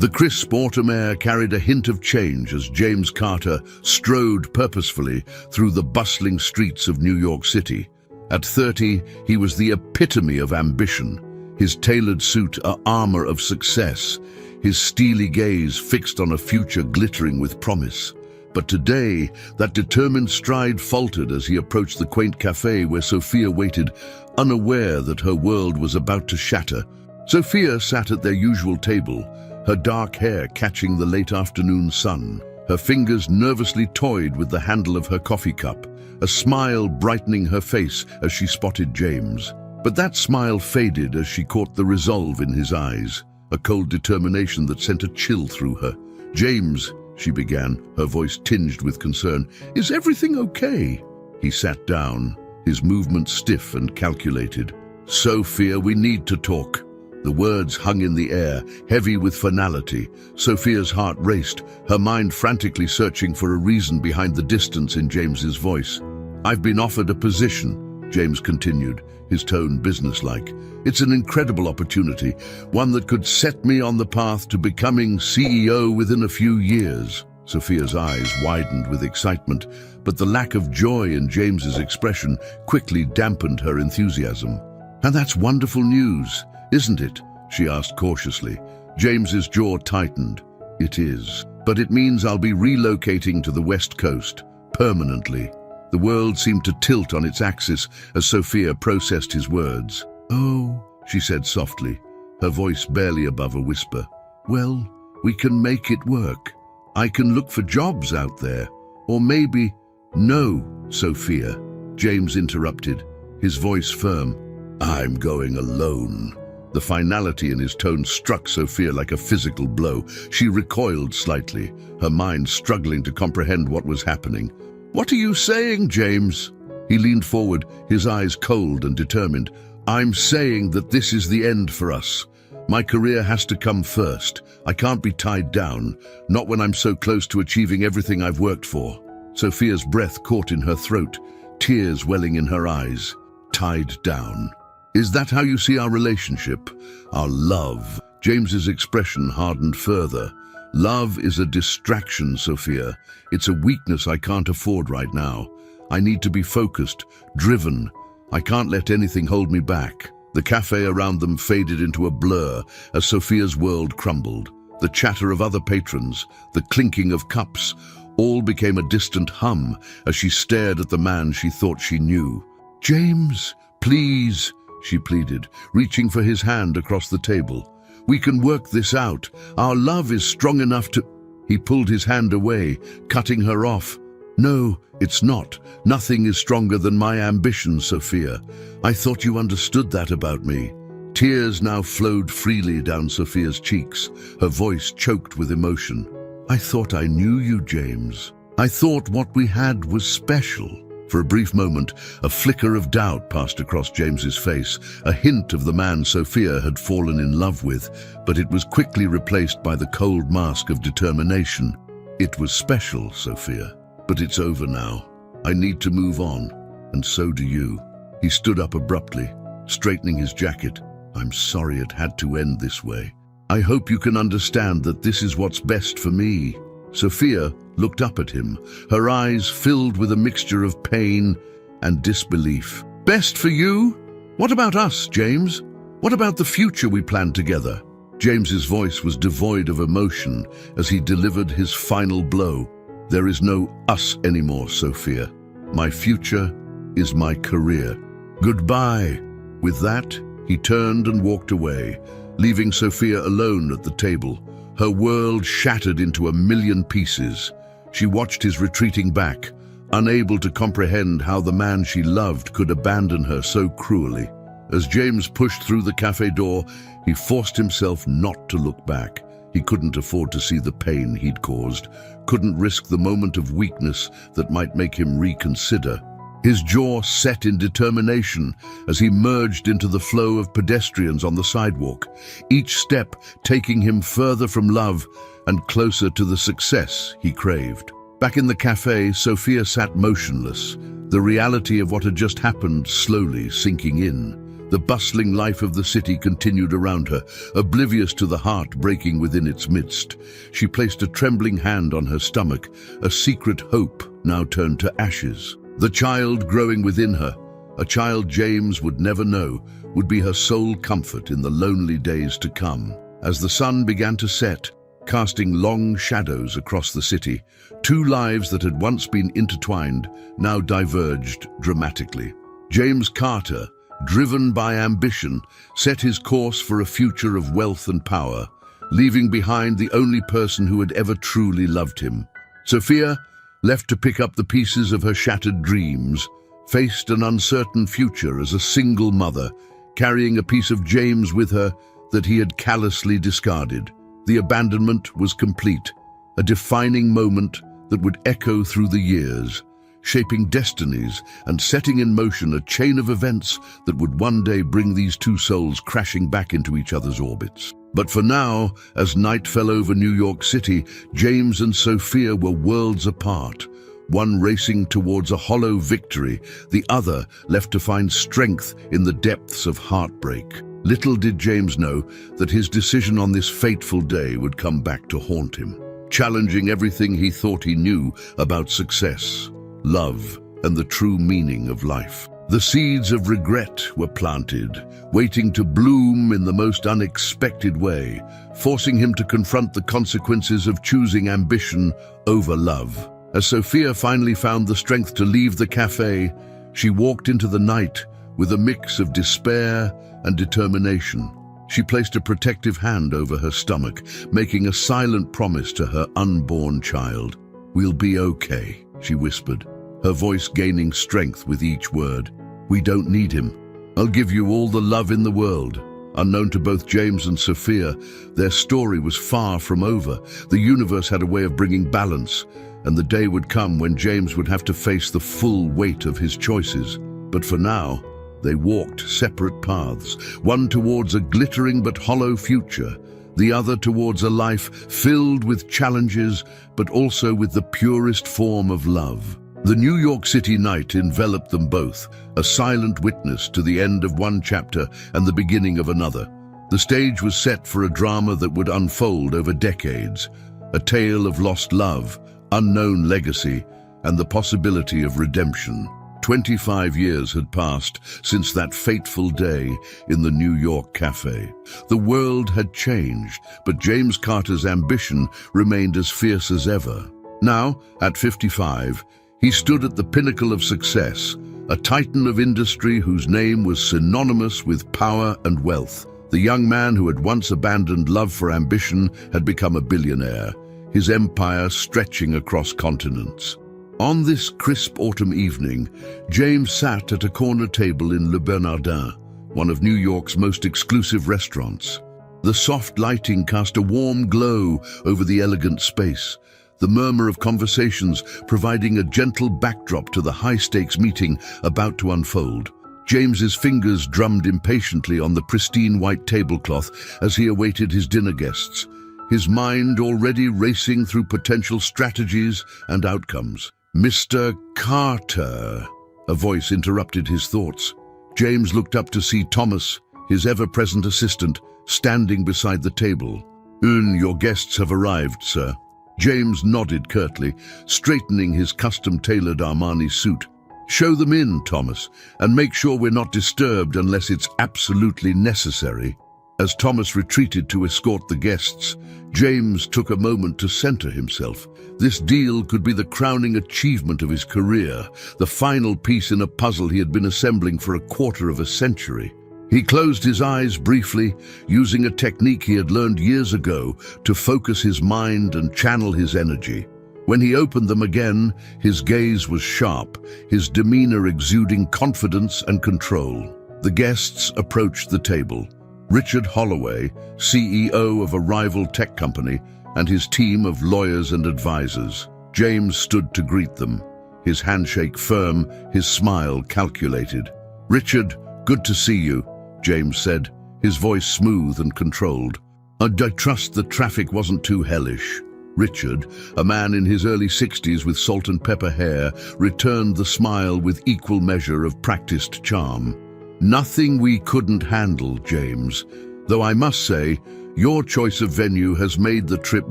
The crisp autumn air carried a hint of change as James Carter strode purposefully through the bustling streets of New York City. At 30, he was the epitome of ambition, his tailored suit an armor of success, his steely gaze fixed on a future glittering with promise. But today, that determined stride faltered as he approached the quaint cafe where Sophia waited, unaware that her world was about to shatter. Sophia sat at their usual table, her dark hair catching the late afternoon sun. Her fingers nervously toyed with the handle of her coffee cup, a smile brightening her face as she spotted James. But that smile faded as she caught the resolve in his eyes, a cold determination that sent a chill through her. "James," she began, her voice tinged with concern, "is everything okay?" He sat down, his movements stiff and calculated. "Sophia, we need to talk." The words hung in the air, heavy with finality. Sophia's heart raced, her mind frantically searching for a reason behind the distance in James's voice. "I've been offered a position," James continued, his tone businesslike. "It's an incredible opportunity, one that could set me on the path to becoming CEO within a few years." Sophia's eyes widened with excitement, but the lack of joy in James's expression quickly dampened her enthusiasm. "And that's wonderful news, isn't it?" she asked cautiously. James's jaw tightened. "It is, but it means I'll be relocating to the West Coast, permanently." The world seemed to tilt on its axis as Sophia processed his words. "Oh," she said softly, her voice barely above a whisper. "Well, we can make it work. I can look for jobs out there. Or maybe—" "No, Sophia," James interrupted, his voice firm. "I'm going alone." The finality in his tone struck Sophia like a physical blow. She recoiled slightly, her mind struggling to comprehend what was happening. "What are you saying, James?" He leaned forward, his eyes cold and determined. "I'm saying that this is the end for us. My career has to come first. I can't be tied down, not when I'm so close to achieving everything I've worked for." Sophia's breath caught in her throat, tears welling in her eyes. "Tied down. Is that how you see our relationship? Our love?" James's expression hardened further. "Love is a distraction, Sophia. It's a weakness I can't afford right now. I need to be focused, driven. I can't let anything hold me back." The cafe around them faded into a blur as Sophia's world crumbled. The chatter of other patrons, the clinking of cups, all became a distant hum as she stared at the man she thought she knew. "James, please," she pleaded, reaching for his hand across the table. "We can work this out. Our love is strong enough to—" He pulled his hand away, cutting her off. "No, it's not. Nothing is stronger than my ambition, Sophia. I thought you understood that about me." Tears now flowed freely down Sophia's cheeks, her voice choked with emotion. "I thought I knew you, James. I thought what we had was special." For a brief moment, a flicker of doubt passed across James's face, a hint of the man Sophia had fallen in love with, but it was quickly replaced by the cold mask of determination. "It was special, Sophia, but it's over now. I need to move on, and so do you." He stood up abruptly, straightening his jacket. "I'm sorry it had to end this way. I hope you can understand that this is what's best for me." Sophia looked up at him, her eyes filled with a mixture of pain and disbelief. "Best for you? What about us, James? What about the future we planned together?" James's voice was devoid of emotion as he delivered his final blow. "There is no us anymore, Sophia. My future is my career. Goodbye." With that, he turned and walked away, leaving Sophia alone at the table. Her world shattered into a million pieces. She watched his retreating back, unable to comprehend how the man she loved could abandon her so cruelly. As James pushed through the cafe door, he forced himself not to look back. He couldn't afford to see the pain he'd caused, couldn't risk the moment of weakness that might make him reconsider. His jaw set in determination as he merged into the flow of pedestrians on the sidewalk, each step taking him further from love and closer to the success he craved. Back in the cafe, Sophia sat motionless, the reality of what had just happened slowly sinking in. The bustling life of the city continued around her, oblivious to the heart breaking within its midst. She placed a trembling hand on her stomach, a secret hope now turned to ashes. The child growing within her, a child James would never know, would be her sole comfort in the lonely days to come. As the sun began to set, casting long shadows across the city, two lives that had once been intertwined now diverged dramatically. James Carter, driven by ambition, set his course for a future of wealth and power, leaving behind the only person who had ever truly loved him. Sophia, left to pick up the pieces of her shattered dreams, faced an uncertain future as a single mother, carrying a piece of James with her that he had callously discarded. The abandonment was complete, a defining moment that would echo through the years, shaping destinies and setting in motion a chain of events that would one day bring these two souls crashing back into each other's orbits. But for now, as night fell over New York City, James and Sophia were worlds apart, one racing towards a hollow victory, the other left to find strength in the depths of heartbreak. Little did James know that his decision on this fateful day would come back to haunt him, challenging everything he thought he knew about success, love, and the true meaning of life. The seeds of regret were planted, waiting to bloom in the most unexpected way, forcing him to confront the consequences of choosing ambition over love. As Sophia finally found the strength to leave the cafe, she walked into the night with a mix of despair and determination. She placed a protective hand over her stomach, making a silent promise to her unborn child. "We'll be okay," she whispered, her voice gaining strength with each word. "We don't need him. I'll give you all the love in the world." Unknown to both James and Sophia, their story was far from over. The universe had a way of bringing balance, and the day would come when James would have to face the full weight of his choices. But for now, they walked separate paths, one towards a glittering but hollow future, the other towards a life filled with challenges, but also with the purest form of love. The New York City night enveloped them both, a silent witness to the end of one chapter and the beginning of another. The stage was set for a drama that would unfold over decades, a tale of lost love, unknown legacy, and the possibility of redemption. 25 years had passed since that fateful day in the New York cafe. The world had changed, but James Carter's ambition remained as fierce as ever. Now, at 55, he stood at the pinnacle of success, a titan of industry whose name was synonymous with power and wealth. The young man who had once abandoned love for ambition had become a billionaire, his empire stretching across continents. On this crisp autumn evening, James sat at a corner table in Le Bernardin, one of New York's most exclusive restaurants. The soft lighting cast a warm glow over the elegant space, the murmur of conversations providing a gentle backdrop to the high-stakes meeting about to unfold. James's fingers drummed impatiently on the pristine white tablecloth as he awaited his dinner guests, his mind already racing through potential strategies and outcomes. "Mr. Carter," a voice interrupted his thoughts. James looked up to see Thomas, his ever-present assistant, standing beside the table. "Your guests have arrived, sir." James nodded curtly, straightening his custom-tailored Armani suit. "Show them in, Thomas, and make sure we're not disturbed unless it's absolutely necessary." As Thomas retreated to escort the guests, James took a moment to center himself. This deal could be the crowning achievement of his career, the final piece in a puzzle he had been assembling for a quarter of a century. He closed his eyes briefly, using a technique he had learned years ago to focus his mind and channel his energy. When he opened them again, his gaze was sharp, his demeanor exuding confidence and control. The guests approached the table. Richard Holloway, CEO of a rival tech company, and his team of lawyers and advisors. James stood to greet them, his handshake firm, his smile calculated. "Richard, good to see you," James said, his voice smooth and controlled. "I trust the traffic wasn't too hellish." Richard, a man in his early 60s with salt and pepper hair, returned the smile with equal measure of practiced charm. Nothing we couldn't handle, James. Though I must say, your choice of venue has made the trip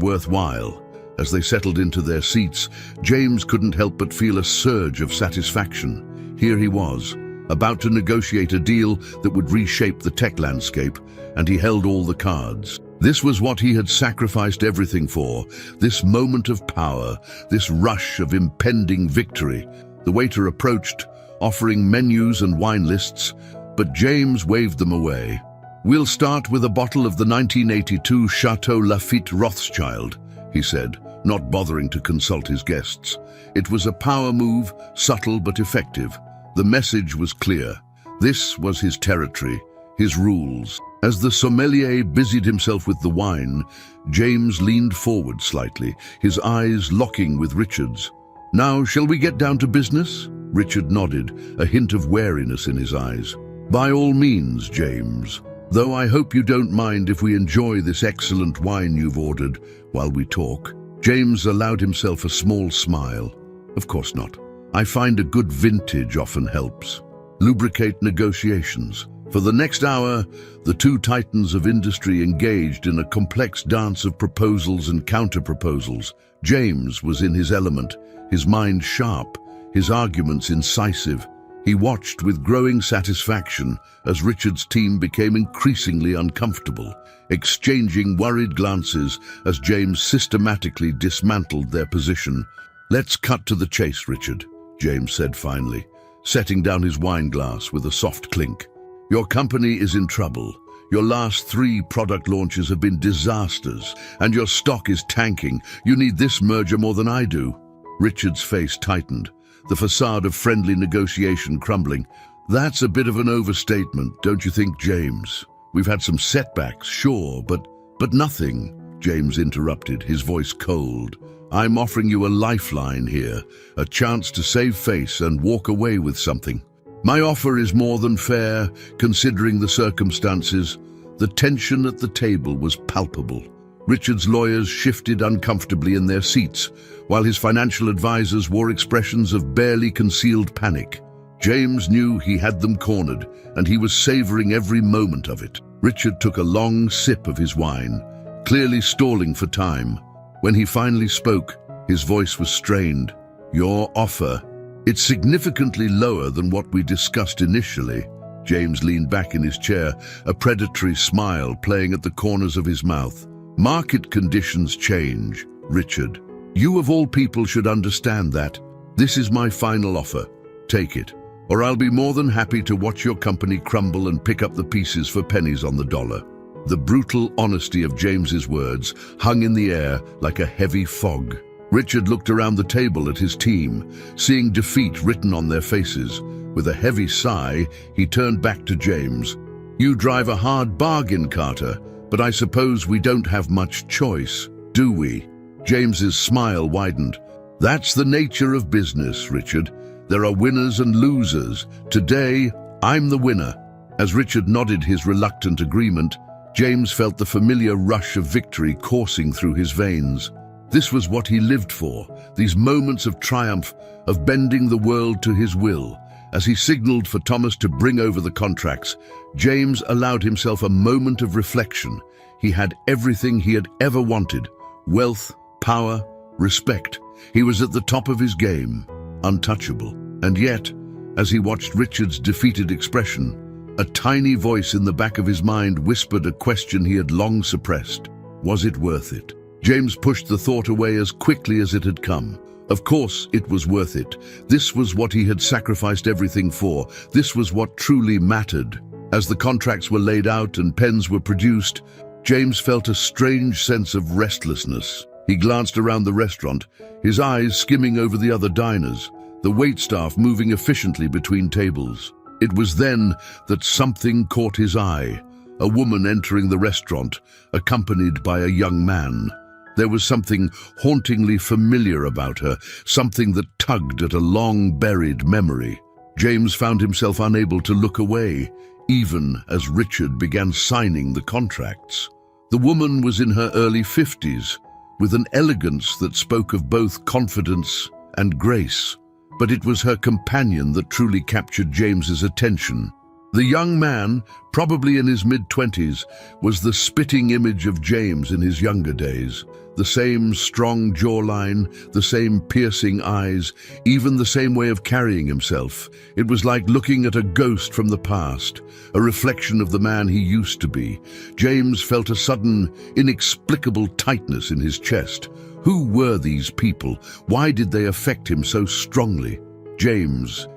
worthwhile. As they settled into their seats, James couldn't help but feel a surge of satisfaction. Here he was, about to negotiate a deal that would reshape the tech landscape, and he held all the cards. This was what he had sacrificed everything for, this moment of power, this rush of impending victory. The waiter approached, offering menus and wine lists, but James waved them away. "We'll start with a bottle of the 1982 Chateau Lafite Rothschild," he said, not bothering to consult his guests. It was a power move, subtle but effective. The message was clear. This was his territory, his rules. As the sommelier busied himself with the wine, James leaned forward slightly, his eyes locking with Richard's. "Now, shall we get down to business?" Richard nodded, a hint of wariness in his eyes. "By all means, James. Though I hope you don't mind if we enjoy this excellent wine you've ordered while we talk." James allowed himself a small smile. "Of course not. I find a good vintage often helps. Lubricate negotiations." For the next hour, the two titans of industry engaged in a complex dance of proposals and counter-proposals. James was in his element, his mind sharp, his arguments incisive. He watched with growing satisfaction as Richard's team became increasingly uncomfortable, exchanging worried glances as James systematically dismantled their position. "Let's cut to the chase, Richard," James said finally, setting down his wine glass with a soft clink. "Your company is in trouble. Your last 3 product launches have been disasters, and your stock is tanking. You need this merger more than I do." Richard's face tightened, the facade of friendly negotiation crumbling. "That's a bit of an overstatement, don't you think, James? We've had some setbacks, sure, but nothing," James interrupted, his voice cold. "I'm offering you a lifeline here, a chance to save face and walk away with something. My offer is more than fair, considering the circumstances." The tension at the table was palpable. Richard's lawyers shifted uncomfortably in their seats, while his financial advisors wore expressions of barely concealed panic. James knew he had them cornered, and he was savoring every moment of it. Richard took a long sip of his wine, clearly stalling for time. When he finally spoke, his voice was strained. "Your offer, it's significantly lower than what we discussed initially." James leaned back in his chair, a predatory smile playing at the corners of his mouth. "Market conditions change, Richard. You of all people should understand that. This is my final offer. Take it, or I'll be more than happy to watch your company crumble and pick up the pieces for pennies on the dollar." The brutal honesty of James's words hung in the air like a heavy fog. Richard looked around the table at his team, seeing defeat written on their faces. With a heavy sigh, he turned back to James. "You drive a hard bargain, Carter, but I suppose we don't have much choice, do we?" James's smile widened. "That's the nature of business, Richard. There are winners and losers. Today, I'm the winner." As Richard nodded his reluctant agreement, James felt the familiar rush of victory coursing through his veins. This was what he lived for, these moments of triumph, of bending the world to his will. As he signaled for Thomas to bring over the contracts, James allowed himself a moment of reflection. He had everything he had ever wanted: wealth, power, respect. He was at the top of his game, untouchable. And yet, as he watched Richard's defeated expression, a tiny voice in the back of his mind whispered a question he had long suppressed. Was it worth it? James pushed the thought away as quickly as it had come. Of course it was worth it. This was what he had sacrificed everything for. This was what truly mattered. As the contracts were laid out and pens were produced, James felt a strange sense of restlessness. He glanced around the restaurant, his eyes skimming over the other diners, the waitstaff moving efficiently between tables. It was then that something caught his eye. A woman entering the restaurant, accompanied by a young man. There was something hauntingly familiar about her, something that tugged at a long-buried memory. James found himself unable to look away, even as Richard began signing the contracts. The woman was in her early 50s, with an elegance that spoke of both confidence and grace. But it was her companion that truly captured James's attention. The young man, probably in his mid-20s, was the spitting image of James in his younger days. The same strong jawline, the same piercing eyes, even the same way of carrying himself. It was like looking at a ghost from the past, a reflection of the man he used to be. James felt a sudden, inexplicable tightness in his chest. Who were these people? Why did they affect him so strongly? James,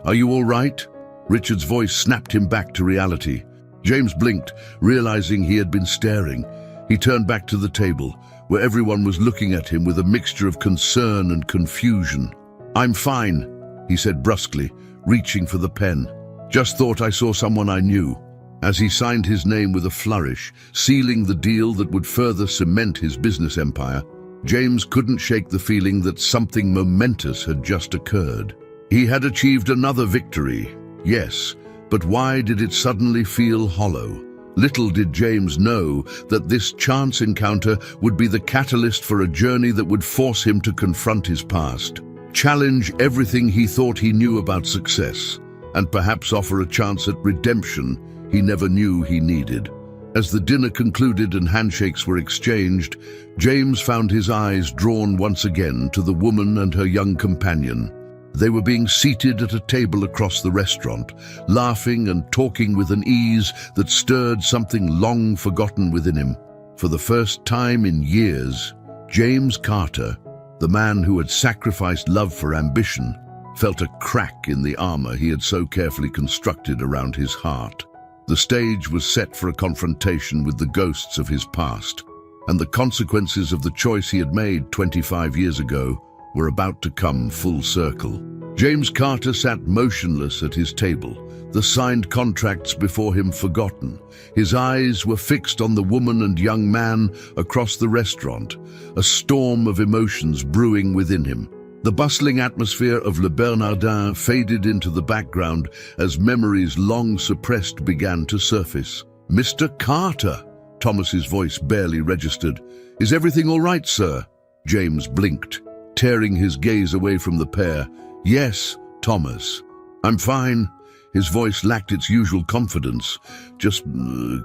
are you all right? Richard's voice snapped him back to reality. James blinked, realizing he had been staring. He turned back to the table, where everyone was looking at him with a mixture of concern and confusion. "I'm fine," he said brusquely, reaching for the pen. "Just thought I saw someone I knew." As he signed his name with a flourish, sealing the deal that would further cement his business empire, James couldn't shake the feeling that something momentous had just occurred. He had achieved another victory, yes, but why did it suddenly feel hollow? Little did James know that this chance encounter would be the catalyst for a journey that would force him to confront his past, challenge everything he thought he knew about success, and perhaps offer a chance at redemption he never knew he needed. As the dinner concluded and handshakes were exchanged, James found his eyes drawn once again to the woman and her young companion. They were being seated at a table across the restaurant, laughing and talking with an ease that stirred something long forgotten within him. For the first time in years, James Carter, the man who had sacrificed love for ambition, felt a crack in the armor he had so carefully constructed around his heart. The stage was set for a confrontation with the ghosts of his past, and the consequences of the choice he had made 25 years ago were about to come full circle. James Carter sat motionless at his table, the signed contracts before him forgotten. His eyes were fixed on the woman and young man across the restaurant, a storm of emotions brewing within him. The bustling atmosphere of Le Bernardin faded into the background as memories long suppressed began to surface. "Mr. Carter," Thomas's voice barely registered. "Is everything all right, sir?" James blinked, tearing his gaze away from the pair. "Yes, Thomas. I'm fine." His voice lacked its usual confidence. "Just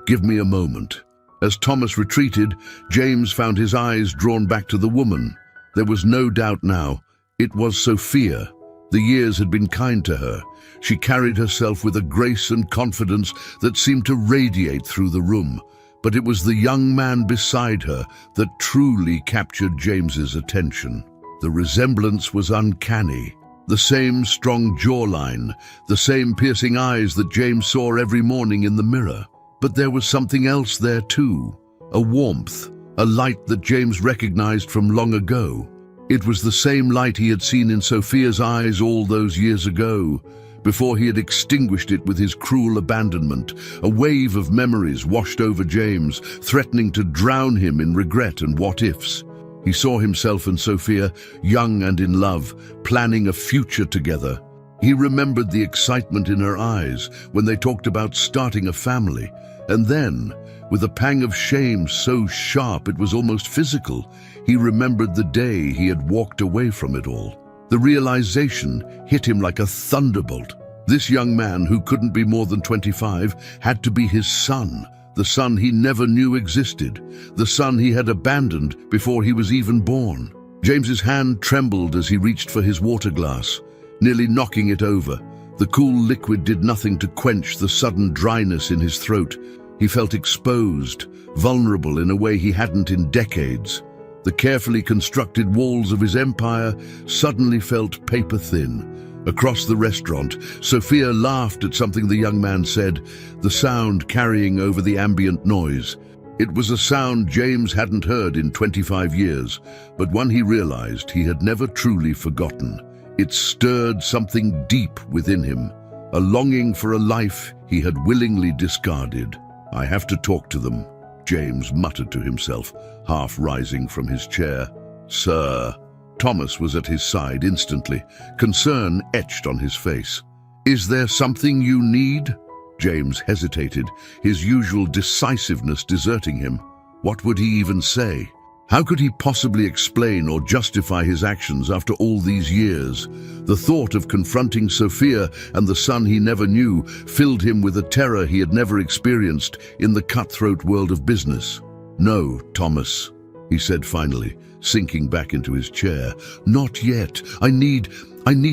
give me a moment." As Thomas retreated, James found his eyes drawn back to the woman. There was no doubt now. It was Sophia. The years had been kind to her. She carried herself with a grace and confidence that seemed to radiate through the room. But it was the young man beside her that truly captured James's attention. The resemblance was uncanny. The same strong jawline, the same piercing eyes that James saw every morning in the mirror. But there was something else there too. A warmth, a light that James recognized from long ago. It was the same light he had seen in Sophia's eyes all those years ago, before he had extinguished it with his cruel abandonment. A wave of memories washed over James, threatening to drown him in regret and what-ifs. He saw himself and Sophia, young and in love, planning a future together. He remembered the excitement in her eyes when they talked about starting a family. And then, with a pang of shame so sharp it was almost physical, he remembered the day he had walked away from it all. The realization hit him like a thunderbolt. This young man, who couldn't be more than 25, had to be his son, the son he never knew existed, the son he had abandoned before he was even born. James's hand trembled as he reached for his water glass, nearly knocking it over. The cool liquid did nothing to quench the sudden dryness in his throat. He felt exposed, vulnerable in a way he hadn't in decades. The carefully constructed walls of his empire suddenly felt paper-thin. Across the restaurant, Sophia laughed at something the young man said, the sound carrying over the ambient noise. It was a sound James hadn't heard in 25 years, but one he realized he had never truly forgotten. It stirred something deep within him, a longing for a life he had willingly discarded. "I have to talk to them," James muttered to himself, half rising from his chair. "Sir." Thomas was at his side instantly, concern etched on his face. "Is there something you need?" James hesitated, his usual decisiveness deserting him. What would he even say? How could he possibly explain or justify his actions after all these years? The thought of confronting Sophia and the son he never knew filled him with a terror he had never experienced in the cutthroat world of business. "No, Thomas," he said finally, sinking back into his chair. "Not yet. I need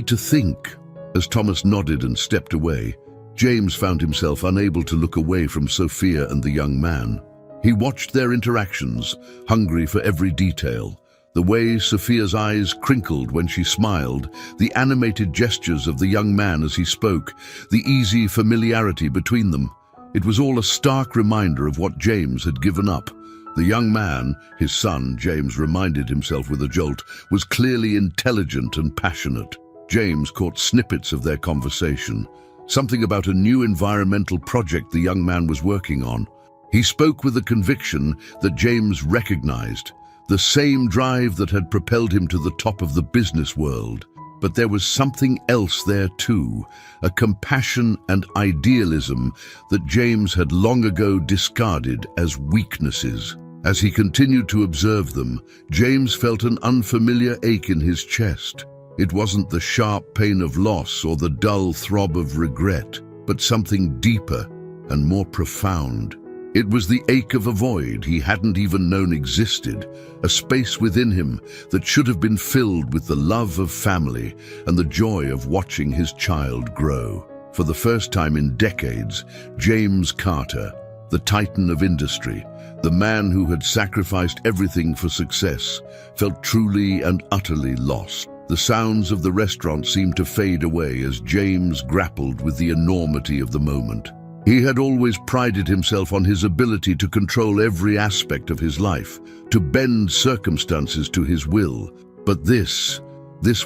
to think." As Thomas nodded and stepped away, James found himself unable to look away from Sophia and the young man. He watched their interactions, hungry for every detail. The way Sophia's eyes crinkled when she smiled, the animated gestures of the young man as he spoke, the easy familiarity between them. It was all a stark reminder of what James had given up. The young man, his son, James reminded himself with a jolt, was clearly intelligent and passionate. James caught snippets of their conversation, something about a new environmental project the young man was working on. He spoke with a conviction that James recognized, the same drive that had propelled him to the top of the business world. But there was something else there too, a compassion and idealism that James had long ago discarded as weaknesses. As he continued to observe them, James felt an unfamiliar ache in his chest. It wasn't the sharp pain of loss or the dull throb of regret, but something deeper and more profound. It was the ache of a void he hadn't even known existed, a space within him that should have been filled with the love of family and the joy of watching his child grow. For the first time in decades, James Carter, the titan of industry, the man who had sacrificed everything for success, felt truly and utterly lost. The sounds of the restaurant seemed to fade away as James grappled with the enormity of the moment. He had always prided himself on his ability to control every aspect of his life, to bend circumstances to his will. But this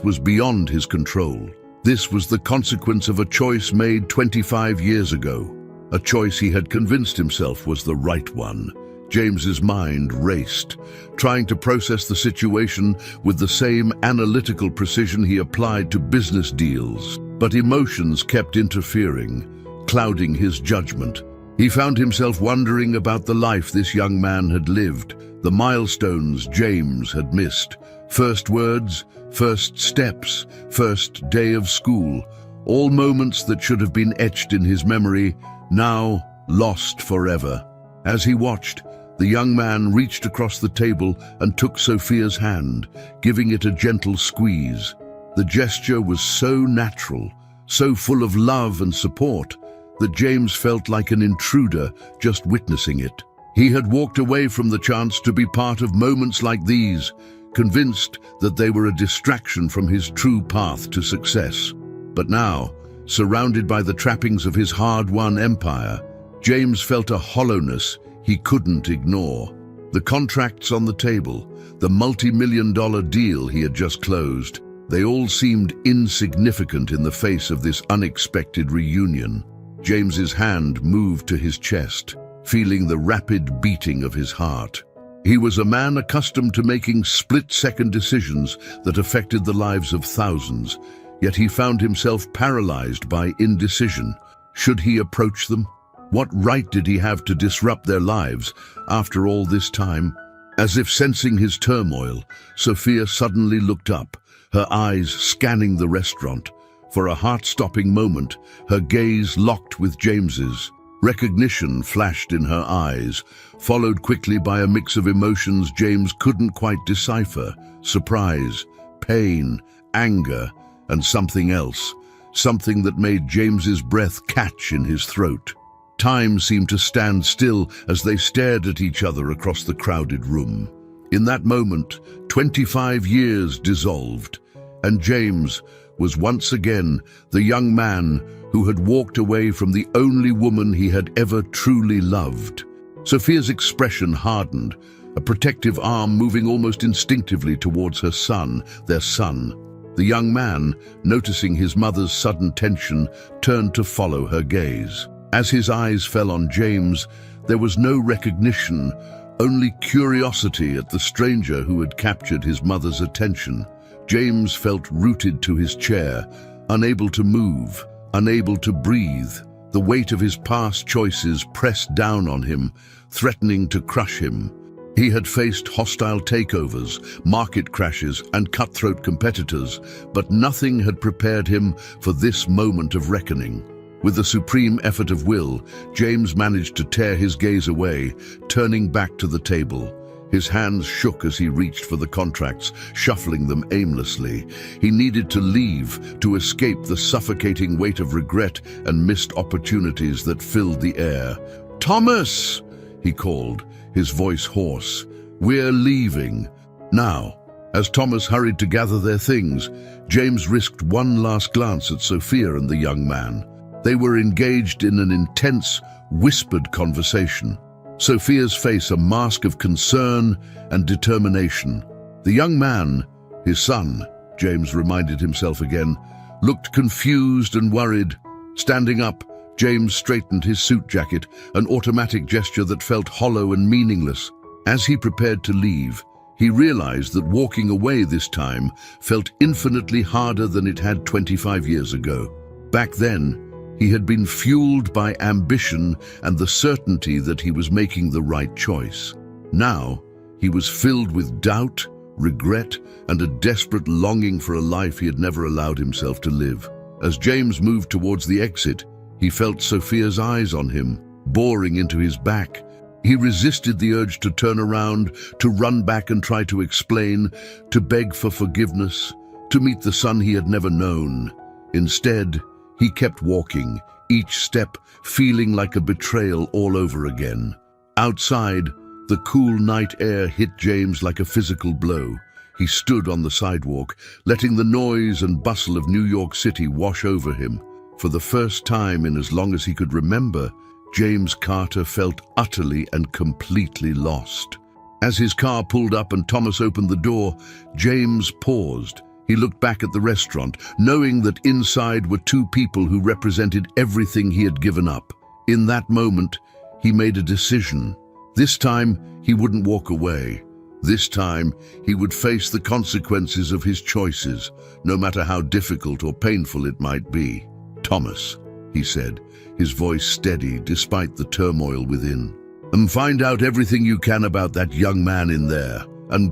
was beyond his control. This was the consequence of a choice made 25 years ago, a choice he had convinced himself was the right one. James's mind raced, trying to process the situation with the same analytical precision he applied to business deals. But emotions kept interfering, clouding his judgment. He found himself wondering about the life this young man had lived, the milestones James had missed. First words, first steps, first day of school, all moments that should have been etched in his memory, now lost forever. As he watched, the young man reached across the table and took Sophia's hand, giving it a gentle squeeze. The gesture was so natural, so full of love and support, that James felt like an intruder just witnessing it. He had walked away from the chance to be part of moments like these, convinced that they were a distraction from his true path to success. But now, surrounded by the trappings of his hard-won empire, James felt a hollowness he couldn't ignore. The contracts on the table, the multi-million-dollar deal he had just closed, they all seemed insignificant in the face of this unexpected reunion. James's hand moved to his chest, feeling the rapid beating of his heart. He was a man accustomed to making split-second decisions that affected the lives of thousands, yet he found himself paralyzed by indecision. Should he approach them? What right did he have to disrupt their lives after all this time? As if sensing his turmoil, Sophia suddenly looked up, her eyes scanning the restaurant. For a heart-stopping moment, her gaze locked with James's. Recognition flashed in her eyes, followed quickly by a mix of emotions James couldn't quite decipher: surprise, pain, anger, and something else, something that made James's breath catch in his throat. Time seemed to stand still as they stared at each other across the crowded room. In that moment, 25 years dissolved, and James was once again the young man who had walked away from the only woman he had ever truly loved. Sophia's expression hardened, a protective arm moving almost instinctively towards her son, their son. The young man, noticing his mother's sudden tension, turned to follow her gaze. As his eyes fell on James, there was no recognition, only curiosity at the stranger who had captured his mother's attention. James felt rooted to his chair, unable to move, unable to breathe. The weight of his past choices pressed down on him, threatening to crush him. He had faced hostile takeovers, market crashes, and cutthroat competitors, but nothing had prepared him for this moment of reckoning. With a supreme effort of will, James managed to tear his gaze away, turning back to the table. His hands shook as he reached for the contracts, shuffling them aimlessly. He needed to leave, to escape the suffocating weight of regret and missed opportunities that filled the air. "Thomas!" he called, his voice hoarse. "We're leaving." Now, as Thomas hurried to gather their things, James risked one last glance at Sophia and the young man. They were engaged in an intense, whispered conversation. Sophia's face a mask of concern and determination. The young man, his son, James reminded himself again, looked confused and worried. Standing up, James straightened his suit jacket, an automatic gesture that felt hollow and meaningless. As he prepared to leave, he realized that walking away this time felt infinitely harder than it had 25 years ago. Back then, he had been fueled by ambition and the certainty that he was making the right choice. Now, he was filled with doubt, regret, and a desperate longing for a life he had never allowed himself to live. As James moved towards the exit, he felt Sophia's eyes on him, boring into his back. He resisted the urge to turn around, to run back and try to explain, to beg for forgiveness, to meet the son he had never known. Instead, he kept walking, each step feeling like a betrayal all over again. Outside, the cool night air hit James like a physical blow. He stood on the sidewalk, letting the noise and bustle of New York City wash over him. For the first time in as long as he could remember, James Carter felt utterly and completely lost. As his car pulled up and Thomas opened the door, James paused. He looked back at the restaurant, knowing that inside were two people who represented everything he had given up. In that moment, he made a decision. This time, he wouldn't walk away. This time, he would face the consequences of his choices, no matter how difficult or painful it might be. "Thomas," he said, his voice steady despite the turmoil within. "And find out everything you can about that young man in there, and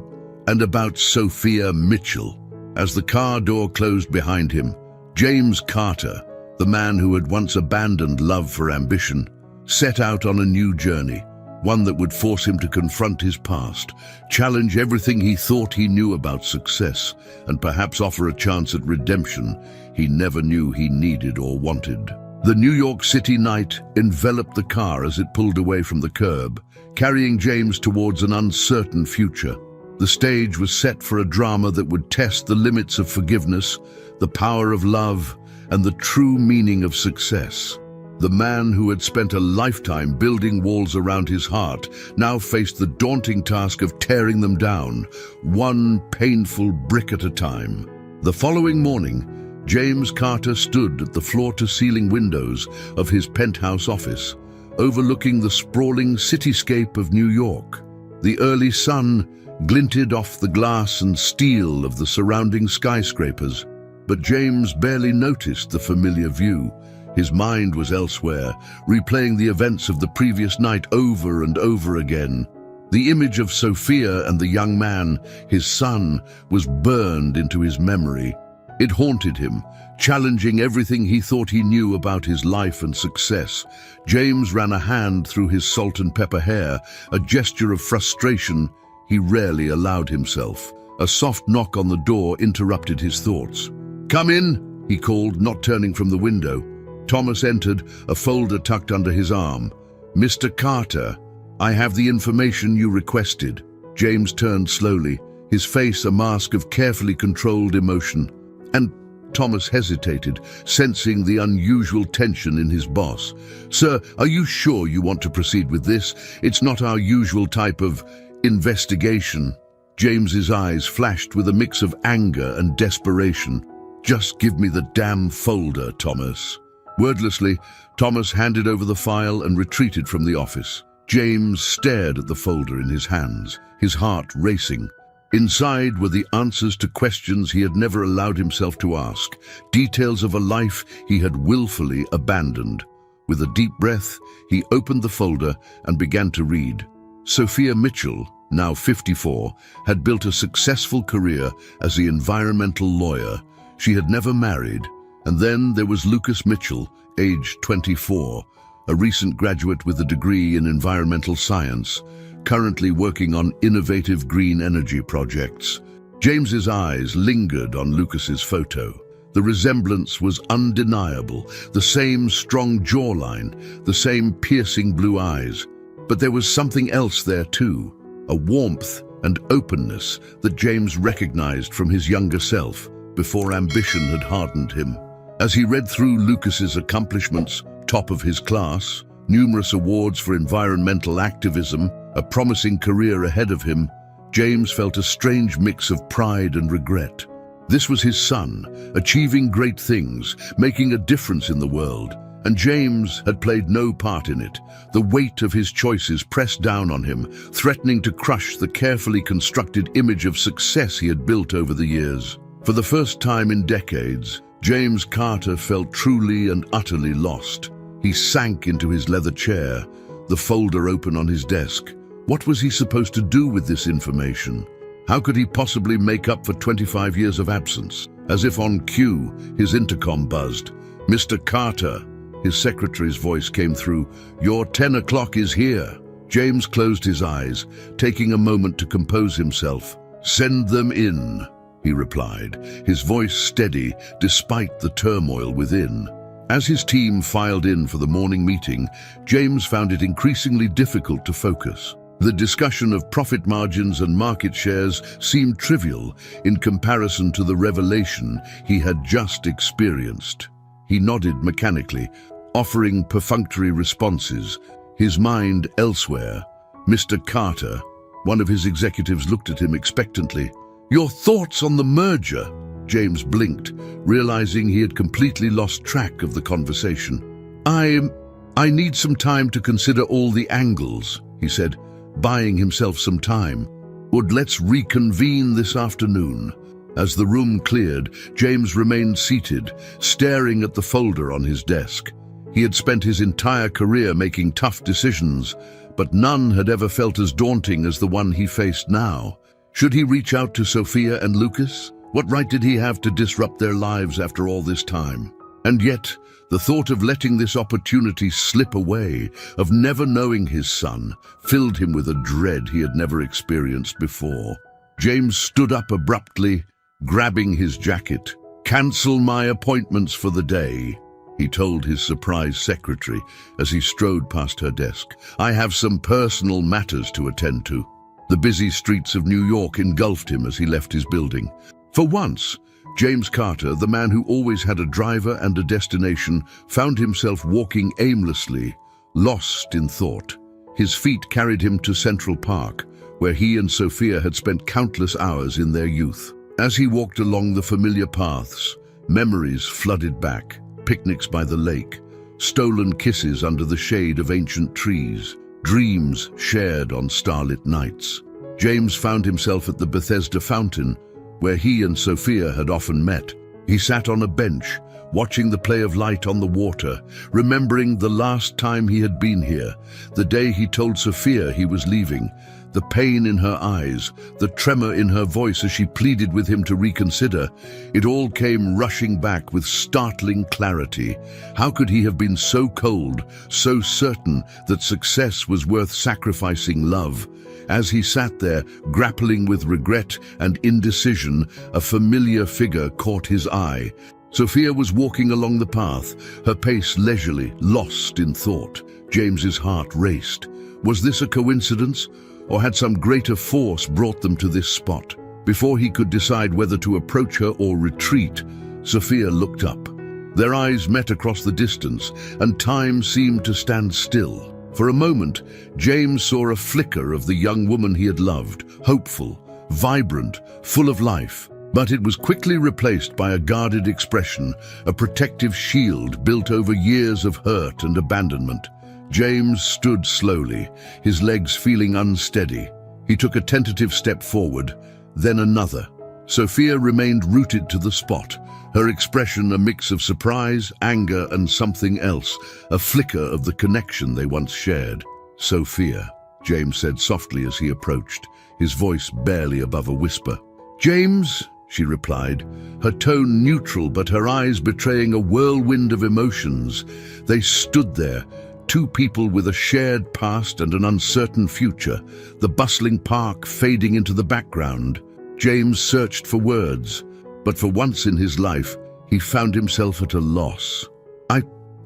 about Sophia Mitchell." As the car door closed behind him, James Carter, the man who had once abandoned love for ambition, set out on a new journey, one that would force him to confront his past, challenge everything he thought he knew about success, and perhaps offer a chance at redemption he never knew he needed or wanted. The New York City night enveloped the car as it pulled away from the curb, carrying James towards an uncertain future. The stage was set for a drama that would test the limits of forgiveness, the power of love, and the true meaning of success. The man who had spent a lifetime building walls around his heart now faced the daunting task of tearing them down, one painful brick at a time. The following morning, James Carter stood at the floor-to-ceiling windows of his penthouse office, overlooking the sprawling cityscape of New York. The early sun glinted off the glass and steel of the surrounding skyscrapers, but James barely noticed the familiar view. His mind was elsewhere, replaying the events of the previous night over and over again. The image of Sophia and the young man, his son, was burned into his memory. It haunted him, challenging everything he thought he knew about his life and success. James ran a hand through his salt and pepper hair, a gesture of frustration he rarely allowed himself. A soft knock on the door interrupted his thoughts. "Come in," he called, not turning from the window. Thomas entered, a folder tucked under his arm. "Mr. Carter, I have the information you requested." James turned slowly, his face a mask of carefully controlled emotion. And Thomas hesitated, sensing the unusual tension in his boss. "Sir, are you sure you want to proceed with this? It's not our usual type of investigation." James's eyes flashed with a mix of anger and desperation. "Just give me the damn folder, Thomas." Wordlessly, Thomas handed over the file and retreated from the office. James stared at the folder in his hands, his heart racing. Inside were the answers to questions he had never allowed himself to ask, details of a life he had willfully abandoned. With a deep breath, he opened the folder and began to read. Sophia Mitchell, now 54, had built a successful career as the environmental lawyer. She had never married. And then there was Lucas Mitchell, aged 24, a recent graduate with a degree in environmental science, currently working on innovative green energy projects. James's eyes lingered on Lucas's photo. The resemblance was undeniable, the same strong jawline, the same piercing blue eyes. But there was something else there too, a warmth and openness that James recognized from his younger self before ambition had hardened him. As he read through Lucas's accomplishments, top of his class, numerous awards for environmental activism, a promising career ahead of him, James felt a strange mix of pride and regret. This was his son, achieving great things, making a difference in the world, and James had played no part in it. The weight of his choices pressed down on him, threatening to crush the carefully constructed image of success he had built over the years. For the first time in decades, James Carter felt truly and utterly lost. He sank into his leather chair, the folder open on his desk. What was he supposed to do with this information? How could he possibly make up for 25 years of absence? As if on cue, his intercom buzzed. "Mr. Carter," his secretary's voice came through. "Your 10 o'clock is here." James closed his eyes, taking a moment to compose himself. "Send them in," he replied, his voice steady despite the turmoil within. As his team filed in for the morning meeting, James found it increasingly difficult to focus. The discussion of profit margins and market shares seemed trivial in comparison to the revelation he had just experienced. He nodded mechanically, offering perfunctory responses, his mind elsewhere. "Mr. Carter," one of his executives looked at him expectantly. "Your thoughts on the merger?" James blinked, realizing he had completely lost track of the conversation. I need some time to consider all the angles," he said, buying himself some time. "Let's reconvene this afternoon." As the room cleared, James remained seated, staring at the folder on his desk. He had spent his entire career making tough decisions, but none had ever felt as daunting as the one he faced now. Should he reach out to Sophia and Lucas? What right did he have to disrupt their lives after all this time? And yet, the thought of letting this opportunity slip away, of never knowing his son, filled him with a dread he had never experienced before. James stood up abruptly, grabbing his jacket. "Cancel my appointments for the day," he told his surprised secretary as he strode past her desk. "I have some personal matters to attend to." The busy streets of New York engulfed him as he left his building. For once, James Carter, the man who always had a driver and a destination, found himself walking aimlessly, lost in thought. His feet carried him to Central Park, where he and Sophia had spent countless hours in their youth. As he walked along the familiar paths, memories flooded back, picnics by the lake, stolen kisses under the shade of ancient trees, dreams shared on starlit nights. James found himself at the Bethesda fountain, where he and Sophia had often met. He sat on a bench, watching the play of light on the water, remembering the last time he had been here, the day he told Sophia he was leaving, the pain in her eyes, the tremor in her voice as she pleaded with him to reconsider. It all came rushing back with startling clarity. How could he have been so cold, so certain that success was worth sacrificing love? As he sat there, grappling with regret and indecision, a familiar figure caught his eye. Sophia was walking along the path, her pace leisurely, lost in thought. James's heart raced. Was this a coincidence, or had some greater force brought them to this spot? Before he could decide whether to approach her or retreat, Sophia looked up. Their eyes met across the distance, and time seemed to stand still. For a moment, James saw a flicker of the young woman he had loved, hopeful, vibrant, full of life. But it was quickly replaced by a guarded expression, a protective shield built over years of hurt and abandonment. James stood slowly, his legs feeling unsteady. He took a tentative step forward, then another. Sophia remained rooted to the spot, her expression a mix of surprise, anger, and something else, a flicker of the connection they once shared. "Sophia," James said softly as he approached. his voice barely above a whisper. "James," she replied, her tone neutral but her eyes betraying a whirlwind of emotions. They stood there, two people with a shared past and an uncertain future, the bustling park fading into the background. James searched for words, but for once in his life, he found himself at a loss.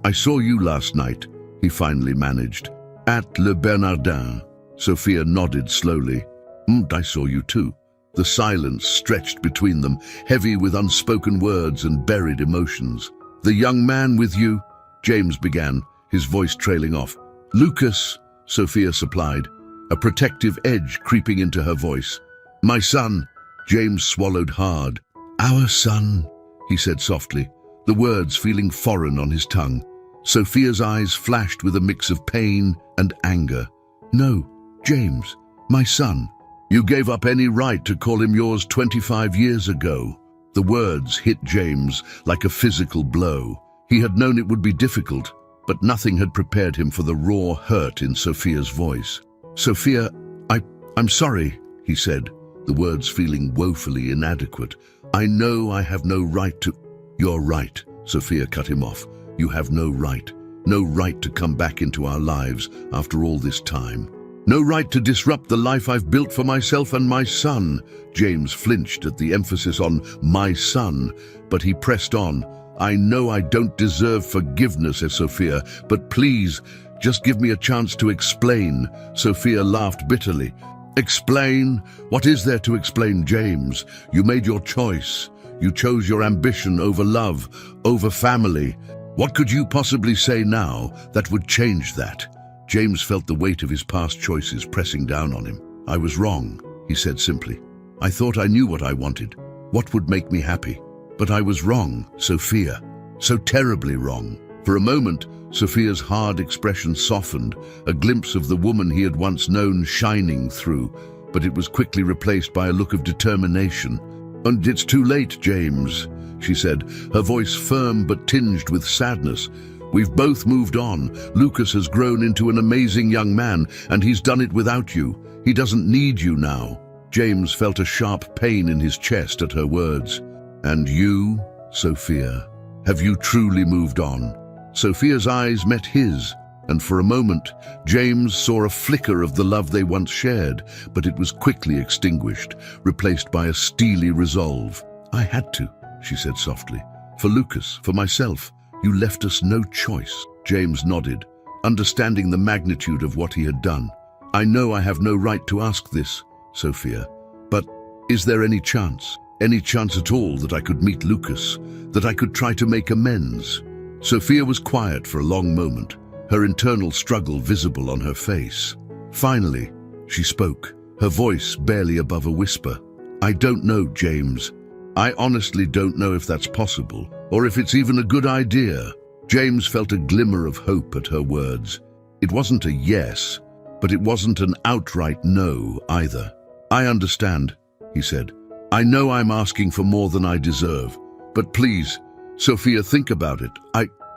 I saw you last night," he finally managed. "At Le Bernardin." Sophia nodded slowly. "I saw you too." The silence stretched between them, heavy with unspoken words and buried emotions. "The young man with you," James began, his voice trailing off. "Lucas," Sophia supplied, a protective edge creeping into her voice. "My son," James swallowed hard. "Our son," he said softly, the words feeling foreign on his tongue. Sophia's eyes flashed with a mix of pain and anger. "No, James, my son. You gave up any right to call him yours 25 years ago." The words hit James like a physical blow. He had known it would be difficult, but nothing had prepared him for the raw hurt in Sophia's voice. "Sophia, I'm sorry," he said, the words feeling woefully inadequate. "I know I have no right to—" "You're right," Sophia cut him off. "You have no right. No right to come back into our lives after all this time. No right to disrupt the life I've built for myself and my son." James flinched at the emphasis on "my son," but he pressed on. "I know I don't deserve forgiveness, Sophia, but please, just give me a chance to explain." Sophia laughed bitterly. "Explain? What is there to explain, James? You made your choice. You chose your ambition over love, over family. What could you possibly say now that would change that?" James felt the weight of his past choices pressing down on him. "I was wrong," he said simply. "I thought I knew what I wanted, what would make me happy. But I was wrong, Sophia. So terribly wrong." For a moment, Sophia's hard expression softened, a glimpse of the woman he had once known shining through, but it was quickly replaced by a look of determination. "And it's too late, James," she said, her voice firm but tinged with sadness. "We've both moved on. Lucas has grown into an amazing young man, and he's done it without you. He doesn't need you now." James felt a sharp pain in his chest at her words. "And you, Sophia, have you truly moved on?" Sophia's eyes met his, and for a moment, James saw a flicker of the love they once shared, but it was quickly extinguished, replaced by a steely resolve. "I had to," she said softly. "For Lucas, for myself. You left us no choice." James nodded, understanding the magnitude of what he had done. "I know I have no right to ask this, Sophia, but is there any chance at all that I could meet Lucas, that I could try to make amends?" Sophia was quiet for a long moment, her internal struggle visible on her face. Finally, she spoke, her voice barely above a whisper. "I don't know, James. I honestly don't know if that's possible, or if it's even a good idea." James felt a glimmer of hope at her words. It wasn't a yes, but it wasn't an outright no either. "I understand," he said. "I know I'm asking for more than I deserve, but please, Sophia, think about it.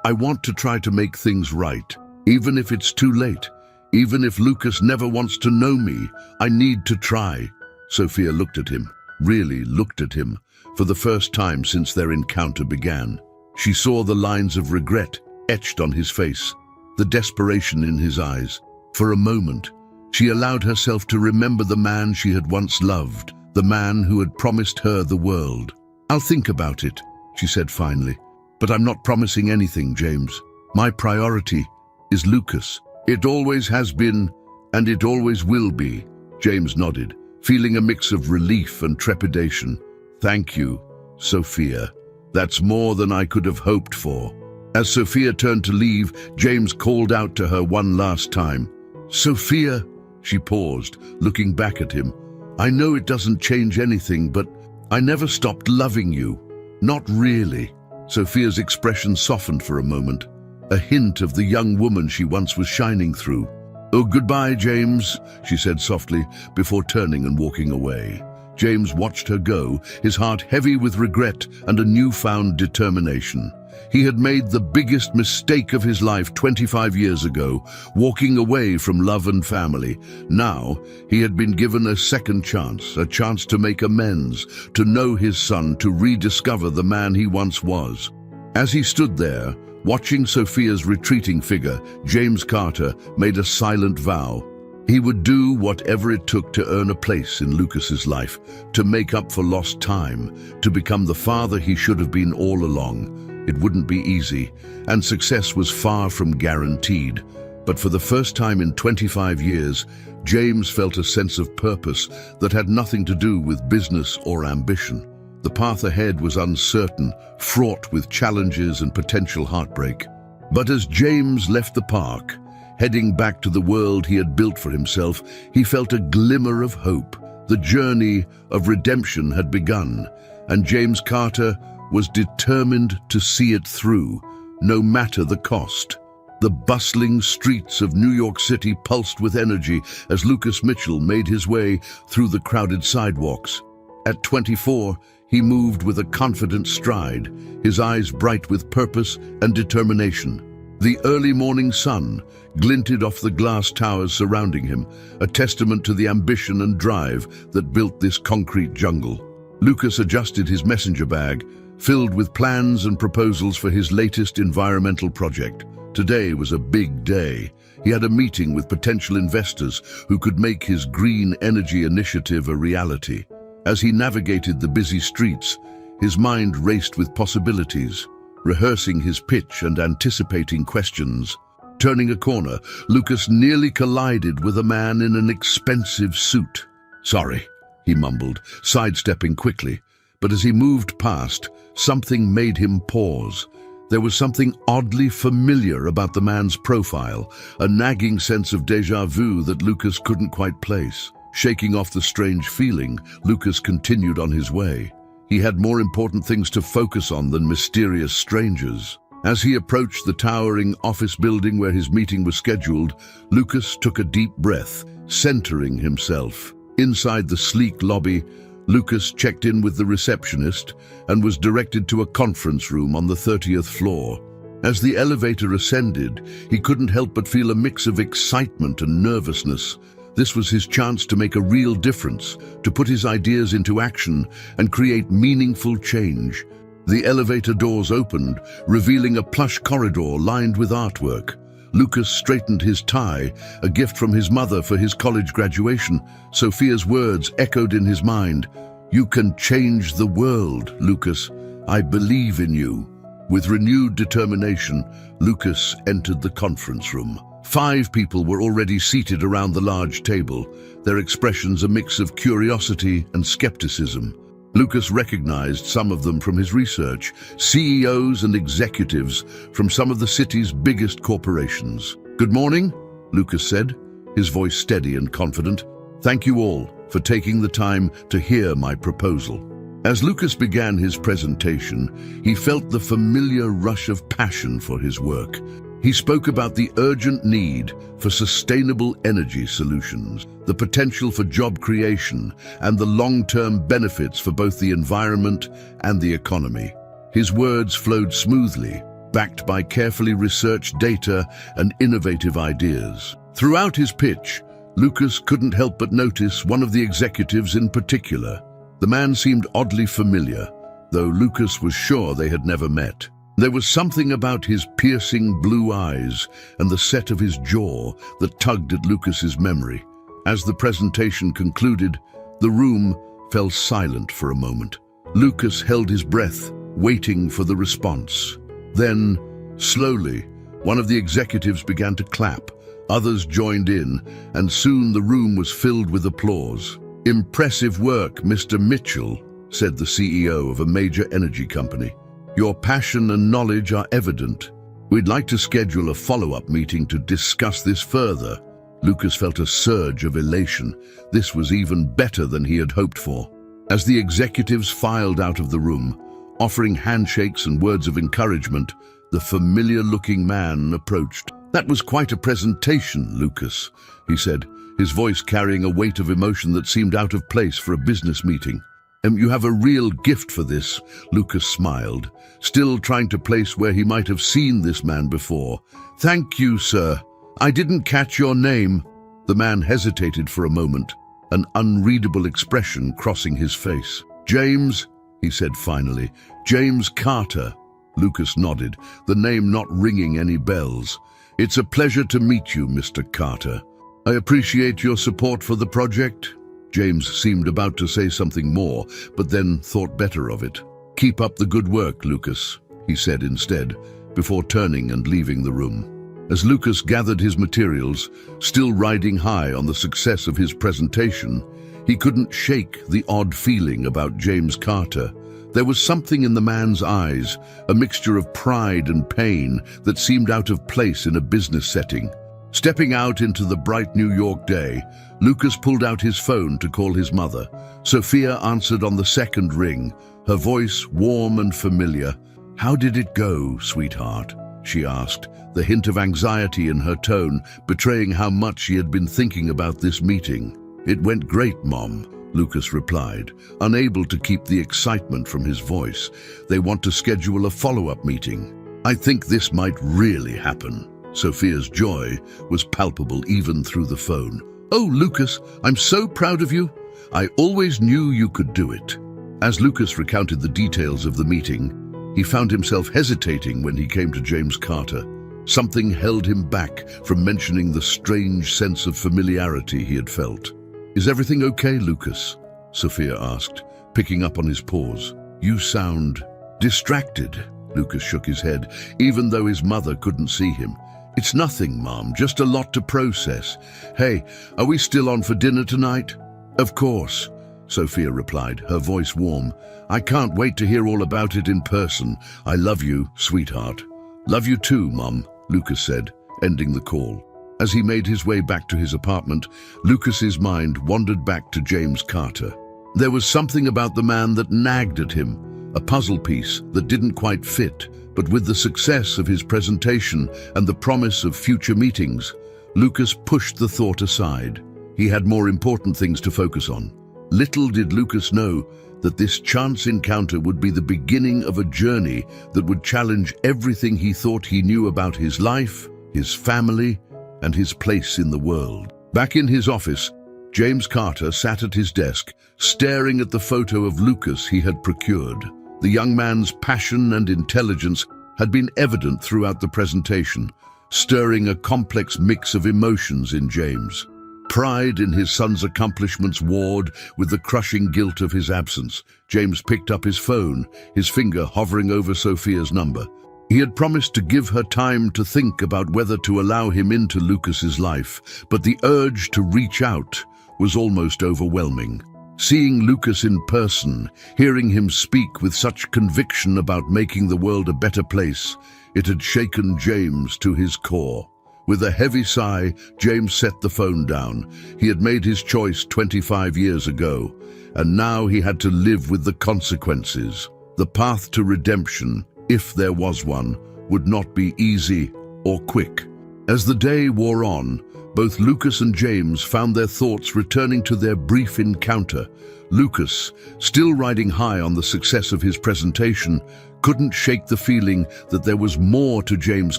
I want to try to make things right, even if it's too late, even if Lucas never wants to know me. I need to try." Sophia looked at him, really looked at him, for the first time since their encounter began. She saw the lines of regret etched on his face, the desperation in his eyes. For a moment, she allowed herself to remember the man she had once loved, the man who had promised her the world. "I'll think about it," she said finally. "But I'm not promising anything, James. My priority is Lucas. It always has been, and it always will be." James nodded, feeling a mix of relief and trepidation. "Thank you, Sophia. That's more than I could have hoped for." As Sophia turned to leave, James called out to her one last time. "Sophia," she paused, looking back at him. "I know it doesn't change anything, but I never stopped loving you. Not really." Sophia's expression softened for a moment, a hint of the young woman she once was shining through. "Oh, goodbye, James," she said softly, before turning and walking away. James watched her go, his heart heavy with regret and a newfound determination. He had made the biggest mistake of his life 25 years ago, walking away from love and family. Now, he had been given a second chance, a chance to make amends, to know his son, to rediscover the man he once was. As he stood there, watching Sophia's retreating figure, James Carter made a silent vow. He would do whatever it took to earn a place in Lucas's life, to make up for lost time, to become the father he should have been all along. It wouldn't be easy, and success was far from guaranteed. But for the first time in 25 years, James felt a sense of purpose that had nothing to do with business or ambition. The path ahead was uncertain, fraught with challenges and potential heartbreak. But as James left the park, heading back to the world he had built for himself, he felt a glimmer of hope. The journey of redemption had begun, and James Carter was determined to see it through, no matter the cost. The bustling streets of New York City pulsed with energy as Lucas Mitchell made his way through the crowded sidewalks. At 24, he moved with a confident stride, his eyes bright with purpose and determination. The early morning sun glinted off the glass towers surrounding him, a testament to the ambition and drive that built this concrete jungle. Lucas adjusted his messenger bag, filled with plans and proposals for his latest environmental project. Today was a big day. He had a meeting with potential investors who could make his green energy initiative a reality. As he navigated the busy streets, his mind raced with possibilities, rehearsing his pitch and anticipating questions. Turning a corner, Lucas nearly collided with a man in an expensive suit. "Sorry," he mumbled, sidestepping quickly. But as he moved past, something made him pause. There was something oddly familiar about the man's profile, a nagging sense of déjà vu that Lucas couldn't quite place. Shaking off the strange feeling, Lucas continued on his way. He had more important things to focus on than mysterious strangers. As he approached the towering office building where his meeting was scheduled, Lucas took a deep breath, centering himself. Inside the sleek lobby, Lucas checked in with the receptionist and was directed to a conference room on the 30th floor. As the elevator ascended, he couldn't help but feel a mix of excitement and nervousness. This was his chance to make a real difference, to put his ideas into action and create meaningful change. The elevator doors opened, revealing a plush corridor lined with artwork. Lucas straightened his tie, a gift from his mother for his college graduation. Sophia's words echoed in his mind. "You can change the world, Lucas. I believe in you." With renewed determination, Lucas entered the conference room. 5 people were already seated around the large table, their expressions a mix of curiosity and skepticism. Lucas recognized some of them from his research, CEOs and executives from some of the city's biggest corporations. "Good morning," Lucas said, his voice steady and confident. "Thank you all for taking the time to hear my proposal." As Lucas began his presentation, he felt the familiar rush of passion for his work. He spoke about the urgent need for sustainable energy solutions, the potential for job creation, and the long-term benefits for both the environment and the economy. His words flowed smoothly, backed by carefully researched data and innovative ideas. Throughout his pitch, Lucas couldn't help but notice one of the executives in particular. The man seemed oddly familiar, though Lucas was sure they had never met. There was something about his piercing blue eyes and the set of his jaw that tugged at Lucas's memory. As the presentation concluded, the room fell silent for a moment. Lucas held his breath, waiting for the response. Then, slowly, one of the executives began to clap. Others joined in, and soon the room was filled with applause. "Impressive work, Mr. Mitchell," said the CEO of a major energy company. "Your passion and knowledge are evident. We'd like to schedule a follow-up meeting to discuss this further." Lucas felt a surge of elation. This was even better than he had hoped for. As the executives filed out of the room, offering handshakes and words of encouragement, the familiar-looking man approached. "That was quite a presentation, Lucas," he said, his voice carrying a weight of emotion that seemed out of place for a business meeting. You have a real gift for this, Lucas smiled, still trying to place where he might have seen this man before. Thank you, sir. I didn't catch your name. The man hesitated for a moment, an unreadable expression crossing his face. James, he said finally. James Carter. Lucas nodded, the name not ringing any bells. It's a pleasure to meet you, Mr. Carter. I appreciate your support for the project. James seemed about to say something more, but then thought better of it. Keep up the good work, Lucas, he said instead, before turning and leaving the room. As Lucas gathered his materials, still riding high on the success of his presentation, he couldn't shake the odd feeling about James Carter. There was something in the man's eyes, a mixture of pride and pain that seemed out of place in a business setting. Stepping out into the bright New York day, Lucas pulled out his phone to call his mother. Sophia answered on the second ring, her voice warm and familiar. "How did it go, sweetheart?" she asked, the hint of anxiety in her tone betraying how much she had been thinking about this meeting. "It went great, Mom," Lucas replied, unable to keep the excitement from his voice. "They want to schedule a follow-up meeting. I think this might really happen." Sophia's joy was palpable even through the phone. "Oh, Lucas, I'm so proud of you. I always knew you could do it." As Lucas recounted the details of the meeting, he found himself hesitating when he came to James Carter. Something held him back from mentioning the strange sense of familiarity he had felt. "Is everything okay, Lucas?" Sophia asked, picking up on his pause. "You sound distracted." Lucas shook his head, even though his mother couldn't see him. "It's nothing, Mom, just a lot to process. Hey, are we still on for dinner tonight?" "Of course," Sophia replied, her voice warm. "I can't wait to hear all about it in person. I love you, sweetheart." "Love you too, Mom," Lucas said, ending the call. As he made his way back to his apartment, Lucas's mind wandered back to James Carter. There was something about the man that nagged at him, a puzzle piece that didn't quite fit. But with the success of his presentation and the promise of future meetings, Lucas pushed the thought aside. He had more important things to focus on. Little did Lucas know that this chance encounter would be the beginning of a journey that would challenge everything he thought he knew about his life, his family, and his place in the world. Back in his office, James Carter sat at his desk, staring at the photo of Lucas he had procured. The young man's passion and intelligence had been evident throughout the presentation, stirring a complex mix of emotions in James. Pride in his son's accomplishments warred with the crushing guilt of his absence. James picked up his phone, his finger hovering over Sophia's number. He had promised to give her time to think about whether to allow him into Lucas's life, but the urge to reach out was almost overwhelming. Seeing Lucas in person, hearing him speak with such conviction about making the world a better place, it had shaken James to his core. With a heavy sigh, James set the phone down. He had made his choice 25 years ago, and now he had to live with the consequences. The path to redemption, if there was one, would not be easy or quick. As the day wore on, both Lucas and James found their thoughts returning to their brief encounter. Lucas, still riding high on the success of his presentation, couldn't shake the feeling that there was more to James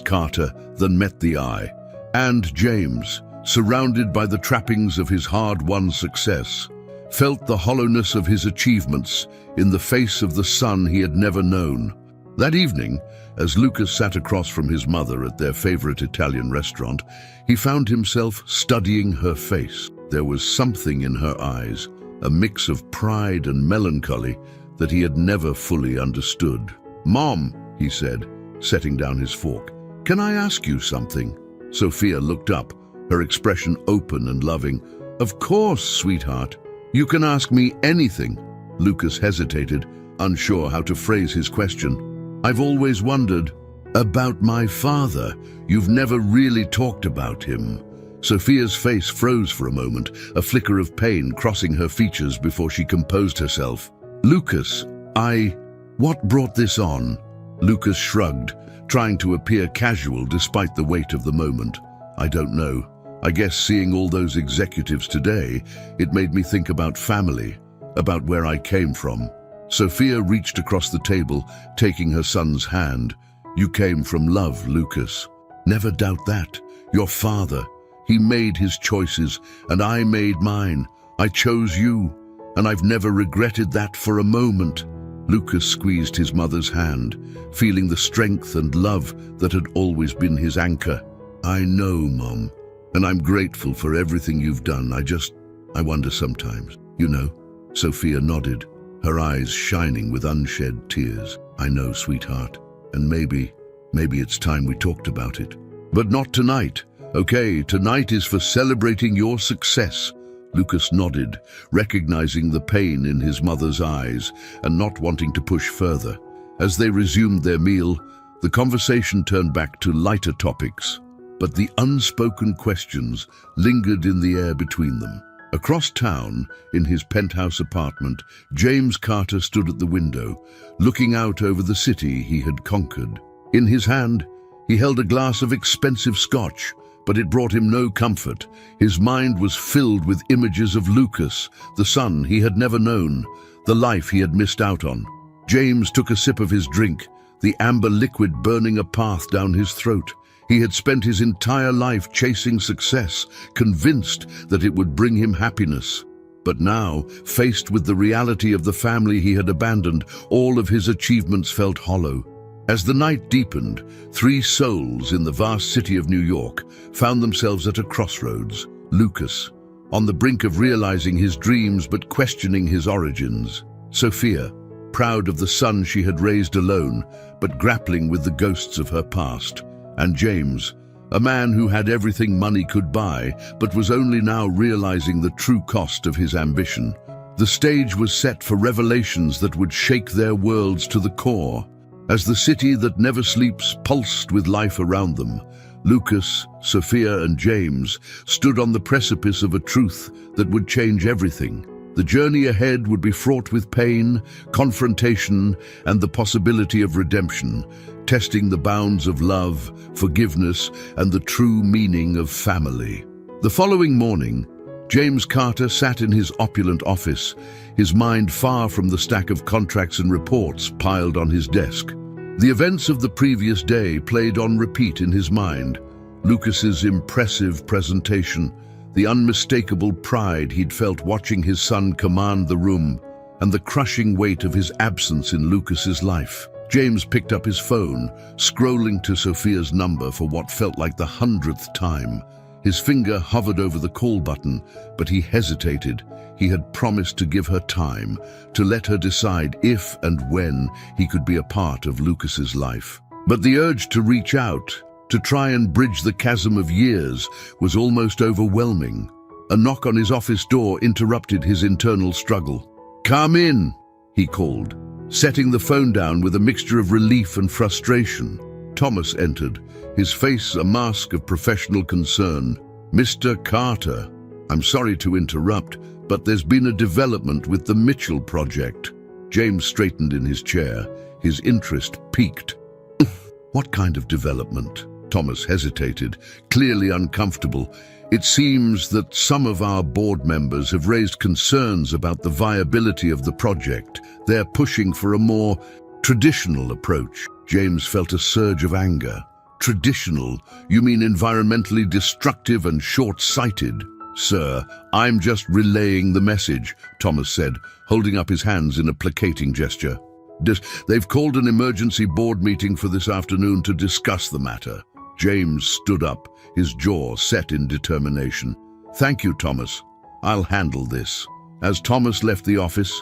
Carter than met the eye. And James, surrounded by the trappings of his hard-won success, felt the hollowness of his achievements in the face of the son he had never known. That evening, as Lucas sat across from his mother at their favorite Italian restaurant, he found himself studying her face. There was something in her eyes, a mix of pride and melancholy that he had never fully understood. "Mom," he said, setting down his fork, "can I ask you something?" Sophia looked up, her expression open and loving. "Of course, sweetheart. You can ask me anything." Lucas hesitated, unsure how to phrase his question. "I've always wondered about my father. You've never really talked about him." Sophia's face froze for a moment, a flicker of pain crossing her features before she composed herself. "Lucas, what brought this on?" Lucas shrugged, trying to appear casual despite the weight of the moment. "I don't know. I guess seeing all those executives today, it made me think about family. about where I came from." Sophia reached across the table, taking her son's hand. "You came from love, Lucas. Never doubt that. Your father, he made his choices, and I made mine. I chose you, and I've never regretted that for a moment." Lucas squeezed his mother's hand, feeling the strength and love that had always been his anchor. "I know, Mom, and I'm grateful for everything you've done. I wonder sometimes, you know." Sophia nodded, her eyes shining with unshed tears. "I know, sweetheart, and maybe it's time we talked about it. But not tonight. Okay, tonight is for celebrating your success." Lucas nodded, recognizing the pain in his mother's eyes and not wanting to push further. As they resumed their meal, the conversation turned back to lighter topics, but the unspoken questions lingered in the air between them. Across town, in his penthouse apartment, James Carter stood at the window, looking out over the city he had conquered. In his hand, he held a glass of expensive scotch, but it brought him no comfort. His mind was filled with images of Lucas, the son he had never known, the life he had missed out on. James took a sip of his drink, the amber liquid burning a path down his throat. He had spent his entire life chasing success, convinced that it would bring him happiness. But now, faced with the reality of the family he had abandoned, all of his achievements felt hollow. As the night deepened, 3 souls in the vast city of New York found themselves at a crossroads. Lucas, on the brink of realizing his dreams but questioning his origins. Sophia, proud of the son she had raised alone, but grappling with the ghosts of her past. And James, a man who had everything money could buy, but was only now realizing the true cost of his ambition. The stage was set for revelations that would shake their worlds to the core. As the city that never sleeps pulsed with life around them, Lucas, Sophia, and James stood on the precipice of a truth that would change everything. The journey ahead would be fraught with pain, confrontation, and the possibility of redemption, testing the bounds of love, forgiveness, and the true meaning of family. The following morning, James Carter sat in his opulent office, his mind far from the stack of contracts and reports piled on his desk. The events of the previous day played on repeat in his mind. Lucas's impressive presentation, the unmistakable pride he'd felt watching his son command the room, and the crushing weight of his absence in Lucas's life. James picked up his phone, scrolling to Sophia's number for what felt like the 100th time. His finger hovered over the call button, but he hesitated. He had promised to give her time, to let her decide if and when he could be a part of Lucas's life. But the urge to reach out, to try and bridge the chasm of years, was almost overwhelming. A knock on his office door interrupted his internal struggle. "Come in," he called, setting the phone down with a mixture of relief and frustration. Thomas entered, his face a mask of professional concern. "Mr. Carter, I'm sorry to interrupt, but there's been a development with the Mitchell project." James straightened in his chair, his interest piqued. "What kind of development?" Thomas hesitated, clearly uncomfortable. "It seems that some of our board members have raised concerns about the viability of the project. They're pushing for a more traditional approach." James felt a surge of anger. "Traditional? You mean environmentally destructive and short-sighted?" "Sir, I'm just relaying the message," Thomas said, holding up his hands in a placating gesture. "They've called an emergency board meeting for this afternoon to discuss the matter." James stood up, his jaw set in determination. "Thank you, Thomas. I'll handle this." As Thomas left the office,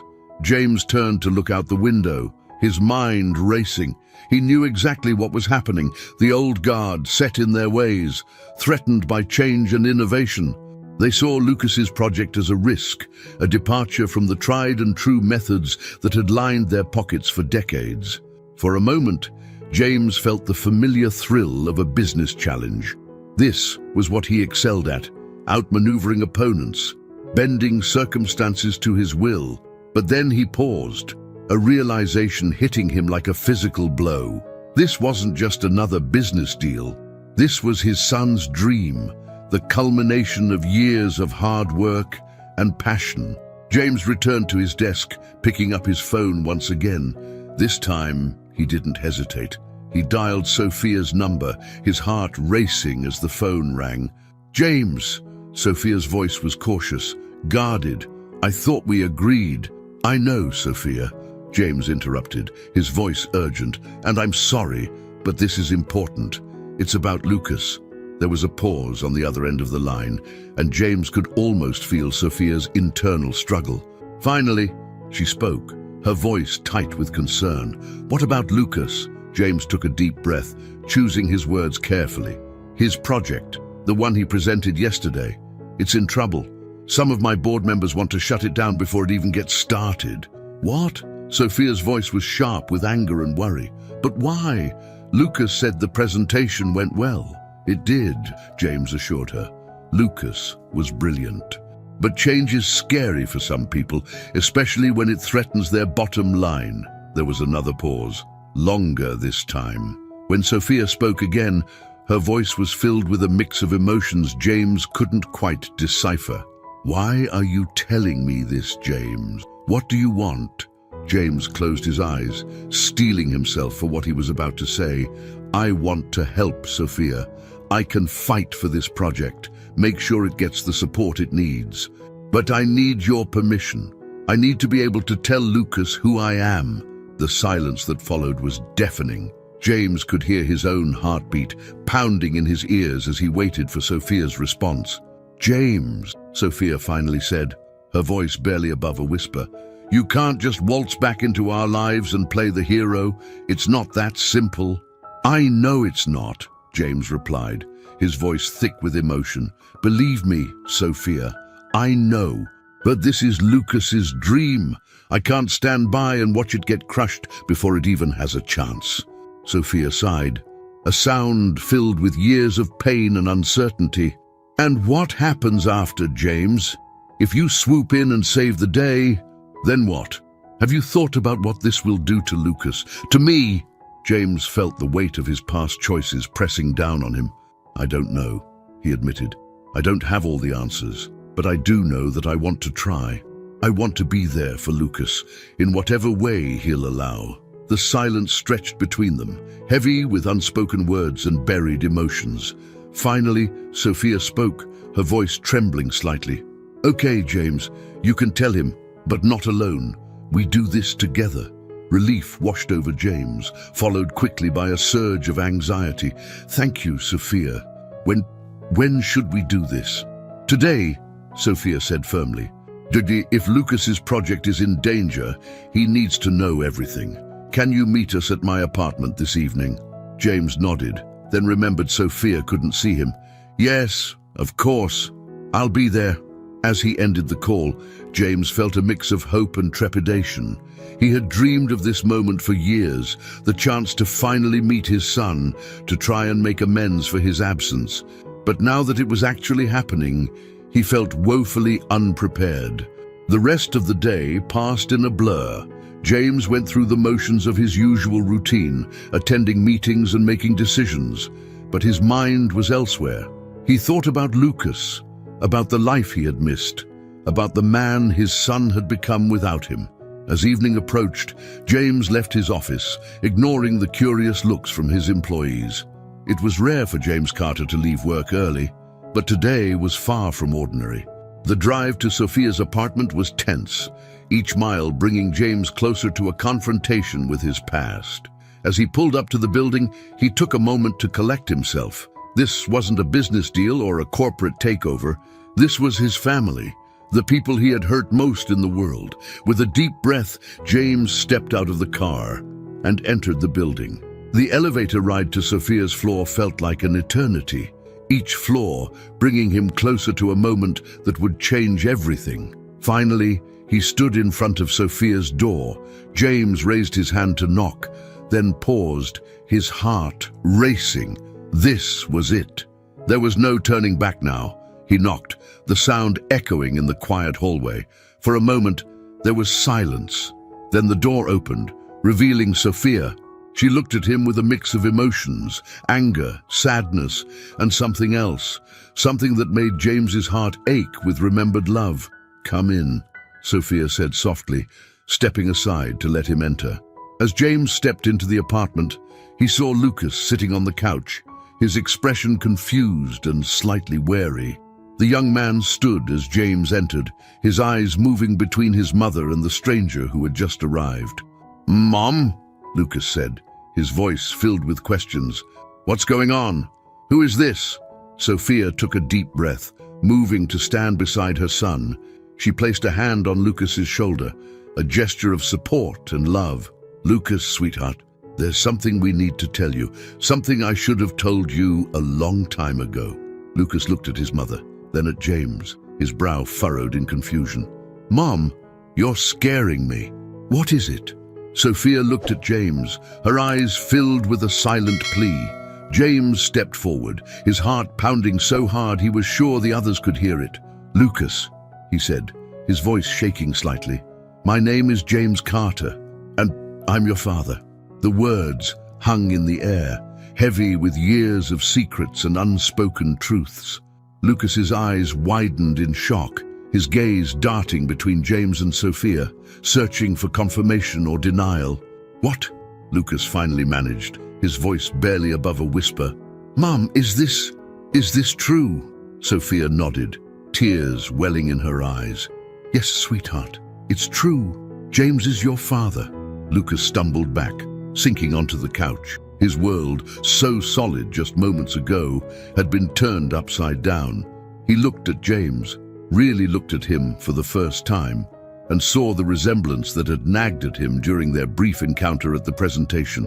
James turned to look out the window, his mind racing. He knew exactly what was happening. The old guard, set in their ways, threatened by change and innovation. They saw Lucas's project as a risk, a departure from the tried and true methods that had lined their pockets for decades. For a moment, James felt the familiar thrill of a business challenge. This was what he excelled at, outmaneuvering opponents, bending circumstances to his will. But then he paused, a realization hitting him like a physical blow. This wasn't just another business deal. This was his son's dream, the culmination of years of hard work and passion. James returned to his desk, picking up his phone once again. This time, he didn't hesitate. He dialed Sophia's number, his heart racing as the phone rang. "James!" Sophia's voice was cautious, guarded. "I thought we agreed." "I know, Sophia," James interrupted, his voice urgent. "And I'm sorry, but this is important. It's about Lucas." There was a pause on the other end of the line, and James could almost feel Sophia's internal struggle. Finally, she spoke, her voice tight with concern. "What about Lucas?" James took a deep breath, choosing his words carefully. "His project, the one he presented yesterday, it's in trouble. Some of my board members want to shut it down before it even gets started." "What?" Sophia's voice was sharp with anger and worry. "But why? Lucas said the presentation went well." "It did," James assured her. "Lucas was brilliant. But change is scary for some people, especially when it threatens their bottom line." There was another pause, longer this time. When Sophia spoke again, her voice was filled with a mix of emotions James couldn't quite decipher. "Why are you telling me this, James? What do you want?" James closed his eyes, steeling himself for what he was about to say. "I want to help Sophia. I can fight for this project, make sure it gets the support it needs. But I need your permission. I need to be able to tell Lucas who I am." The silence that followed was deafening. James could hear his own heartbeat pounding in his ears as he waited for Sophia's response. "James," Sophia finally said, her voice barely above a whisper, "you can't just waltz back into our lives and play the hero. It's not that simple." "I know it's not," James replied, his voice thick with emotion. "Believe me, Sophia, I know. But this is Lucas's dream. I can't stand by and watch it get crushed before it even has a chance." Sophia sighed, a sound filled with years of pain and uncertainty. "And what happens after, James? If you swoop in and save the day, then what? Have you thought about what this will do to Lucas, to me?" James felt the weight of his past choices pressing down on him. "I don't know," he admitted. "I don't have all the answers, but I do know that I want to try. I want to be there for Lucas, in whatever way he'll allow." The silence stretched between them, heavy with unspoken words and buried emotions. Finally, Sophia spoke, her voice trembling slightly. "Okay, James, you can tell him, but not alone. We do this together." Relief washed over James, followed quickly by a surge of anxiety. "Thank you, Sophia. When should we do this?" "Today," Sophia said firmly. "If Lucas's project is in danger, he needs to know everything. Can you meet us at my apartment this evening?" James nodded, then remembered Sophia couldn't see him. "Yes, of course. I'll be there." As he ended the call, James felt a mix of hope and trepidation. He had dreamed of this moment for years, the chance to finally meet his son, to try and make amends for his absence. But now that it was actually happening, he felt woefully unprepared. The rest of the day passed in a blur. James went through the motions of his usual routine, attending meetings and making decisions. But his mind was elsewhere. He thought about Lucas, about the life he had missed, about the man his son had become without him. As evening approached, James left his office, ignoring the curious looks from his employees. It was rare for James Carter to leave work early, but today was far from ordinary. The drive to Sophia's apartment was tense, each mile bringing James closer to a confrontation with his past. As he pulled up to the building, he took a moment to collect himself. This wasn't a business deal or a corporate takeover. This was his family, the people he had hurt most in the world. With a deep breath, James stepped out of the car and entered the building. The elevator ride to Sophia's floor felt like an eternity, each floor bringing him closer to a moment that would change everything. Finally, he stood in front of Sophia's door. James raised his hand to knock, then paused, his heart racing. This was it. There was no turning back now. He knocked, the sound echoing in the quiet hallway. For a moment, there was silence. Then the door opened, revealing Sophia. She looked at him with a mix of emotions, anger, sadness, and something else, something that made James's heart ache with remembered love. "Come in," Sophia said softly, stepping aside to let him enter. As James stepped into the apartment, he saw Lucas sitting on the couch, his expression confused and slightly wary. The young man stood as James entered, his eyes moving between his mother and the stranger who had just arrived. "Mom?" Lucas said, his voice filled with questions. "What's going on? Who is this?" Sophia took a deep breath, moving to stand beside her son. She placed a hand on Lucas's shoulder, a gesture of support and love. "Lucas, sweetheart, there's something we need to tell you, something I should have told you a long time ago." Lucas looked at his mother, then at James, his brow furrowed in confusion. "Mom, you're scaring me. What is it?" Sophia looked at James, her eyes filled with a silent plea. James stepped forward, his heart pounding so hard he was sure the others could hear it. "Lucas," he said, his voice shaking slightly, "my name is James Carter, and I'm your father." The words hung in the air, heavy with years of secrets and unspoken truths. Lucas's eyes widened in shock, his gaze darting between James and Sophia, searching for confirmation or denial. "What?" Lucas finally managed, his voice barely above a whisper. "Mom, is this true?" Sophia nodded, tears welling in her eyes. "Yes, sweetheart, it's true. James is your father." Lucas stumbled back, sinking onto the couch. His world, so solid just moments ago, had been turned upside down. He looked at James, really looked at him for the first time, and saw the resemblance that had nagged at him during their brief encounter at the presentation.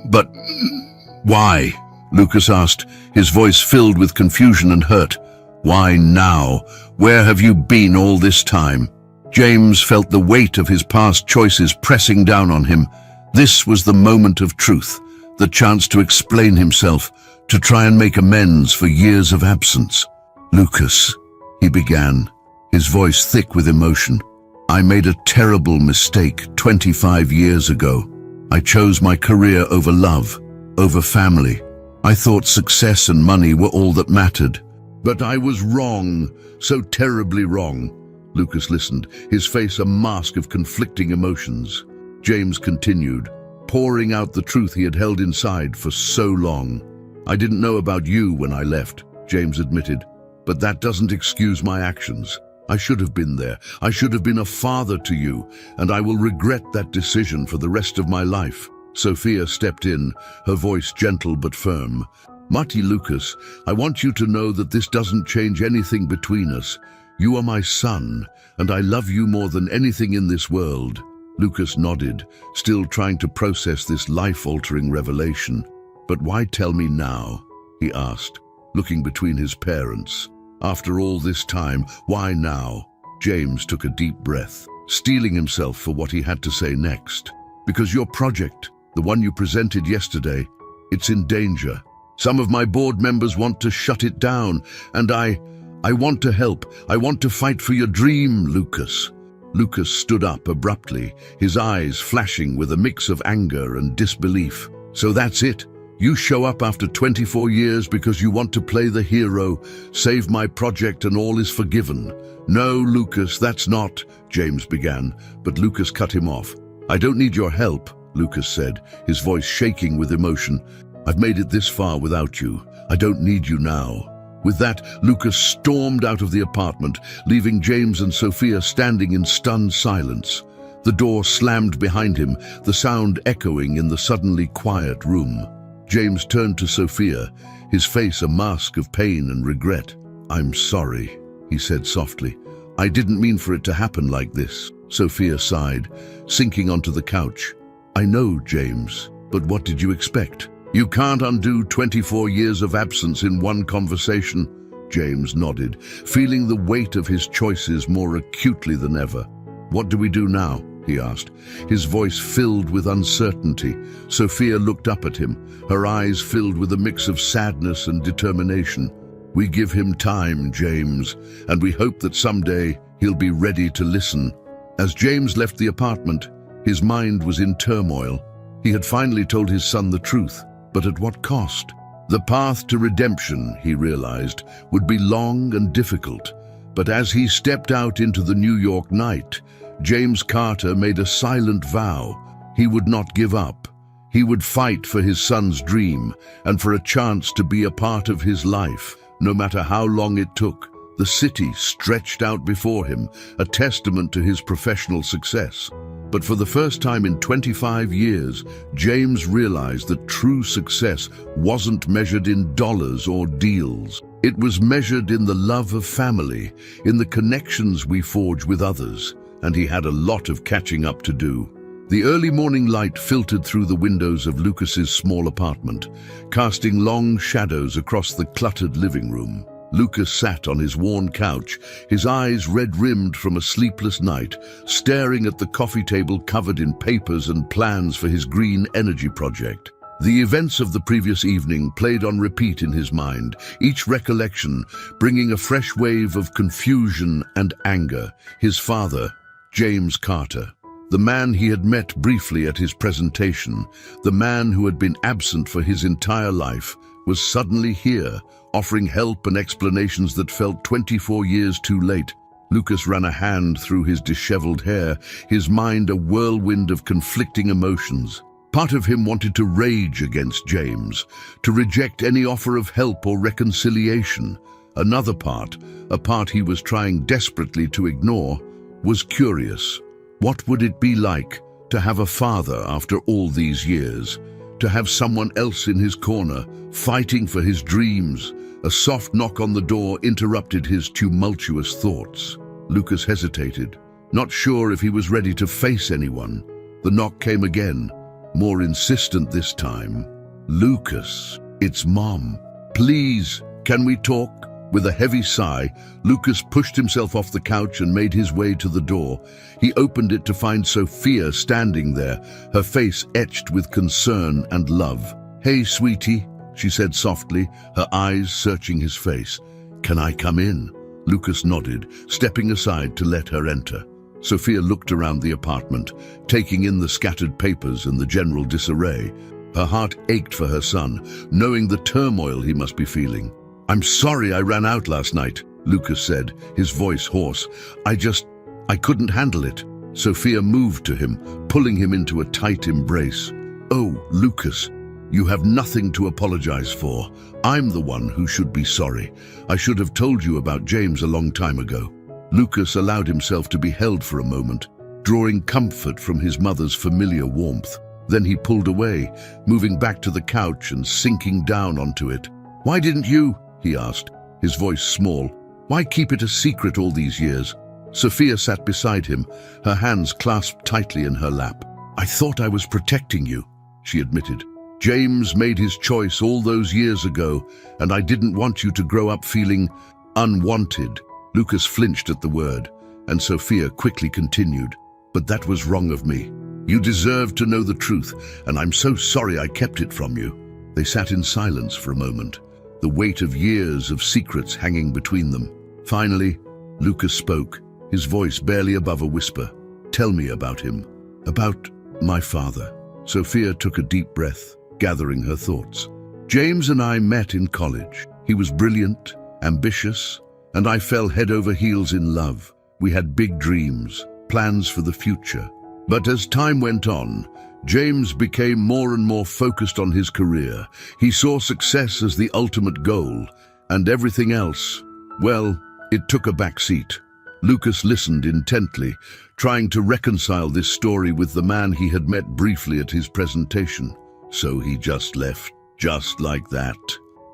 "But why?" Lucas asked, his voice filled with confusion and hurt. "Why now? Where have you been all this time?" James felt the weight of his past choices pressing down on him. This was the moment of truth, the chance to explain himself, to try and make amends for years of absence. "Lucas," he began, his voice thick with emotion, "I made a terrible mistake 25 years ago. I chose my career over love, over family. I thought success and money were all that mattered. But I was wrong, so terribly wrong." Lucas listened, his face a mask of conflicting emotions. James continued, pouring out the truth he had held inside for so long. "I didn't know about you when I left," James admitted, "but that doesn't excuse my actions. I should have been there. I should have been a father to you, and I will regret that decision for the rest of my life." Sophia stepped in, her voice gentle but firm. "Marty, Lucas, I want you to know that this doesn't change anything between us. You are my son, and I love you more than anything in this world." Lucas nodded, still trying to process this life-altering revelation. "But why tell me now?" he asked, looking between his parents. "After all this time, why now?" James took a deep breath, steeling himself for what he had to say next. "Because your project, the one you presented yesterday, it's in danger. Some of my board members want to shut it down, and I want to help. I want to fight for your dream, Lucas." Lucas stood up abruptly, his eyes flashing with a mix of anger and disbelief. "So that's it? You show up after 24 years because you want to play the hero, save my project and all is forgiven." "No, Lucas, that's not," James began, but Lucas cut him off. "I don't need your help," Lucas said, his voice shaking with emotion. "I've made it this far without you. I don't need you now." With that, Lucas stormed out of the apartment, leaving James and Sophia standing in stunned silence. The door slammed behind him, the sound echoing in the suddenly quiet room. James turned to Sophia, his face a mask of pain and regret. "I'm sorry," he said softly. "I didn't mean for it to happen like this." Sophia sighed, sinking onto the couch. "I know, James, but what did you expect? You can't undo 24 years of absence in one conversation." James nodded, feeling the weight of his choices more acutely than ever. "What do we do now?" he asked, his voice filled with uncertainty. Sophia looked up at him, her eyes filled with a mix of sadness and determination. "We give him time, James, and we hope that someday he'll be ready to listen." As James left the apartment, his mind was in turmoil. He had finally told his son the truth, but at what cost? The path to redemption, he realized, would be long and difficult, But as he stepped out into the New York night, James Carter made a silent vow. He would not give up. He would fight for his son's dream and for a chance to be a part of his life, no matter how long it took. The city stretched out before him, a testament to his professional success. But for the first time in 25 years, James realized that true success wasn't measured in dollars or deals. It was measured in the love of family, in the connections we forge with others, and he had a lot of catching up to do. The early morning light filtered through the windows of Lucas's small apartment, casting long shadows across the cluttered living room. Lucas sat on his worn couch, his eyes red-rimmed from a sleepless night, staring at the coffee table covered in papers and plans for his green energy project. The events of the previous evening played on repeat in his mind, each recollection bringing a fresh wave of confusion and anger. His father, James Carter, the man he had met briefly at his presentation, the man who had been absent for his entire life, was suddenly here, offering help and explanations that felt 24 years too late. Lucas ran a hand through his disheveled hair, his mind a whirlwind of conflicting emotions. Part of him wanted to rage against James, to reject any offer of help or reconciliation. Another part, a part he was trying desperately to ignore, was curious. What would it be like to have a father after all these years? To have someone else in his corner, fighting for his dreams? A soft knock on the door interrupted his tumultuous thoughts. Lucas hesitated, not sure if he was ready to face anyone. The knock came again, more insistent this time. "Lucas, it's Mom. Please, can we talk?" With a heavy sigh, Lucas pushed himself off the couch and made his way to the door. He opened it to find Sophia standing there, her face etched with concern and love. "Hey, sweetie," she said softly, her eyes searching his face. "Can I come in?" Lucas nodded, stepping aside to let her enter. Sophia looked around the apartment, taking in the scattered papers and the general disarray. Her heart ached for her son, knowing the turmoil he must be feeling. "I'm sorry I ran out last night," Lucas said, his voice hoarse. I couldn't handle it." Sophia moved to him, pulling him into a tight embrace. "Oh, Lucas, you have nothing to apologize for. I'm the one who should be sorry. I should have told you about James a long time ago." Lucas allowed himself to be held for a moment, drawing comfort from his mother's familiar warmth. Then he pulled away, moving back to the couch and sinking down onto it. "Why didn't you?" he asked, his voice small. "Why keep it a secret all these years?" Sophia sat beside him, her hands clasped tightly in her lap. "I thought I was protecting you," she admitted. "James made his choice all those years ago, and I didn't want you to grow up feeling unwanted." Lucas flinched at the word, and Sophia quickly continued. "But that was wrong of me. You deserved to know the truth, and I'm so sorry I kept it from you." They sat in silence for a moment, the weight of years of secrets hanging between them. Finally, Lucas spoke, his voice barely above a whisper. "Tell me about him." "About my father." Sophia took a deep breath, gathering her thoughts. "James and I met in college. He was brilliant, ambitious, and I fell head over heels in love. We had big dreams, plans for the future. But as time went on, James became more and more focused on his career. He saw success as the ultimate goal, and everything else, well, it took a back seat." Lucas listened intently, trying to reconcile this story with the man he had met briefly at his presentation. "So he just left, just like that?"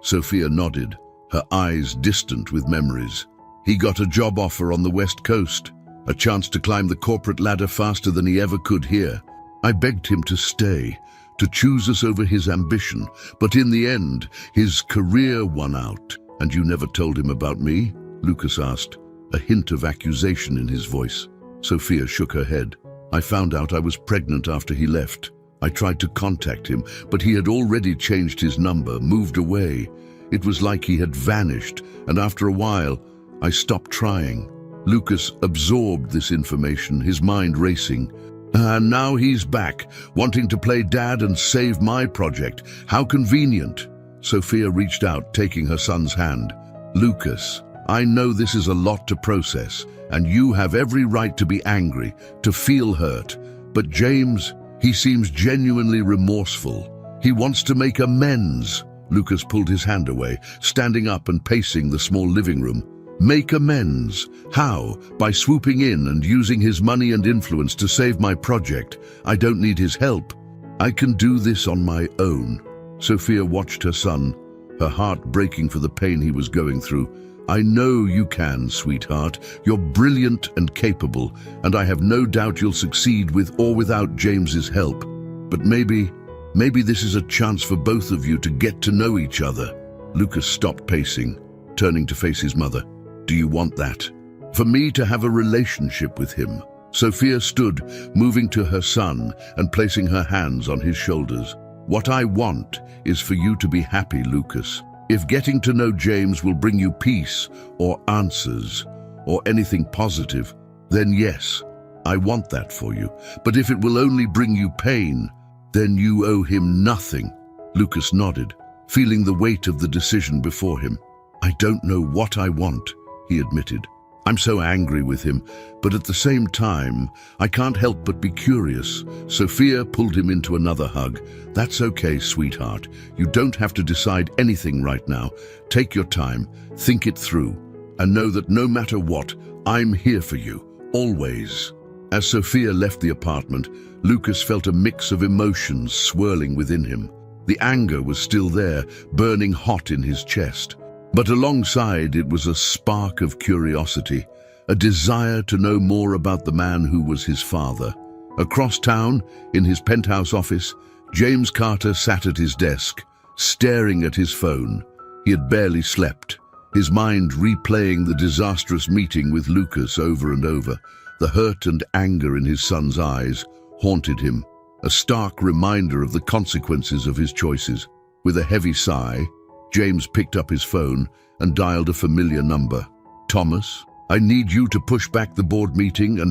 Sophia nodded, her eyes distant with memories. "He got a job offer on the West Coast, a chance to climb the corporate ladder faster than he ever could here. I begged him to stay, to choose us over his ambition, but in the end, his career won out." "And you never told him about me?" Lucas asked, a hint of accusation in his voice. Sophia shook her head. "I found out I was pregnant after he left. I tried to contact him, but he had already changed his number, moved away. It was like he had vanished, and after a while, I stopped trying." Lucas absorbed this information, his mind racing. "And now he's back, wanting to play dad and save my project. How convenient." Sophia reached out, taking her son's hand. "Lucas, I know this is a lot to process, and you have every right to be angry, to feel hurt. But James, he seems genuinely remorseful. He wants to make amends. Lucas pulled his hand away, standing up and pacing the small living room. Make amends? How? By swooping in and using his money and influence to save my project. I don't need his help. I can do this on my own. Sophia watched her son, her heart breaking for the pain he was going through. I know you can, sweetheart. You're brilliant and capable, and I have no doubt you'll succeed with or without James's help. But maybe this is a chance for both of you to get to know each other. Lucas stopped pacing, turning to face his mother. Do you want that? For me to have a relationship with him? Sophia stood, moving to her son and placing her hands on his shoulders. What I want is for you to be happy, Lucas. If getting to know James will bring you peace or answers or anything positive, then yes, I want that for you. But if it will only bring you pain, then you owe him nothing. Lucas nodded, feeling the weight of the decision before him. I don't know what I want, he admitted. I'm so angry with him, but at the same time, I can't help but be curious. Sophia pulled him into another hug. That's okay, sweetheart. You don't have to decide anything right now. Take your time, think it through, and know that no matter what, I'm here for you, always. As Sophia left the apartment, Lucas felt a mix of emotions swirling within him. The anger was still there, burning hot in his chest. But alongside it was a spark of curiosity, a desire to know more about the man who was his father. Across town, in his penthouse office, James Carter sat at his desk, staring at his phone. He had barely slept, his mind replaying the disastrous meeting with Lucas over and over. The hurt and anger in his son's eyes haunted him, a stark reminder of the consequences of his choices. With a heavy sigh, James picked up his phone and dialed a familiar number. Thomas, I need you to push back the board meeting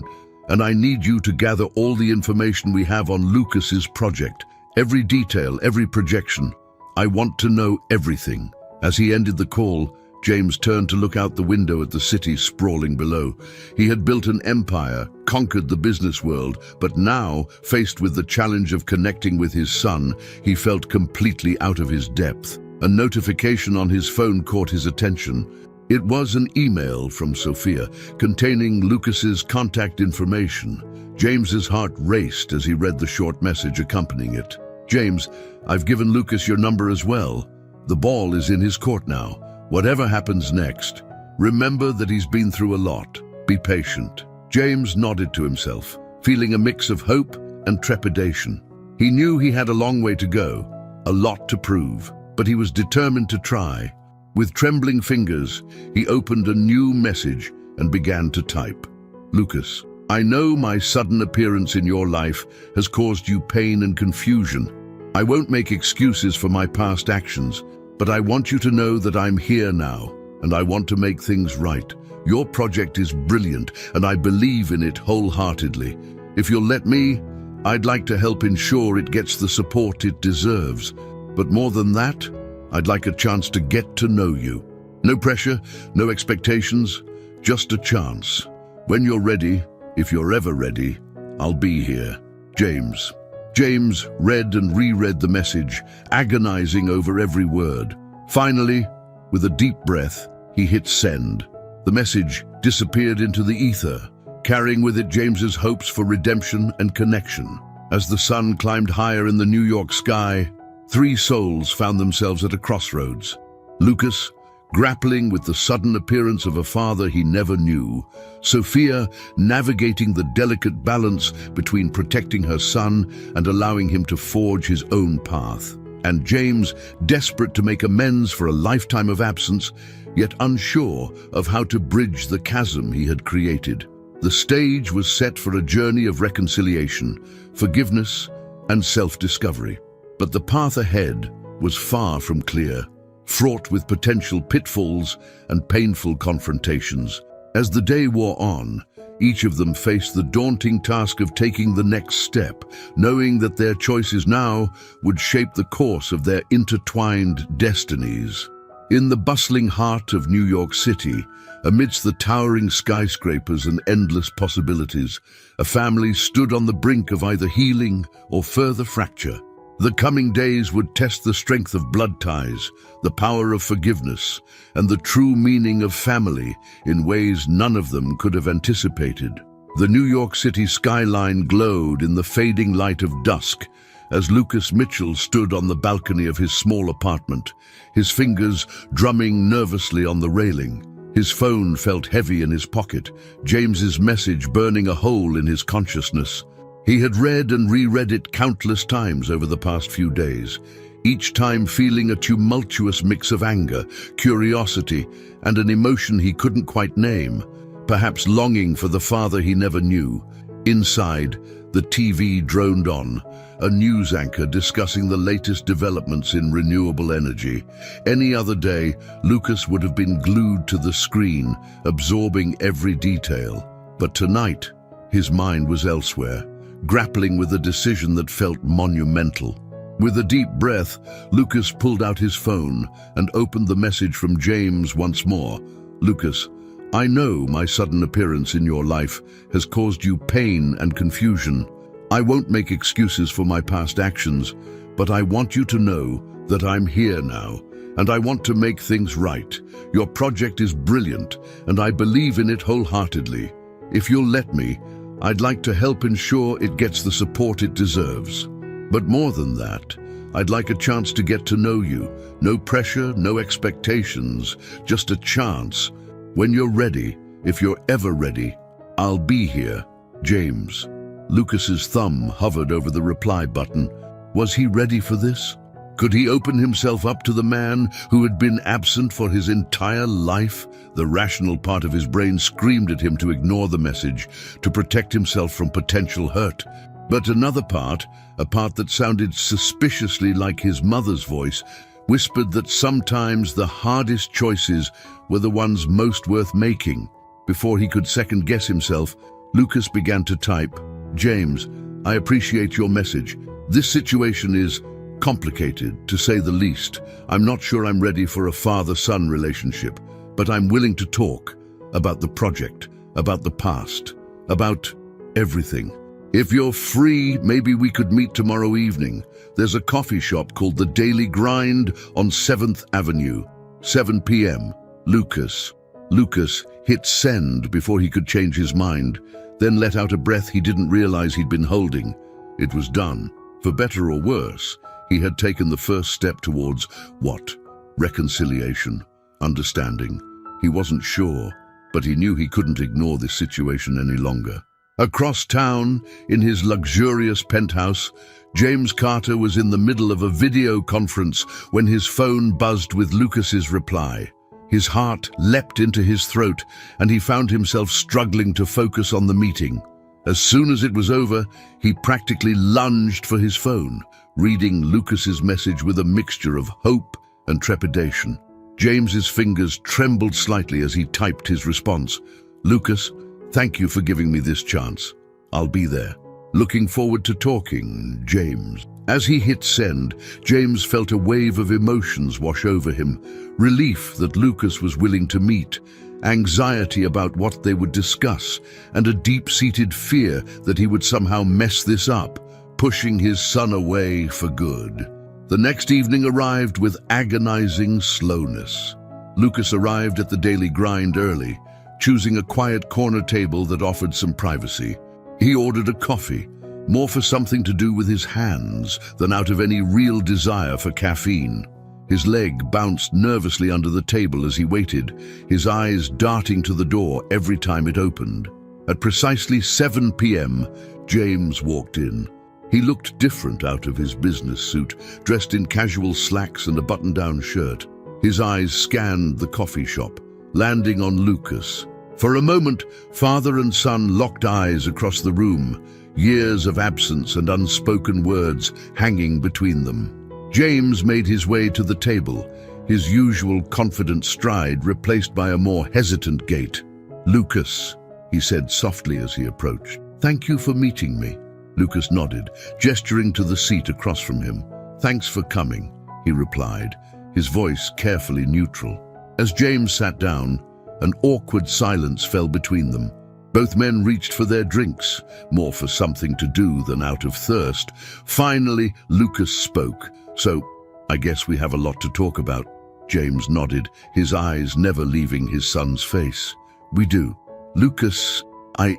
and I need you to gather all the information we have on Lucas's project. Every detail, every projection. I want to know everything. As he ended the call, James turned to look out the window at the city sprawling below. He had built an empire, conquered the business world, but now, faced with the challenge of connecting with his son, he felt completely out of his depth. A notification on his phone caught his attention. It was an email from Sophia, containing Lucas's contact information. James's heart raced as he read the short message accompanying it. James, I've given Lucas your number as well. The ball is in his court now. Whatever happens next, remember that he's been through a lot. Be patient. James nodded to himself, feeling a mix of hope and trepidation. He knew he had a long way to go, a lot to prove, but he was determined to try. With trembling fingers, he opened a new message and began to type. Lucas, I know my sudden appearance in your life has caused you pain and confusion. I won't make excuses for my past actions, but I want you to know that I'm here now, and I want to make things right. Your project is brilliant, and I believe in it wholeheartedly. If you'll let me, I'd like to help ensure it gets the support it deserves. But more than that, I'd like a chance to get to know you. No pressure, no expectations, just a chance. When you're ready, if you're ever ready, I'll be here. James. James read and reread the message, agonizing over every word. Finally, with a deep breath, he hit send. The message disappeared into the ether, carrying with it James's hopes for redemption and connection. As the sun climbed higher in the New York sky, three souls found themselves at a crossroads. Lucas, grappling with the sudden appearance of a father he never knew. Sophia, navigating the delicate balance between protecting her son and allowing him to forge his own path. And James, desperate to make amends for a lifetime of absence, yet unsure of how to bridge the chasm he had created. The stage was set for a journey of reconciliation, forgiveness, and self-discovery. But the path ahead was far from clear, fraught with potential pitfalls and painful confrontations. As the day wore on, each of them faced the daunting task of taking the next step, knowing that their choices now would shape the course of their intertwined destinies. In the bustling heart of New York City, amidst the towering skyscrapers and endless possibilities, a family stood on the brink of either healing or further fracture. The coming days would test the strength of blood ties, the power of forgiveness, and the true meaning of family in ways none of them could have anticipated. The New York City skyline glowed in the fading light of dusk as Lucas Mitchell stood on the balcony of his small apartment, his fingers drumming nervously on the railing. His phone felt heavy in his pocket, James's message burning a hole in his consciousness. He had read and reread it countless times over the past few days, each time feeling a tumultuous mix of anger, curiosity, and an emotion he couldn't quite name, perhaps longing for the father he never knew. Inside, the TV droned on, a news anchor discussing the latest developments in renewable energy. Any other day, Lucas would have been glued to the screen, absorbing every detail. But tonight, his mind was elsewhere, grappling with a decision that felt monumental. With a deep breath, Lucas pulled out his phone and opened the message from James once more. "Lucas, I know my sudden appearance in your life has caused you pain and confusion. I won't make excuses for my past actions, but I want you to know that I'm here now, and I want to make things right. Your project is brilliant, and I believe in it wholeheartedly. If you'll let me, I'd like to help ensure it gets the support it deserves. But more than that, I'd like a chance to get to know you. No pressure, no expectations, just a chance. When you're ready, if you're ever ready, I'll be here. James." Lucas's thumb hovered over the reply button. Was he ready for this? Could he open himself up to the man who had been absent for his entire life? The rational part of his brain screamed at him to ignore the message, to protect himself from potential hurt. But another part, a part that sounded suspiciously like his mother's voice, whispered that sometimes the hardest choices were the ones most worth making. Before he could second-guess himself, Lucas began to type, "James, I appreciate your message. This situation is complicated, to say the least. I'm not sure I'm ready for a father-son relationship, but I'm willing to talk about the project, about the past, about everything. If you're free, maybe we could meet tomorrow evening. There's a coffee shop called The Daily Grind on 7th Avenue, 7 p.m. Lucas." Lucas hit send before he could change his mind, then let out a breath he didn't realize he'd been holding. It was done. For better or worse, he had taken the first step towards what? Reconciliation, understanding. He wasn't sure, but he knew he couldn't ignore this situation any longer. Across town, in his luxurious penthouse, James Carter was in the middle of a video conference when his phone buzzed with Lucas's reply. His heart leapt into his throat, and he found himself struggling to focus on the meeting. As soon as it was over, he practically lunged for his phone, reading Lucas's message with a mixture of hope and trepidation. James's fingers trembled slightly as he typed his response. "Lucas, thank you for giving me this chance. I'll be there. Looking forward to talking, James." As he hit send, James felt a wave of emotions wash over him. Relief that Lucas was willing to meet, anxiety about what they would discuss, and a deep-seated fear that he would somehow mess this up, pushing his son away for good. The next evening arrived with agonizing slowness. Lucas arrived at the Daily Grind early, choosing a quiet corner table that offered some privacy. He ordered a coffee, more for something to do with his hands than out of any real desire for caffeine. His leg bounced nervously under the table as he waited, his eyes darting to the door every time it opened. At precisely 7 p.m., James walked in. He looked different out of his business suit, dressed in casual slacks and a button-down shirt. His eyes scanned the coffee shop, landing on Lucas. For a moment, father and son locked eyes across the room, years of absence and unspoken words hanging between them. James made his way to the table, his usual confident stride replaced by a more hesitant gait. "Lucas," he said softly as he approached. "Thank you for meeting me." Lucas nodded, gesturing to the seat across from him. "Thanks for coming," he replied, his voice carefully neutral. As James sat down, an awkward silence fell between them. Both men reached for their drinks, more for something to do than out of thirst. Finally, Lucas spoke. "So, I guess we have a lot to talk about." James nodded, his eyes never leaving his son's face. "We do. Lucas, I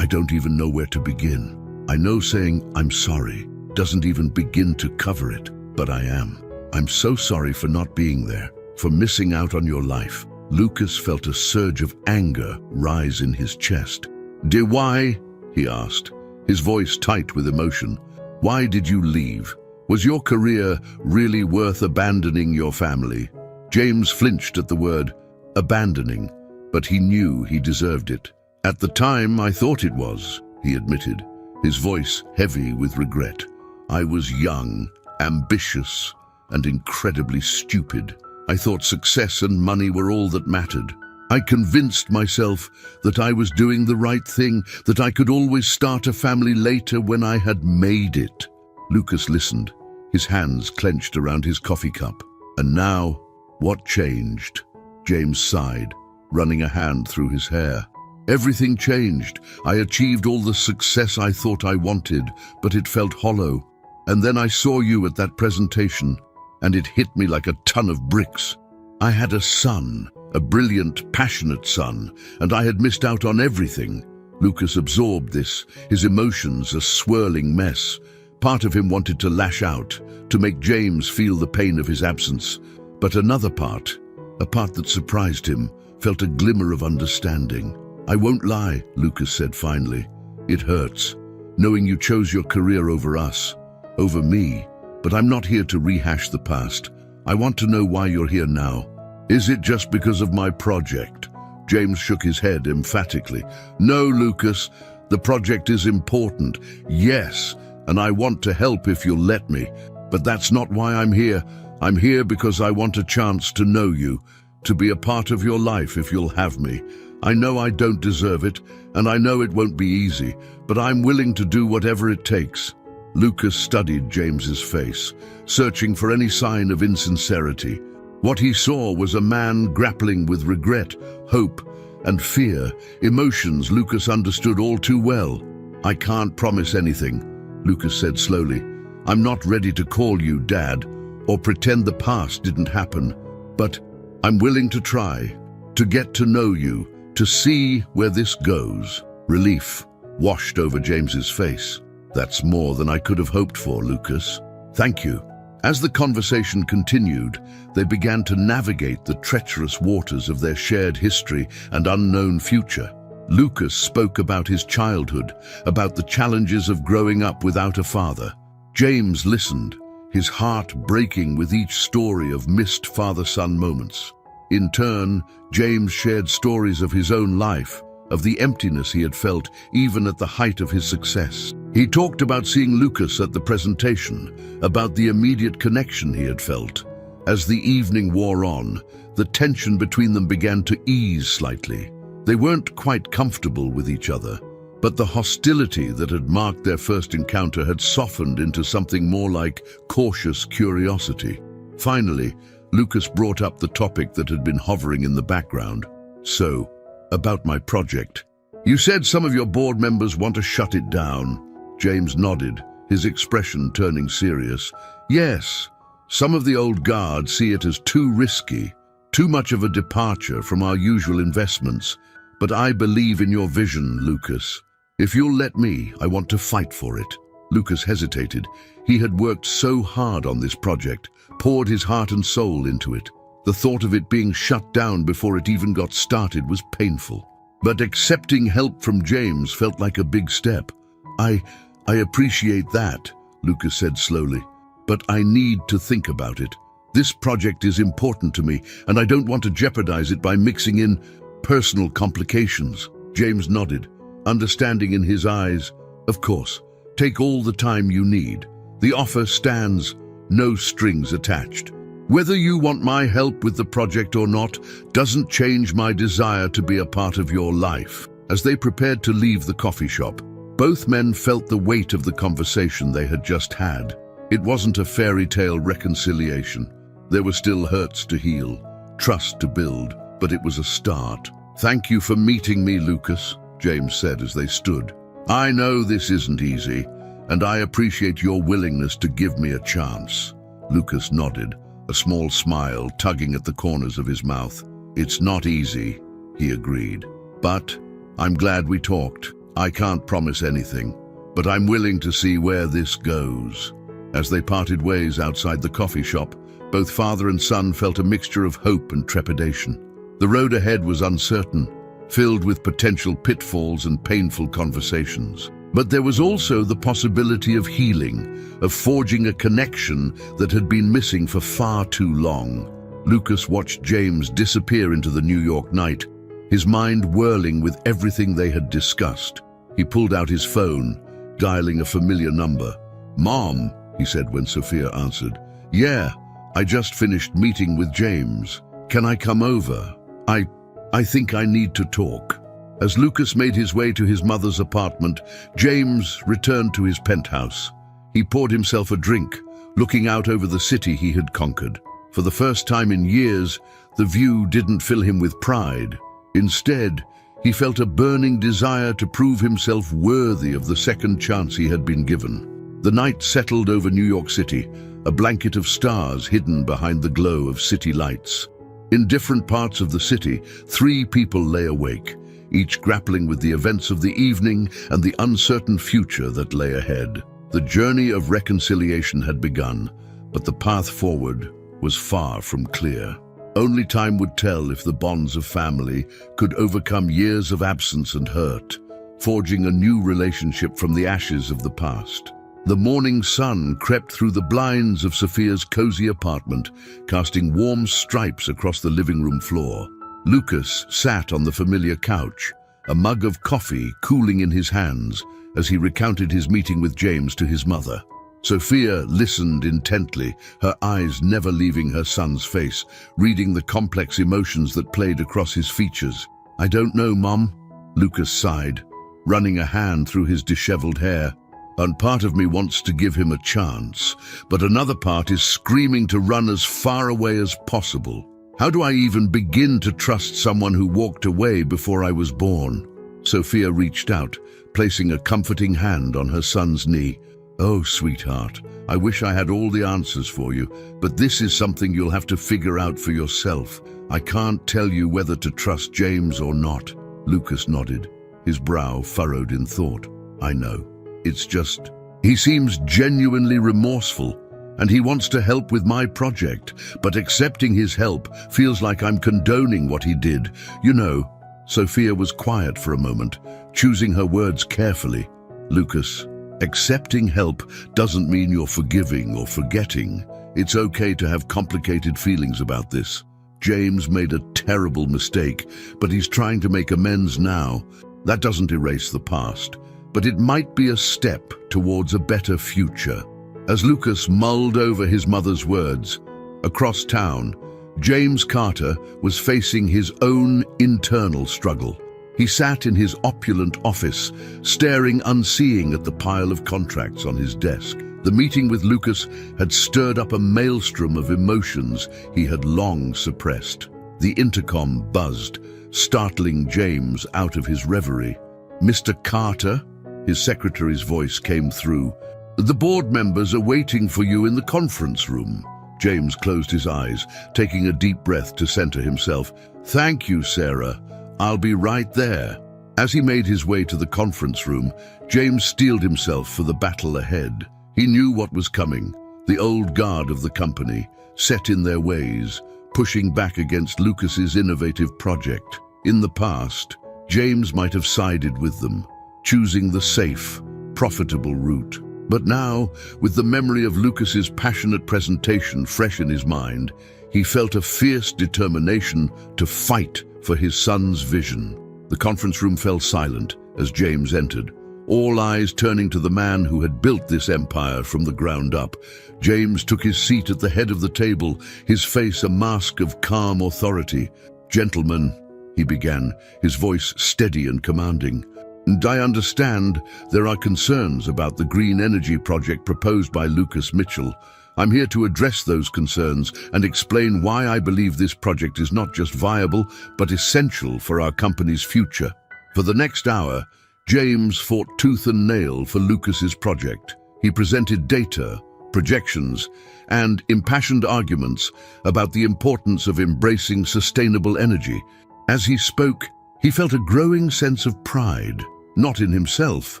don't even know where to begin. I know saying I'm sorry doesn't even begin to cover it, but I am. I'm so sorry for not being there, for missing out on your life." Lucas felt a surge of anger rise in his chest. "Dear, why?" he asked, his voice tight with emotion. "Why did you leave? Was your career really worth abandoning your family?" James flinched at the word abandoning, but he knew he deserved it. "At the time, I thought it was," he admitted, his voice heavy with regret. "I was young, ambitious, and incredibly stupid. I thought success and money were all that mattered. I convinced myself that I was doing the right thing, that I could always start a family later when I had made it." Lucas listened, his hands clenched around his coffee cup. "And now, what changed?" James sighed, running a hand through his hair. "Everything changed. I achieved all the success I thought I wanted, but it felt hollow. And then I saw you at that presentation, and it hit me like a ton of bricks. I had a son, a brilliant, passionate son, and I had missed out on everything." Lucas absorbed this, his emotions a swirling mess. Part of him wanted to lash out, to make James feel the pain of his absence. But another part, a part that surprised him, felt a glimmer of understanding. "I won't lie," Lucas said finally. "It hurts, knowing you chose your career over us, over me. But I'm not here to rehash the past. I want to know why you're here now. Is it just because of my project?" James shook his head emphatically. "No, Lucas, the project is important, yes, and I want to help if you'll let me. But that's not why I'm here. I'm here because I want a chance to know you, to be a part of your life if you'll have me. I know I don't deserve it, and I know it won't be easy, but I'm willing to do whatever it takes." Lucas studied James's face, searching for any sign of insincerity. What he saw was a man grappling with regret, hope, and fear, emotions Lucas understood all too well. "I can't promise anything," Lucas said slowly. "I'm not ready to call you Dad, or pretend the past didn't happen, but I'm willing to try, to get to know you, to see where this goes." Relief washed over James's face. "That's more than I could have hoped for, Lucas. Thank you." As the conversation continued, they began to navigate the treacherous waters of their shared history and unknown future. Lucas spoke about his childhood, about the challenges of growing up without a father. James listened, his heart breaking with each story of missed father-son moments. In turn, James shared stories of his own life, of the emptiness he had felt even at the height of his success. He talked about seeing Lucas at the presentation, about the immediate connection he had felt. As the evening wore on, the tension between them began to ease slightly. They weren't quite comfortable with each other, but the hostility that had marked their first encounter had softened into something more like cautious curiosity. Finally, Lucas brought up the topic that had been hovering in the background. "So, about my project. You said some of your board members want to shut it down." James nodded, his expression turning serious. "Yes, some of the old guard see it as too risky, too much of a departure from our usual investments. But I believe in your vision, Lucas. If you'll let me, I want to fight for it." Lucas hesitated. He had worked so hard on this project, poured his heart and soul into it. The thought of it being shut down before it even got started was painful. But accepting help from James felt like a big step. I appreciate that," Lucas said slowly, "but I need to think about it. This project is important to me, and I don't want to jeopardize it by mixing in personal complications." James nodded, understanding in his eyes. "Of course, take all the time you need. The offer stands, no strings attached. Whether you want my help with the project or not doesn't change my desire to be a part of your life." As they prepared to leave the coffee shop, both men felt the weight of the conversation they had just had. It wasn't a fairy tale reconciliation. There were still hurts to heal, trust to build, but it was a start. "Thank you for meeting me, Lucas," James said as they stood. "I know this isn't easy, and I appreciate your willingness to give me a chance." Lucas nodded, a small smile tugging at the corners of his mouth. "It's not easy," he agreed. "But I'm glad we talked. I can't promise anything, but I'm willing to see where this goes." As they parted ways outside the coffee shop, both father and son felt a mixture of hope and trepidation. The road ahead was uncertain, filled with potential pitfalls and painful conversations. But there was also the possibility of healing, of forging a connection that had been missing for far too long. Lucas watched James disappear into the New York night, his mind whirling with everything they had discussed. He pulled out his phone, dialing a familiar number. "Mom," he said when Sophia answered. "Yeah, I just finished meeting with James. Can I come over? I think I need to talk." As Lucas made his way to his mother's apartment, James returned to his penthouse. He poured himself a drink, looking out over the city he had conquered. For the first time in years, the view didn't fill him with pride. Instead, he felt a burning desire to prove himself worthy of the second chance he had been given. The night settled over New York City, a blanket of stars hidden behind the glow of city lights. In different parts of the city, 3 people lay awake, each grappling with the events of the evening and the uncertain future that lay ahead. The journey of reconciliation had begun, but the path forward was far from clear. Only time would tell if the bonds of family could overcome years of absence and hurt, forging a new relationship from the ashes of the past. The morning sun crept through the blinds of Sophia's cozy apartment, casting warm stripes across the living room floor. Lucas sat on the familiar couch, a mug of coffee cooling in his hands as he recounted his meeting with James to his mother. Sophia listened intently, her eyes never leaving her son's face, reading the complex emotions that played across his features. "I don't know, Mom," Lucas sighed, running a hand through his disheveled hair. "And part of me wants to give him a chance, but another part is screaming to run as far away as possible. How do I even begin to trust someone who walked away before I was born?" Sophia reached out, placing a comforting hand on her son's knee. "Oh, sweetheart, I wish I had all the answers for you, but this is something you'll have to figure out for yourself. I can't tell you whether to trust James or not." Lucas nodded, his brow furrowed in thought. "I know. It's just, he seems genuinely remorseful, and he wants to help with my project, but accepting his help feels like I'm condoning what he did. You know." Sophia was quiet for a moment, choosing her words carefully. "Lucas, accepting help doesn't mean you're forgiving or forgetting. It's okay to have complicated feelings about this. James made a terrible mistake, but he's trying to make amends now. That doesn't erase the past, but it might be a step towards a better future." As Lucas mulled over his mother's words, across town, James Carter was facing his own internal struggle. He sat in his opulent office, staring unseeing at the pile of contracts on his desk. The meeting with Lucas had stirred up a maelstrom of emotions he had long suppressed. The intercom buzzed, startling James out of his reverie. "Mr. Carter?" His secretary's voice came through. "The board members are waiting for you in the conference room." James closed his eyes, taking a deep breath to center himself. "Thank you, Sarah. I'll be right there." As he made his way to the conference room, James steeled himself for the battle ahead. He knew what was coming. The old guard of the company, set in their ways, pushing back against Lucas's innovative project. In the past, James might have sided with them, choosing the safe, profitable route. But now, with the memory of Lucas's passionate presentation fresh in his mind, he felt a fierce determination to fight for his son's vision. The conference room fell silent as James entered, all eyes turning to the man who had built this empire from the ground up. James took his seat at the head of the table, his face a mask of calm authority. "Gentlemen," he began, his voice steady and commanding, "and I understand there are concerns about the green energy project proposed by Lucas Mitchell, I'm here to address those concerns and explain why I believe this project is not just viable, but essential for our company's future. For the next hour, James fought tooth and nail for Lucas's project. He presented data, projections, and impassioned arguments about the importance of embracing sustainable energy. As he spoke, he felt a growing sense of pride, not in himself,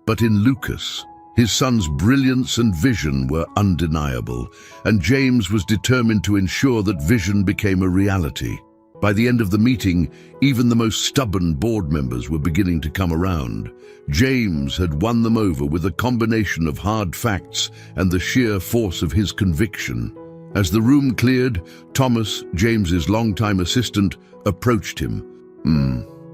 but in Lucas. His son's brilliance and vision were undeniable, and James was determined to ensure that vision became a reality. By the end of the meeting, even the most stubborn board members were beginning to come around. James had won them over with a combination of hard facts and the sheer force of his conviction. As the room cleared, Thomas, James's longtime assistant, approached him.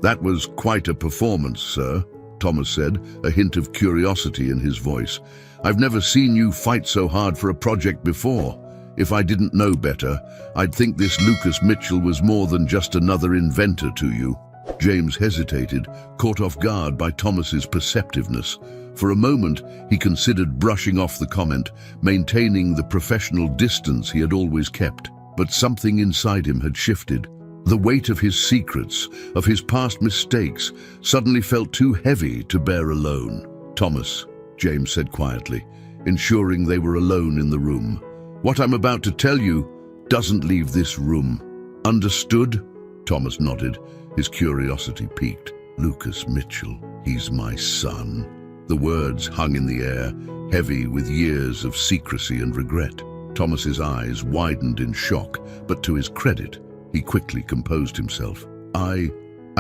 That was quite a performance, sir," Thomas said, a hint of curiosity in his voice. "I've never seen you fight so hard for a project before. If I didn't know better, I'd think this Lucas Mitchell was more than just another inventor to you." James hesitated, caught off guard by Thomas's perceptiveness. For a moment, he considered brushing off the comment, maintaining the professional distance he had always kept. But something inside him had shifted. The weight of his secrets, of his past mistakes, suddenly felt too heavy to bear alone. "Thomas," James said quietly, ensuring they were alone in the room, "what I'm about to tell you doesn't leave this room. Understood?" Thomas nodded, his curiosity piqued. "Lucas Mitchell, he's my son." The words hung in the air, heavy with years of secrecy and regret. Thomas's eyes widened in shock, but to his credit, he quickly composed himself. I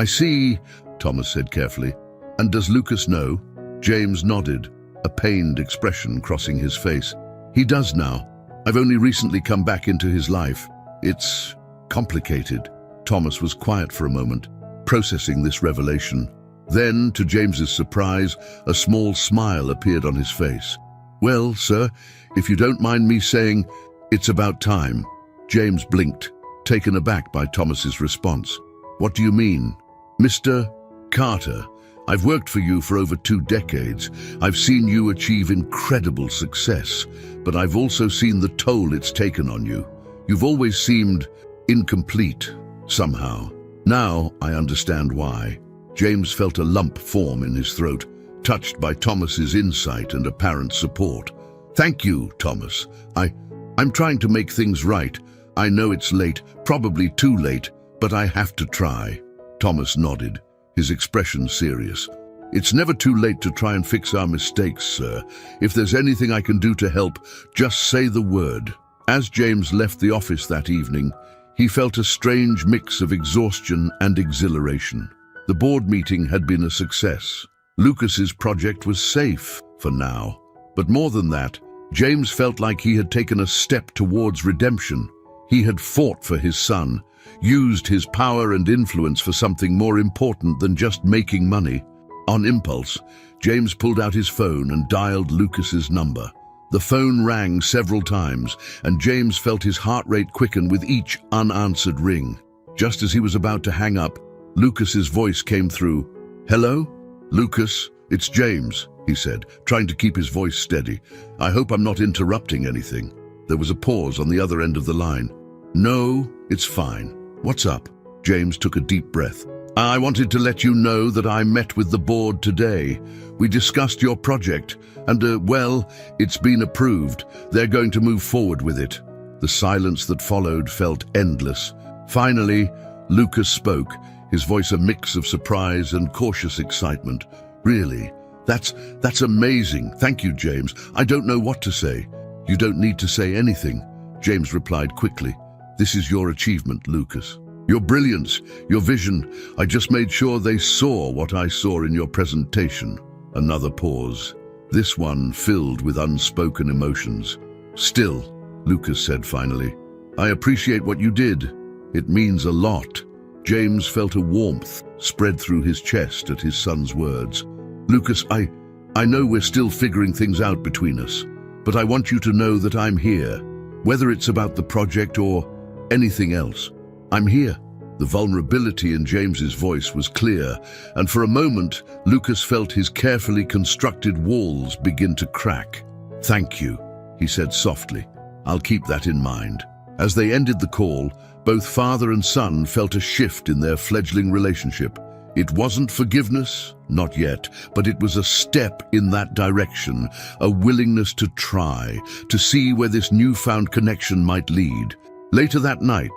see," Thomas said carefully. "And does Lucas know?" James nodded, a pained expression crossing his face. "He does now. I've only recently come back into his life. It's complicated." Thomas was quiet for a moment, processing this revelation. Then, to James's surprise, a small smile appeared on his face. "Well, sir, if you don't mind me saying, it's about time." James blinked, taken aback by Thomas's response. "What do you mean?" "Mr. Carter, I've worked for you for over 2 decades. I've seen you achieve incredible success, but I've also seen the toll it's taken on you. You've always seemed incomplete, somehow. Now I understand why." James felt a lump form in his throat, touched by Thomas's insight and apparent support. "Thank you, Thomas. I'm trying to make things right. I know it's late, probably too late, but I have to try." Thomas nodded, his expression serious. "It's never too late to try and fix our mistakes, sir. If there's anything I can do to help, just say the word." As James left the office that evening, he felt a strange mix of exhaustion and exhilaration. The board meeting had been a success. Lucas's project was safe, for now. But more than that, James felt like he had taken a step towards redemption. He had fought for his son, used his power and influence for something more important than just making money. On impulse, James pulled out his phone and dialed Lucas's number. The phone rang several times, and James felt his heart rate quicken with each unanswered ring. Just as he was about to hang up, Lucas's voice came through. "Hello? Lucas, it's James," he said, trying to keep his voice steady. "I hope I'm not interrupting anything." There was a pause on the other end of the line. "No, it's fine. What's up?" James took a deep breath. "I wanted to let you know that I met with the board today. We discussed your project, and, well, it's been approved. They're going to move forward with it." The silence that followed felt endless. Finally, Lucas spoke, his voice a mix of surprise and cautious excitement. "Really? That's amazing. Thank you, James. I don't know what to say." "You don't need to say anything," James replied quickly. "This is your achievement, Lucas. Your brilliance, your vision. I just made sure they saw what I saw in your presentation." Another pause, this one filled with unspoken emotions. "Still," Lucas said finally, "I appreciate what you did. It means a lot." James felt a warmth spread through his chest at his son's words. "Lucas, I know we're still figuring things out between us, but I want you to know that I'm here. Whether it's about the project or anything else, I'm here." The vulnerability in James's voice was clear, and for a moment, Lucas felt his carefully constructed walls begin to crack. "Thank you," he said softly. I'll keep that in mind." As they ended the call, both father and son felt a shift in their fledgling relationship. It wasn't forgiveness, not yet, but it was a step in that direction, a willingness to try, to see where this newfound connection might lead. Later that night,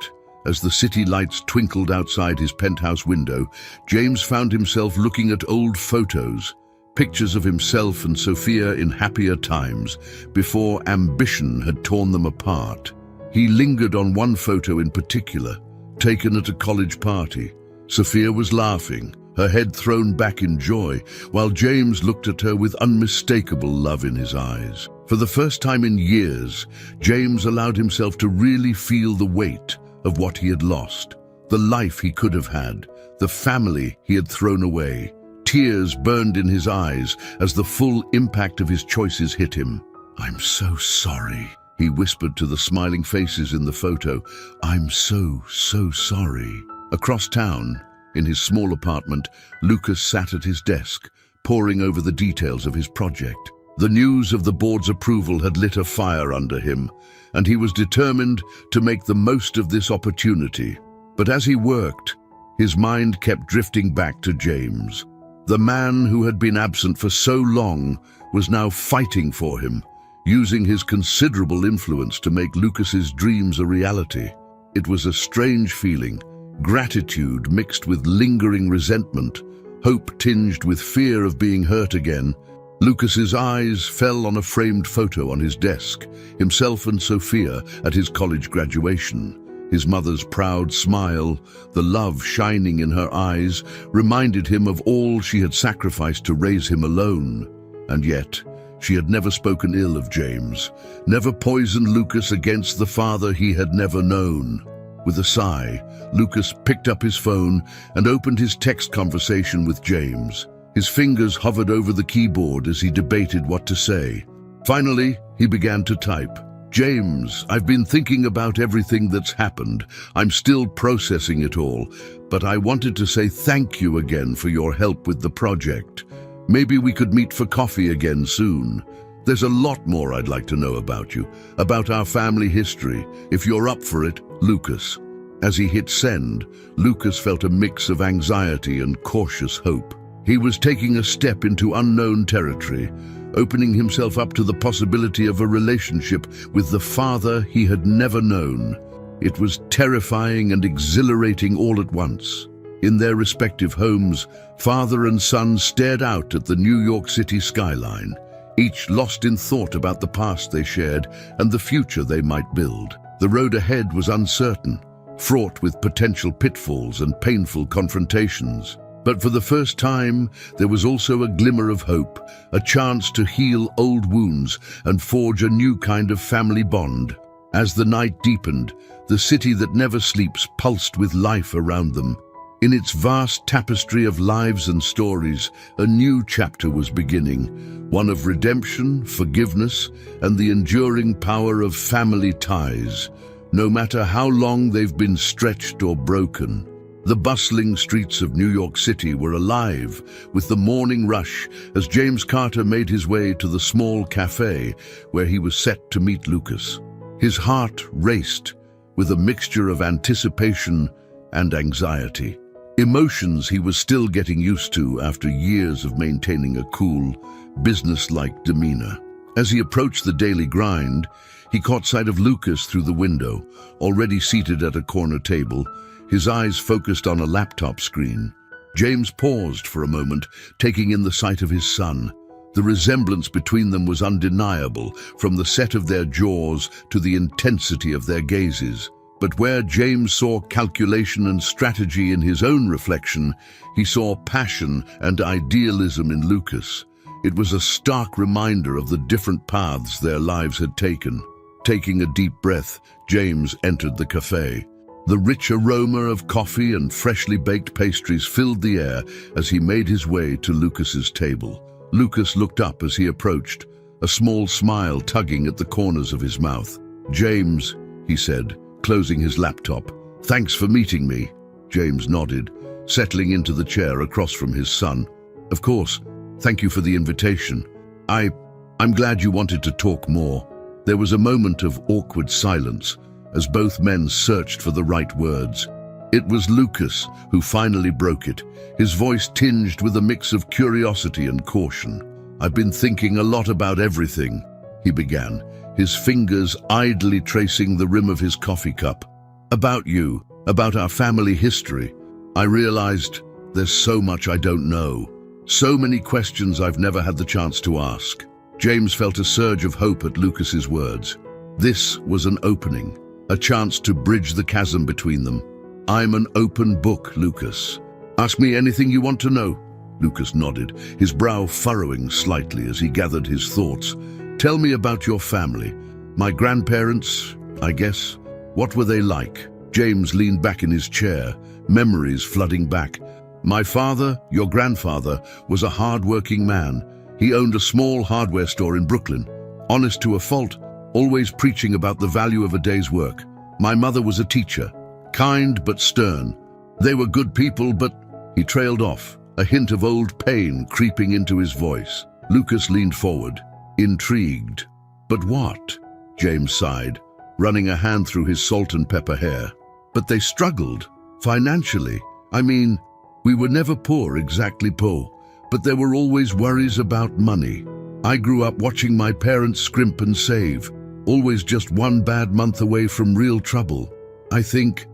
as the city lights twinkled outside his penthouse window, James found himself looking at old photos, pictures of himself and Sophia in happier times, before ambition had torn them apart. He lingered on one photo in particular, taken at a college party. Sophia was laughing, her head thrown back in joy, while James looked at her with unmistakable love in his eyes. For the first time in years, James allowed himself to really feel the weight of what he had lost, the life he could have had, the family he had thrown away. Tears burned in his eyes as the full impact of his choices hit him. "I'm so sorry," he whispered to the smiling faces in the photo. "I'm so sorry." Across town, in his small apartment, Lucas sat at his desk, poring over the details of his project. The news of the board's approval had lit a fire under him, and he was determined to make the most of this opportunity. But as he worked, his mind kept drifting back to James. The man who had been absent for so long was now fighting for him, using his considerable influence to make Lucas's dreams a reality. It was a strange feeling, gratitude mixed with lingering resentment, hope tinged with fear of being hurt again. Lucas's eyes fell on a framed photo on his desk, himself and Sophia at his college graduation. His mother's proud smile, the love shining in her eyes, reminded him of all she had sacrificed to raise him alone. And yet, she had never spoken ill of James, never poisoned Lucas against the father he had never known. With a sigh, Lucas picked up his phone and opened his text conversation with James. His fingers hovered over the keyboard as he debated what to say. Finally, he began to type. "James, I've been thinking about everything that's happened. I'm still processing it all, but I wanted to say thank you again for your help with the project. Maybe we could meet for coffee again soon. There's a lot more I'd like to know about you, about our family history. If you're up for it, Lucas." As he hit send, Lucas felt a mix of anxiety and cautious hope. He was taking a step into unknown territory, opening himself up to the possibility of a relationship with the father he had never known. It was terrifying and exhilarating all at once. In their respective homes, father and son stared out at the New York City skyline, each lost in thought about the past they shared and the future they might build. The road ahead was uncertain, fraught with potential pitfalls and painful confrontations. But for the first time, there was also a glimmer of hope, a chance to heal old wounds and forge a new kind of family bond. As the night deepened, the city that never sleeps pulsed with life around them. In its vast tapestry of lives and stories, a new chapter was beginning, one of redemption, forgiveness, and the enduring power of family ties, no matter how long they've been stretched or broken. The bustling streets of New York City were alive with the morning rush as James Carter made his way to the small cafe where he was set to meet Lucas. His heart raced with a mixture of anticipation and anxiety, emotions he was still getting used to after years of maintaining a cool, business-like demeanor. As he approached the daily grind, he caught sight of Lucas through the window, already seated at a corner table, his eyes focused on a laptop screen. James paused for a moment, taking in the sight of his son. The resemblance between them was undeniable, from the set of their jaws to the intensity of their gazes. But where James saw calculation and strategy in his own reflection, he saw passion and idealism in Lucas. It was a stark reminder of the different paths their lives had taken. Taking a deep breath, James entered the cafe. The rich aroma of coffee and freshly baked pastries filled the air as he made his way to Lucas's table. Lucas looked up as he approached, a small smile tugging at the corners of his mouth. "James," he said, closing his laptop. "Thanks for meeting me." James nodded, settling into the chair across from his son. "Of course, thank you for the invitation. I'm glad you wanted to talk more. There was a moment of awkward silence as both men searched for the right words. It was Lucas who finally broke it, his voice tinged with a mix of curiosity and caution. "I've been thinking a lot about everything," he began, his fingers idly tracing the rim of his coffee cup. "About you, about our family history. I realized there's so much I don't know. So many questions I've never had the chance to ask." James felt a surge of hope at Lucas's words. This was an opening, a chance to bridge the chasm between them. "I'm an open book, Lucas. Ask me anything you want to know." Lucas nodded, his brow furrowing slightly as he gathered his thoughts. "Tell me about your family. My grandparents, I guess. What were they like?" James leaned back in his chair, memories flooding back. "My father, your grandfather, was a hard-working man. He owned a small hardware store in Brooklyn. Honest to a fault, always preaching about the value of a day's work. My mother was a teacher, kind but stern. They were good people, but..." He trailed off, a hint of old pain creeping into his voice. Lucas leaned forward, intrigued. "But what?" James sighed, running a hand through his salt and pepper hair. "But they struggled, financially. I mean, we were never poor, exactly poor, but there were always worries about money. I grew up watching my parents scrimp and save, always just one bad month away from real trouble. I think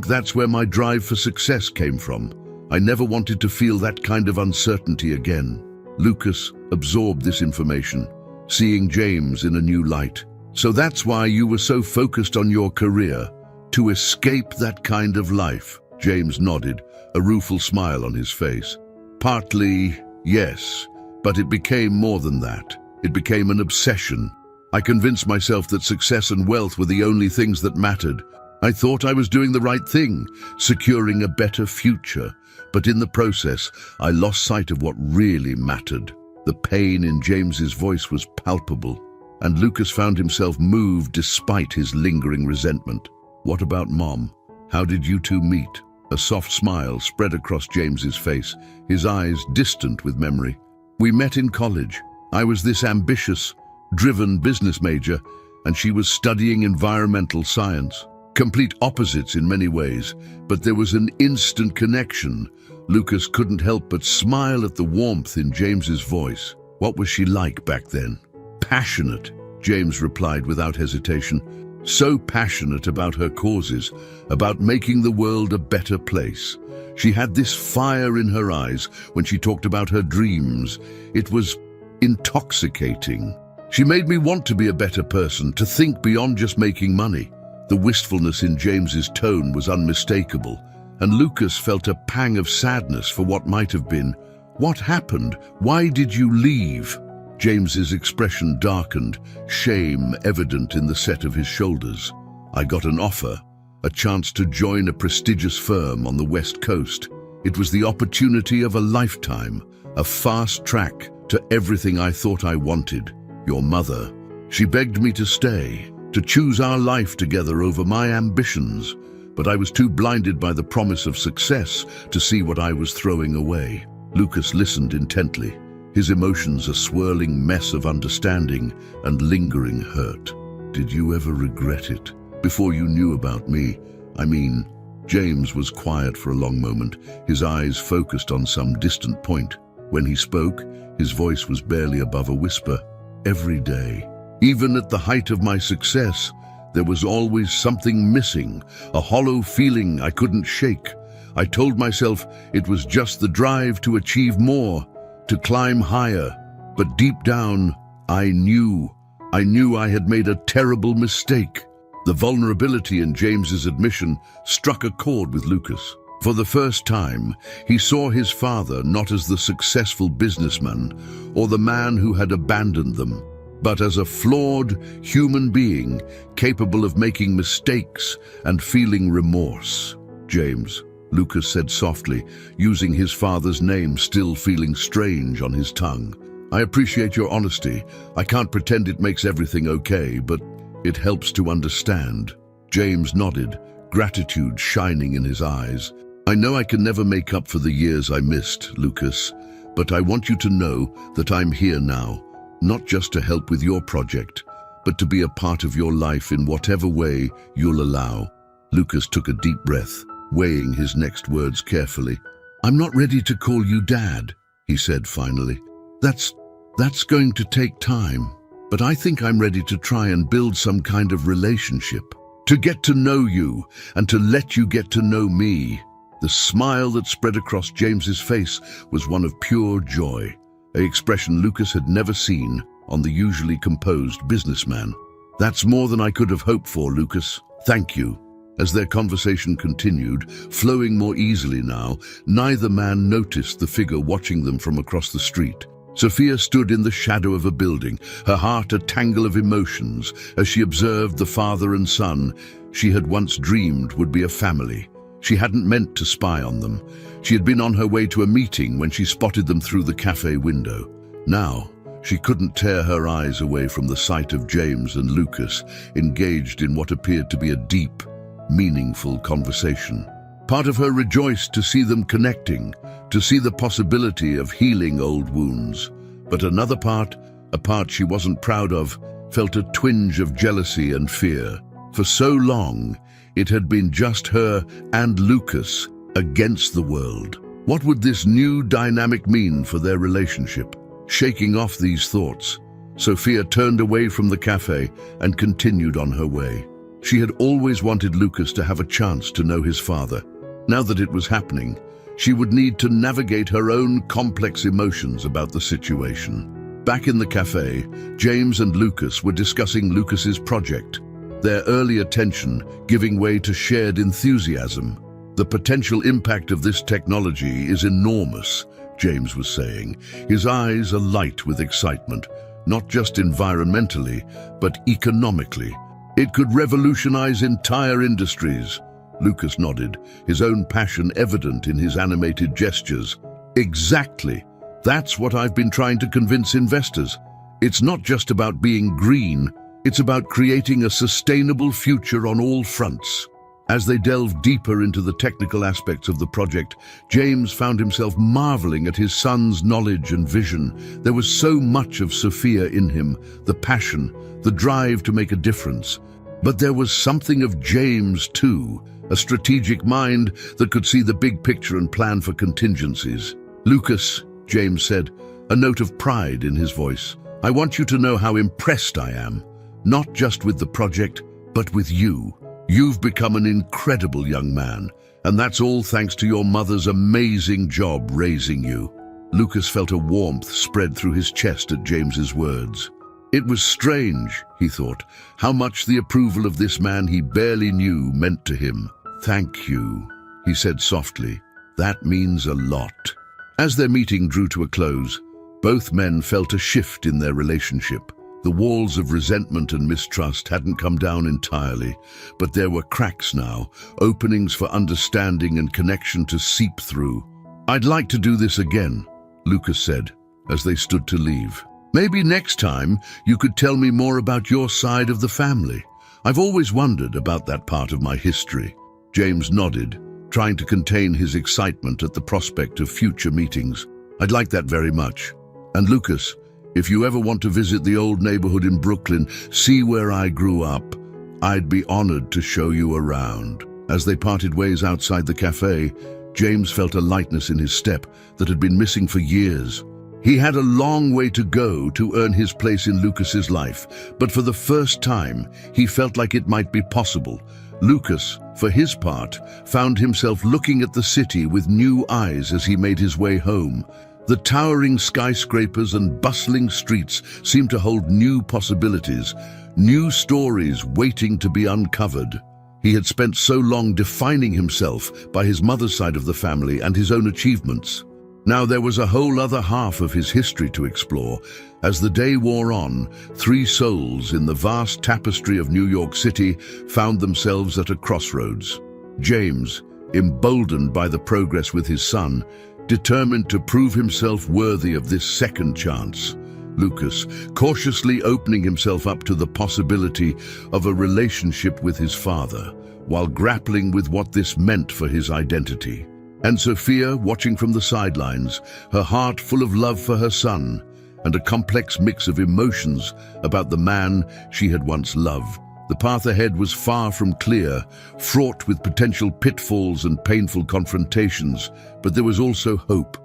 that's where my drive for success came from. I never wanted to feel that kind of uncertainty again." Lucas absorbed this information, seeing James in a new light. "So that's why you were so focused on your career, to escape that kind of life?" James nodded, a rueful smile on his face. "Partly, yes, but it became more than that. It became an obsession. I convinced myself that success and wealth were the only things that mattered. I thought I was doing the right thing, securing a better future. But in the process, I lost sight of what really mattered." The pain in James's voice was palpable, and Lucas found himself moved despite his lingering resentment. "What about Mom? How did you two meet?" A soft smile spread across James's face, his eyes distant with memory. "We met in college. I was this ambitious, driven business major, and she was studying environmental science. Complete opposites in many ways, but there was an instant connection." Lucas couldn't help but smile at the warmth in James's voice. "What was she like back then?" "Passionate," James replied without hesitation. "So passionate about her causes, about making the world a better place. She had this fire in her eyes when she talked about her dreams. It was intoxicating. She made me want to be a better person, to think beyond just making money." The wistfulness in James's tone was unmistakable, and Lucas felt a pang of sadness for what might have been. "What happened? Why did you leave?" James's expression darkened, shame evident in the set of his shoulders. "I got an offer, a chance to join a prestigious firm on the West Coast. It was the opportunity of a lifetime, a fast track to everything I thought I wanted. Your mother, she begged me to stay, to choose our life together over my ambitions, but I was too blinded by the promise of success to see what I was throwing away." Lucas listened intently, his emotions a swirling mess of understanding and lingering hurt. "Did you ever regret it? Before you knew about me? I mean..." James was quiet for a long moment, his eyes focused on some distant point. When he spoke, his voice was barely above a whisper. "Every day. Even at the height of my success, there was always something missing, a hollow feeling I couldn't shake. I told myself it was just the drive to achieve more, to climb higher. But deep down, I knew I had made a terrible mistake." The vulnerability in James's admission struck a chord with Lucas. For the first time, he saw his father not as the successful businessman or the man who had abandoned them, but as a flawed human being capable of making mistakes and feeling remorse. "James," Lucas said softly, using his father's name still feeling strange on his tongue. "I appreciate your honesty. I can't pretend it makes everything okay, but it helps to understand." James nodded, gratitude shining in his eyes. "I know I can never make up for the years I missed, Lucas, but I want you to know that I'm here now, not just to help with your project, but to be a part of your life in whatever way you'll allow. Lucas took a deep breath, weighing his next words carefully. I'm not ready to call you Dad, he said finally. That's going to take time, but I think I'm ready to try and build some kind of relationship. To get to know you and to let you get to know me. The smile that spread across James's face was one of pure joy, an expression Lucas had never seen on the usually composed businessman. That's more than I could have hoped for, Lucas. Thank you. As their conversation continued, flowing more easily now, neither man noticed the figure watching them from across the street. Sophia stood in the shadow of a building, her heart a tangle of emotions, as she observed the father and son she had once dreamed would be a family. She hadn't meant to spy on them. She had been on her way to a meeting when she spotted them through the cafe window. Now, she couldn't tear her eyes away from the sight of James and Lucas, engaged in what appeared to be a deep, meaningful conversation. Part of her rejoiced to see them connecting, to see the possibility of healing old wounds. But another part, a part she wasn't proud of, felt a twinge of jealousy and fear. For so long, it had been just her and Lucas against the world. What would this new dynamic mean for their relationship? Shaking off these thoughts, Sophia turned away from the cafe and continued on her way. She had always wanted Lucas to have a chance to know his father. Now that it was happening, she would need to navigate her own complex emotions about the situation. Back in the cafe, James and Lucas were discussing Lucas's project, their early attention giving way to shared enthusiasm. The potential impact of this technology is enormous, James was saying, his eyes alight with excitement, not just environmentally, but economically. It could revolutionize entire industries. Lucas nodded, his own passion evident in his animated gestures. Exactly. That's what I've been trying to convince investors. It's not just about being green, it's about creating a sustainable future on all fronts. As they delved deeper into the technical aspects of the project, James found himself marveling at his son's knowledge and vision. There was so much of Sophia in him, the passion, the drive to make a difference. But there was something of James too, a strategic mind that could see the big picture and plan for contingencies. Lucas, James said, a note of pride in his voice, I want you to know how impressed I am, not just with the project, but with you. You've become an incredible young man, and that's all thanks to your mother's amazing job raising you. Lucas felt a warmth spread through his chest at James's words. It was strange, he thought, how much the approval of this man he barely knew meant to him. Thank you, he said softly. That means a lot. As their meeting drew to a close, both men felt a shift in their relationship. The walls of resentment and mistrust hadn't come down entirely, but there were cracks now, openings for understanding and connection to seep through. I'd like to do this again, Lucas said, as they stood to leave. Maybe next time you could tell me more about your side of the family. I've always wondered about that part of my history. James nodded, trying to contain his excitement at the prospect of future meetings. I'd like that very much. And Lucas, if you ever want to visit the old neighborhood in Brooklyn, see where I grew up, I'd be honored to show you around. As they parted ways outside the cafe, James felt a lightness in his step that had been missing for years. He had a long way to go to earn his place in Lucas's life, but for the first time, he felt like it might be possible. Lucas, for his part, found himself looking at the city with new eyes as he made his way home. The towering skyscrapers and bustling streets seemed to hold new possibilities, new stories waiting to be uncovered. He had spent so long defining himself by his mother's side of the family and his own achievements. Now there was a whole other half of his history to explore. As the day wore on, three souls in the vast tapestry of New York City found themselves at a crossroads. James, emboldened by the progress with his son, determined to prove himself worthy of this second chance. Lucas, cautiously opening himself up to the possibility of a relationship with his father, while grappling with what this meant for his identity. And Sophia, watching from the sidelines, her heart full of love for her son, and a complex mix of emotions about the man she had once loved. The path ahead was far from clear, fraught with potential pitfalls and painful confrontations, but there was also hope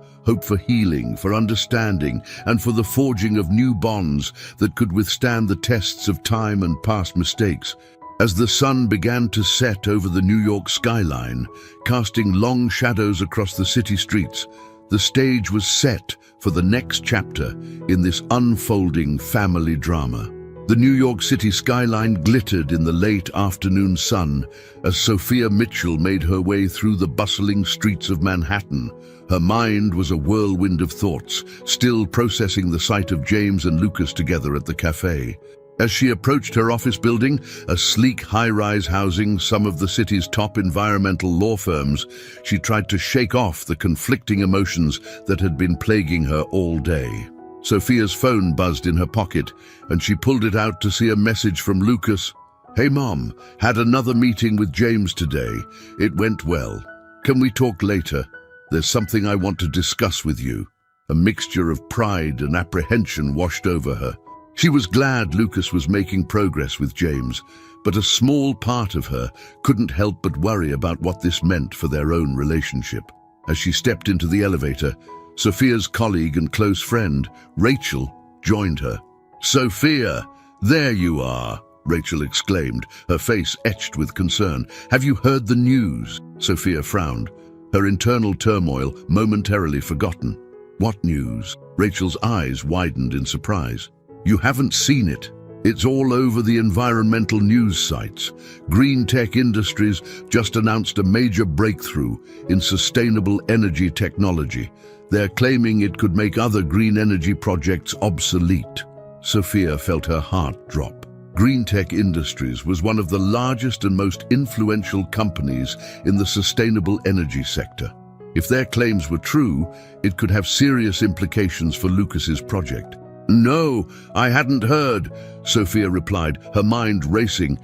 for healing, for understanding, and for the forging of new bonds that could withstand the tests of time and past mistakes. As the sun began to set over the New York skyline, casting long shadows across the city streets, the stage was set for the next chapter in this unfolding family drama. The New York City skyline glittered in the late afternoon sun as Sophia Mitchell made her way through the bustling streets of Manhattan. Her mind was a whirlwind of thoughts, still processing the sight of James and Lucas together at the cafe. As she approached her office building, a sleek high-rise housing some of the city's top environmental law firms, she tried to shake off the conflicting emotions that had been plaguing her all day. Sophia's phone buzzed in her pocket, and she pulled it out to see a message from Lucas. "Hey Mom, had another meeting with James today. It went well. Can we talk later? There's something I want to discuss with you." A mixture of pride and apprehension washed over her. She was glad Lucas was making progress with James, but a small part of her couldn't help but worry about what this meant for their own relationship. As she stepped into the elevator, Sophia's colleague and close friend, Rachel, joined her. "Sophia, there you are," Rachel exclaimed, her face etched with concern. "Have you heard the news?" Sophia frowned, her internal turmoil momentarily forgotten. "What news?" Rachel's eyes widened in surprise. "You haven't seen it. It's all over the environmental news sites. Green Tech Industries just announced a major breakthrough in sustainable energy technology. They're claiming it could make other green energy projects obsolete." Sophia felt her heart drop. Green Tech Industries was one of the largest and most influential companies in the sustainable energy sector. If their claims were true, it could have serious implications for Lucas's project. "No, I hadn't heard," Sophia replied, her mind racing.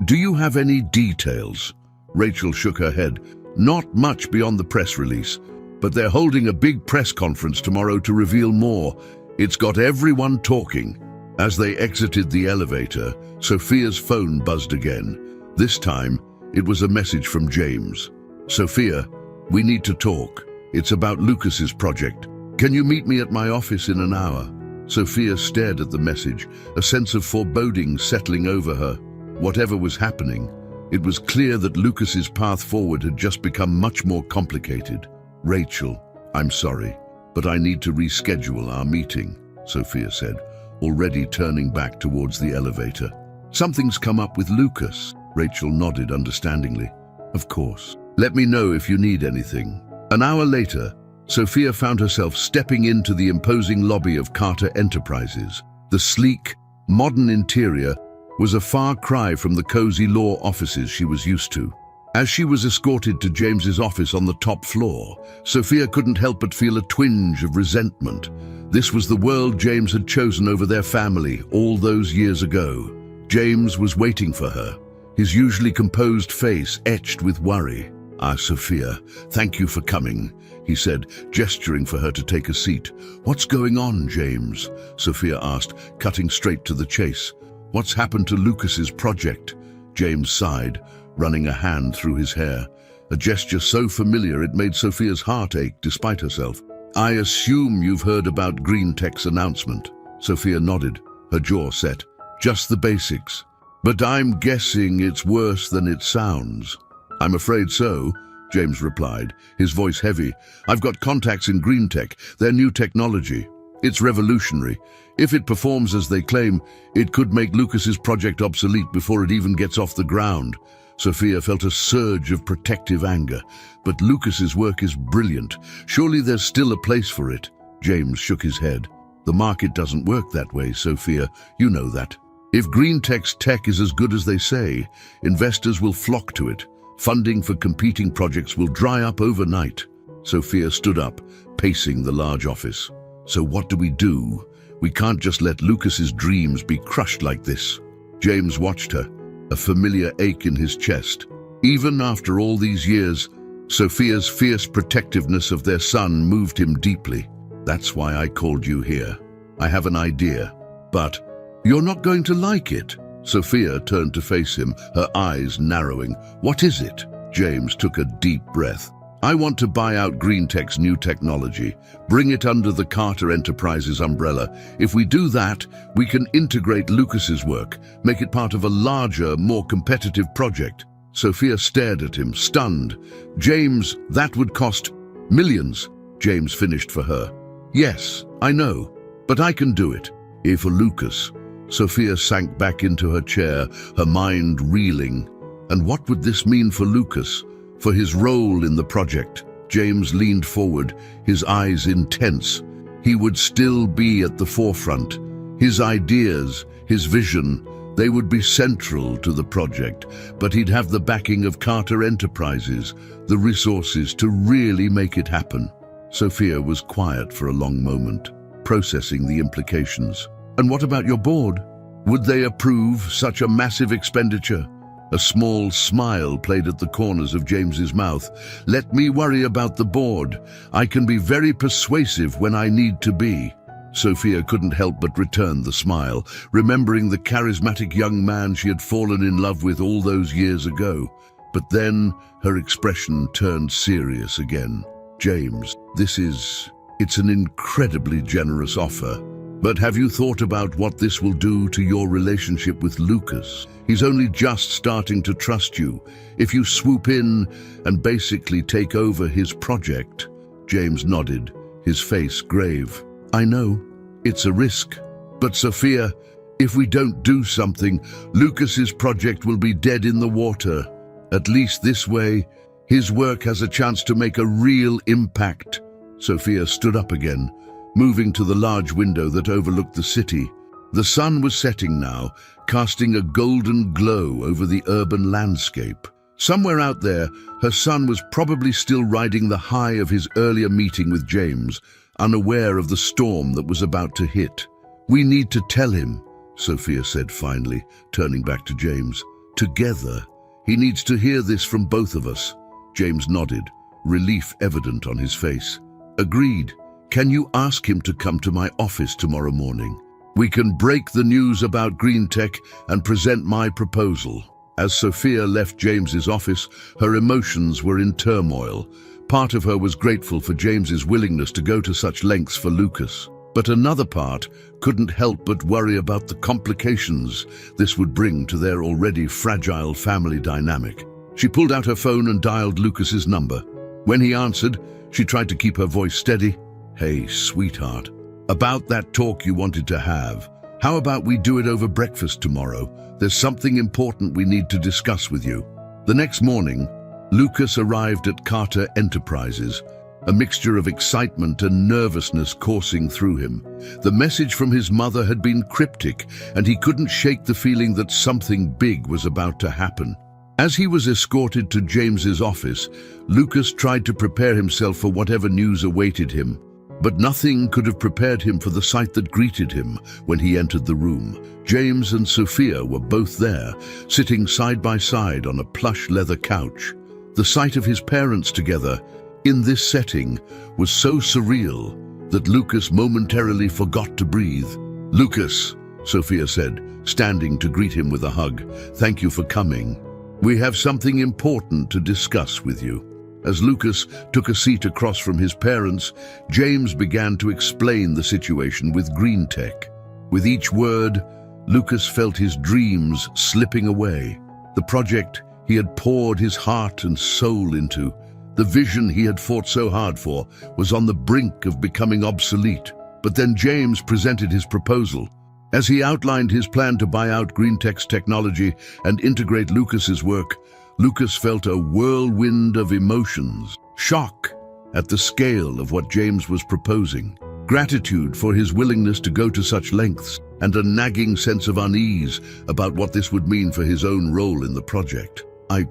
"Do you have any details?" Rachel shook her head. "Not much beyond the press release, but they're holding a big press conference tomorrow to reveal more. It's got everyone talking." As they exited the elevator, Sophia's phone buzzed again. This time, it was a message from James. "Sophia, we need to talk. It's about Lucas's project. Can you meet me at my office in an hour?" Sophia stared at the message, a sense of foreboding settling over her. Whatever was happening, it was clear that Lucas's path forward had just become much more complicated. "Rachel, I'm sorry, but I need to reschedule our meeting," Sophia said, already turning back towards the elevator. "Something's come up with Lucas," Rachel nodded understandingly. "Of course. Let me know if you need anything." An hour later, Sophia found herself stepping into the imposing lobby of Carter Enterprises. The sleek, modern interior was a far cry from the cozy law offices she was used to. As she was escorted to James's office on the top floor, Sophia couldn't help but feel a twinge of resentment. This was the world James had chosen over their family all those years ago. James was waiting for her, his usually composed face etched with worry. "Ah, Sophia, thank you for coming," he said, gesturing for her to take a seat. "What's going on, James?" Sophia asked, cutting straight to the chase. "What's happened to Lucas's project?" James sighed, running a hand through his hair, a gesture so familiar it made Sophia's heart ache despite herself. "I assume you've heard about Green Tech's announcement." Sophia nodded, her jaw set. "Just the basics. But I'm guessing it's worse than it sounds." "I'm afraid so," James replied, his voice heavy. "I've got contacts in Green Tech, their new technology. It's revolutionary. If it performs as they claim, it could make Lucas's project obsolete before it even gets off the ground." Sophia felt a surge of protective anger. "But Lucas's work is brilliant. Surely there's still a place for it." James shook his head. "The market doesn't work that way, Sophia. You know that. If Green Tech's tech is as good as they say, investors will flock to it. Funding for competing projects will dry up overnight." Sophia stood up, pacing the large office. "So what do we do? We can't just let Lucas's dreams be crushed like this." James watched her, a familiar ache in his chest. Even after all these years, Sophia's fierce protectiveness of their son moved him deeply. "That's why I called you here. I have an idea. But you're not going to like it. Sophia turned to face him, her eyes narrowing. What is it? James took a deep breath. I want to buy out GreenTech's new technology, bring it under the Carter Enterprises umbrella. If we do that, we can integrate Lucas's work, make it part of a larger, more competitive project. Sophia stared at him, stunned. James, that would cost millions. James finished for her. Yes, I know, but I can do it. For Lucas. Sophia sank back into her chair, her mind reeling. And what would this mean for Lucas? For his role in the project? James leaned forward, his eyes intense. He would still be at the forefront. His ideas, his vision, they would be central to the project, but he'd have the backing of Carter Enterprises, the resources to really make it happen. Sophia was quiet for a long moment, processing the implications. And what about your board? Would they approve such a massive expenditure? A small smile played at the corners of James's mouth. Let me worry about the board. I can be very persuasive when I need to be. Sophia couldn't help but return the smile, remembering the charismatic young man she had fallen in love with all those years ago. But then her expression turned serious again. James, it's an incredibly generous offer. But have you thought about what this will do to your relationship with Lucas? He's only just starting to trust you. If you swoop in and basically take over his project. James nodded, his face grave. I know, it's a risk. But Sophia, if we don't do something, Lucas's project will be dead in the water. At least this way, his work has a chance to make a real impact. Sophia stood up again, moving to the large window that overlooked the city. The sun was setting now, casting a golden glow over the urban landscape. Somewhere out there, her son was probably still riding the high of his earlier meeting with James, unaware of the storm that was about to hit. We need to tell him, Sophia said finally, turning back to James. Together. He needs to hear this from both of us. James nodded, relief evident on his face. Agreed. Can you ask him to come to my office tomorrow morning? We can break the news about GreenTech and present my proposal. As Sophia left James's office, her emotions were in turmoil. Part of her was grateful for James's willingness to go to such lengths for Lucas. But another part couldn't help but worry about the complications this would bring to their already fragile family dynamic. She pulled out her phone and dialed Lucas's number. When he answered, she tried to keep her voice steady. Hey, sweetheart. About that talk you wanted to have. How about we do it over breakfast tomorrow? There's something important we need to discuss with you. The next morning, Lucas arrived at Carter Enterprises, a mixture of excitement and nervousness coursing through him. The message from his mother had been cryptic, and he couldn't shake the feeling that something big was about to happen. As he was escorted to James's office, Lucas tried to prepare himself for whatever news awaited him. But nothing could have prepared him for the sight that greeted him when he entered the room. James and Sophia were both there, sitting side by side on a plush leather couch. The sight of his parents together, in this setting, was so surreal that Lucas momentarily forgot to breathe. Lucas, Sophia said, standing to greet him with a hug, thank you for coming. We have something important to discuss with you. As Lucas took a seat across from his parents, James began to explain the situation with GreenTech. With each word, Lucas felt his dreams slipping away. The project he had poured his heart and soul into, the vision he had fought so hard for, was on the brink of becoming obsolete. But then James presented his proposal. As he outlined his plan to buy out GreenTech's technology and integrate Lucas's work, Lucas felt a whirlwind of emotions. Shock at the scale of what James was proposing, gratitude for his willingness to go to such lengths, and a nagging sense of unease about what this would mean for his own role in the project. I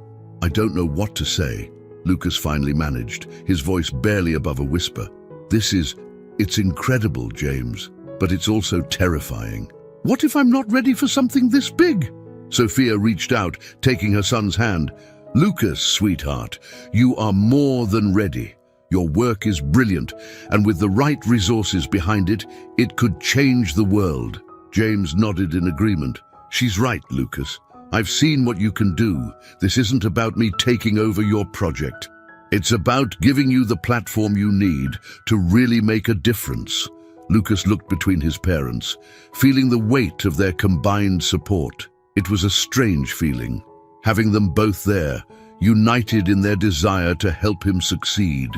don't know what to say, Lucas finally managed, his voice barely above a whisper. It's incredible, James, but it's also terrifying. What if I'm not ready for something this big? Sophia reached out, taking her son's hand. Lucas, sweetheart, you are more than ready. Your work is brilliant, and with the right resources behind it, it could change the world." James nodded in agreement. "She's right, Lucas. I've seen what you can do. This isn't about me taking over your project. It's about giving you the platform you need to really make a difference." Lucas looked between his parents, feeling the weight of their combined support. It was a strange feeling, having them both there, united in their desire to help him succeed.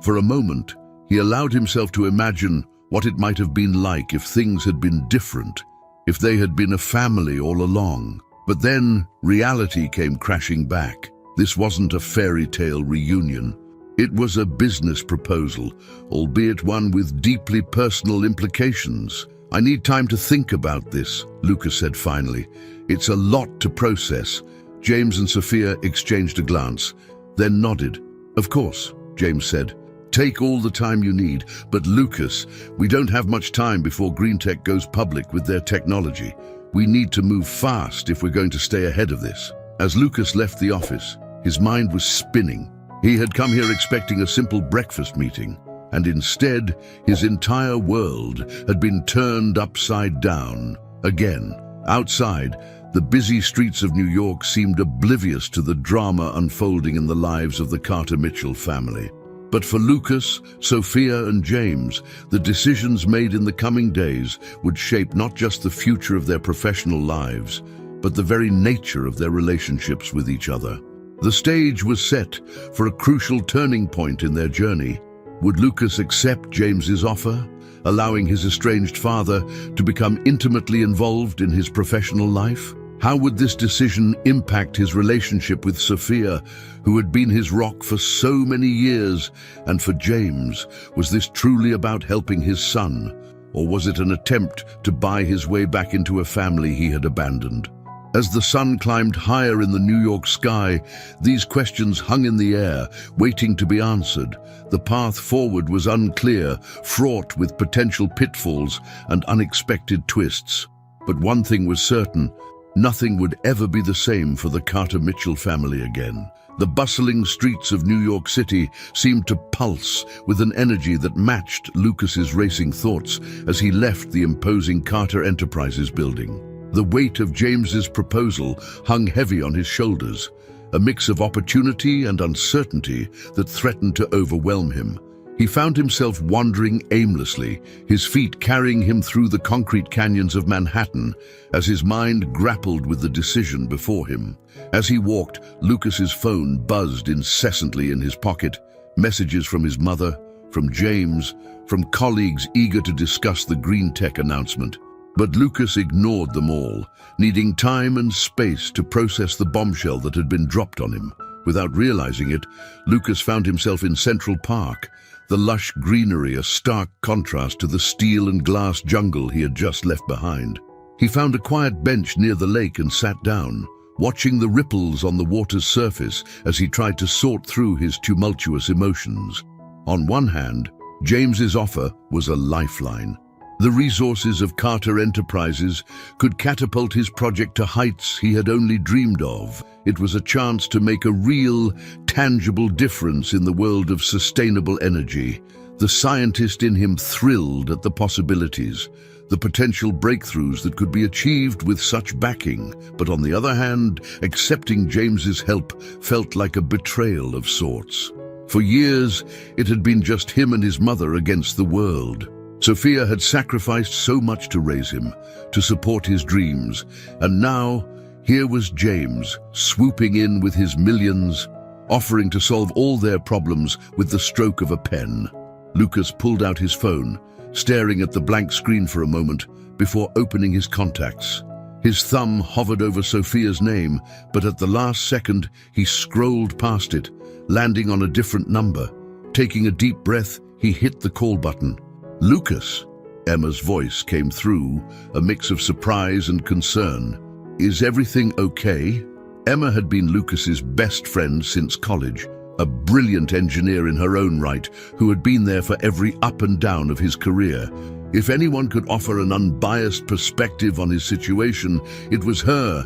For a moment, he allowed himself to imagine what it might have been like if things had been different, if they had been a family all along. But then reality came crashing back. This wasn't a fairy tale reunion. It was a business proposal, albeit one with deeply personal implications. "I need time to think about this," Lucas said finally. "It's a lot to process." James and Sophia exchanged a glance, then nodded. "Of course," James said. "Take all the time you need. But Lucas, we don't have much time before Green Tech goes public with their technology. We need to move fast if we're going to stay ahead of this." As Lucas left the office, his mind was spinning. He had come here expecting a simple breakfast meeting, and instead, his entire world had been turned upside down. Again, outside, the busy streets of New York seemed oblivious to the drama unfolding in the lives of the Carter Mitchell family. But for Lucas, Sophia, and James, the decisions made in the coming days would shape not just the future of their professional lives, but the very nature of their relationships with each other. The stage was set for a crucial turning point in their journey. Would Lucas accept James's offer, allowing his estranged father to become intimately involved in his professional life? How would this decision impact his relationship with Sophia, who had been his rock for so many years? And for James, was this truly about helping his son, or was it an attempt to buy his way back into a family he had abandoned? As the sun climbed higher in the New York sky, these questions hung in the air, waiting to be answered. The path forward was unclear, fraught with potential pitfalls and unexpected twists. But one thing was certain: nothing would ever be the same for the Carter Mitchell family again. The bustling streets of New York City seemed to pulse with an energy that matched Lucas's racing thoughts as he left the imposing Carter Enterprises building. The weight of James's proposal hung heavy on his shoulders, a mix of opportunity and uncertainty that threatened to overwhelm him. He found himself wandering aimlessly, his feet carrying him through the concrete canyons of Manhattan as his mind grappled with the decision before him. As he walked, Lucas's phone buzzed incessantly in his pocket, messages from his mother, from James, from colleagues eager to discuss the Green Tech announcement. But Lucas ignored them all, needing time and space to process the bombshell that had been dropped on him. Without realizing it, Lucas found himself in Central Park, the lush greenery a stark contrast to the steel and glass jungle he had just left behind. He found a quiet bench near the lake and sat down, watching the ripples on the water's surface as he tried to sort through his tumultuous emotions. On one hand, James's offer was a lifeline. The resources of Carter Enterprises could catapult his project to heights he had only dreamed of. It was a chance to make a real, tangible difference in the world of sustainable energy. The scientist in him thrilled at the possibilities, the potential breakthroughs that could be achieved with such backing. But on the other hand, accepting James's help felt like a betrayal of sorts. For years, it had been just him and his mother against the world. Sophia had sacrificed so much to raise him, to support his dreams, and now, here was James, swooping in with his millions, offering to solve all their problems with the stroke of a pen. Lucas pulled out his phone, staring at the blank screen for a moment before opening his contacts. His thumb hovered over Sophia's name, but at the last second, he scrolled past it, landing on a different number. Taking a deep breath, he hit the call button. "Lucas," Emma's voice came through, a mix of surprise and concern. "Is everything okay?" Emma had been Lucas's best friend since college, a brilliant engineer in her own right who had been there for every up and down of his career. If anyone could offer an unbiased perspective on his situation, it was her.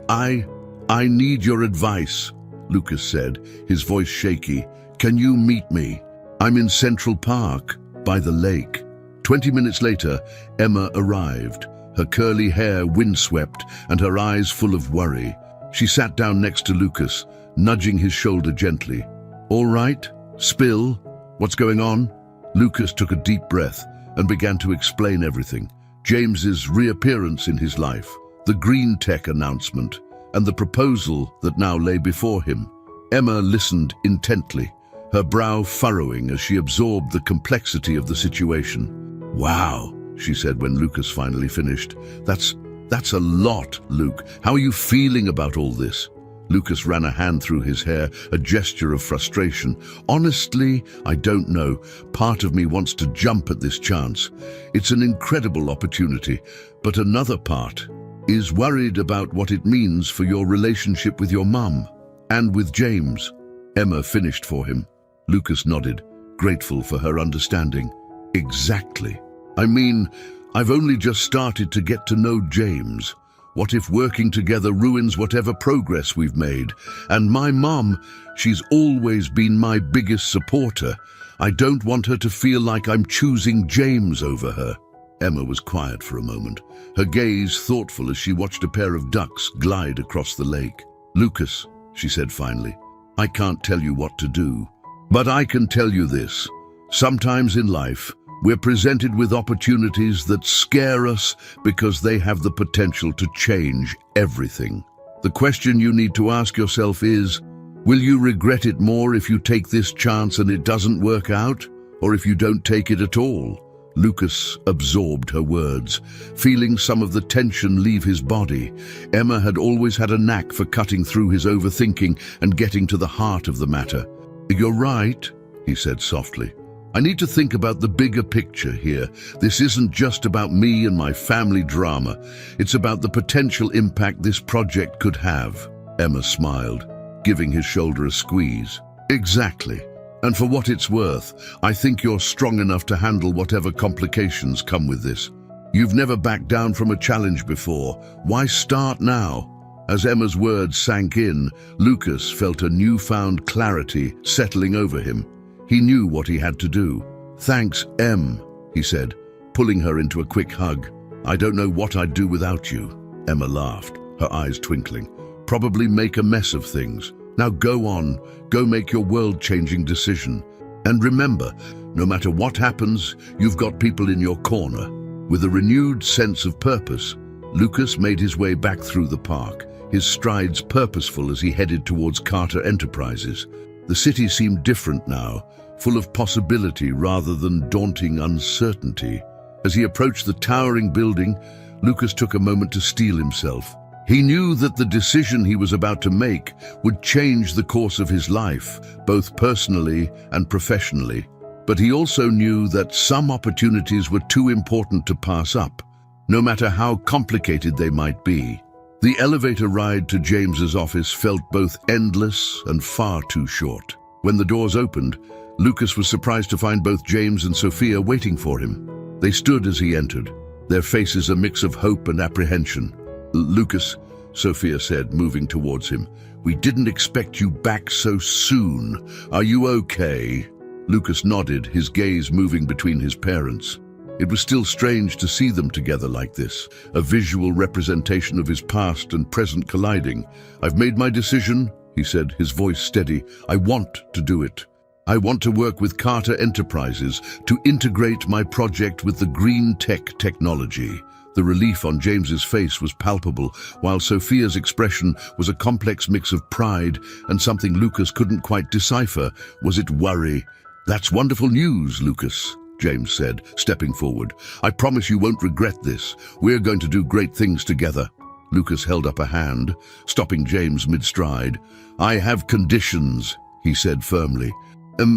I need your advice," Lucas said, his voice shaky. Can you meet me? I'm in Central Park, by the lake." 20 minutes later, Emma arrived, her curly hair windswept and her eyes full of worry. She sat down next to Lucas, nudging his shoulder gently. "All right? Spill? What's going on?" Lucas took a deep breath and began to explain everything. James's reappearance in his life, the green tech announcement, and the proposal that now lay before him. Emma listened intently, her brow furrowing as she absorbed the complexity of the situation. "Wow," she said when Lucas finally finished. That's a lot, Luke. How are you feeling about all this?" Lucas ran a hand through his hair, a gesture of frustration. "Honestly, I don't know. Part of me wants to jump at this chance. It's an incredible opportunity, but another part is worried about what it means for your relationship with your mum and with James." Emma finished for him. Lucas nodded, grateful for her understanding. "Exactly. I mean, I've only just started to get to know James. What if working together ruins whatever progress we've made? And my mum, she's always been my biggest supporter. I don't want her to feel like I'm choosing James over her." Emma was quiet for a moment, her gaze thoughtful as she watched a pair of ducks glide across the lake. "Lucas," she said finally, "I can't tell you what to do, but I can tell you this. Sometimes in life, we're presented with opportunities that scare us because they have the potential to change everything. The question you need to ask yourself is, will you regret it more if you take this chance and it doesn't work out, or if you don't take it at all?" Lucas absorbed her words, feeling some of the tension leave his body. Emma had always had a knack for cutting through his overthinking and getting to the heart of the matter. "You're right," he said softly. "I need to think about the bigger picture here. This isn't just about me and my family drama. It's about the potential impact this project could have." Emma smiled, giving his shoulder a squeeze. "Exactly. And for what it's worth, I think you're strong enough to handle whatever complications come with this. You've never backed down from a challenge before. Why start now?" As Emma's words sank in, Lucas felt a newfound clarity settling over him. He knew what he had to do. "Thanks, Em," he said, pulling her into a quick hug. "I don't know what I'd do without you." Emma laughed, her eyes twinkling. "Probably make a mess of things. Now go on, go make your world-changing decision. And remember, no matter what happens, you've got people in your corner." With a renewed sense of purpose, Lucas made his way back through the park, his strides purposeful as he headed towards Carter Enterprises. The city seemed different now, full of possibility rather than daunting uncertainty. As he approached the towering building, Lucas took a moment to steel himself. He knew that the decision he was about to make would change the course of his life, both personally and professionally. But he also knew that some opportunities were too important to pass up, no matter how complicated they might be. The elevator ride to James's office felt both endless and far too short. When the doors opened, Lucas was surprised to find both James and Sophia waiting for him. They stood as he entered, their faces a mix of hope and apprehension. "Lucas," Sophia said, moving towards him, "we didn't expect you back so soon. Are you okay?" Lucas nodded, his gaze moving between his parents. It was still strange to see them together like this, a visual representation of his past and present colliding. "I've made my decision," he said, his voice steady. "I want to do it. I want to work with Carter Enterprises to integrate my project with the green tech technology." The relief on James's face was palpable, while Sophia's expression was a complex mix of pride and something Lucas couldn't quite decipher. Was it worry? "That's wonderful news, Lucas," James said, stepping forward. "I promise you won't regret this. We're going to do great things together." Lucas held up a hand, stopping James mid-stride. "I have conditions," he said firmly.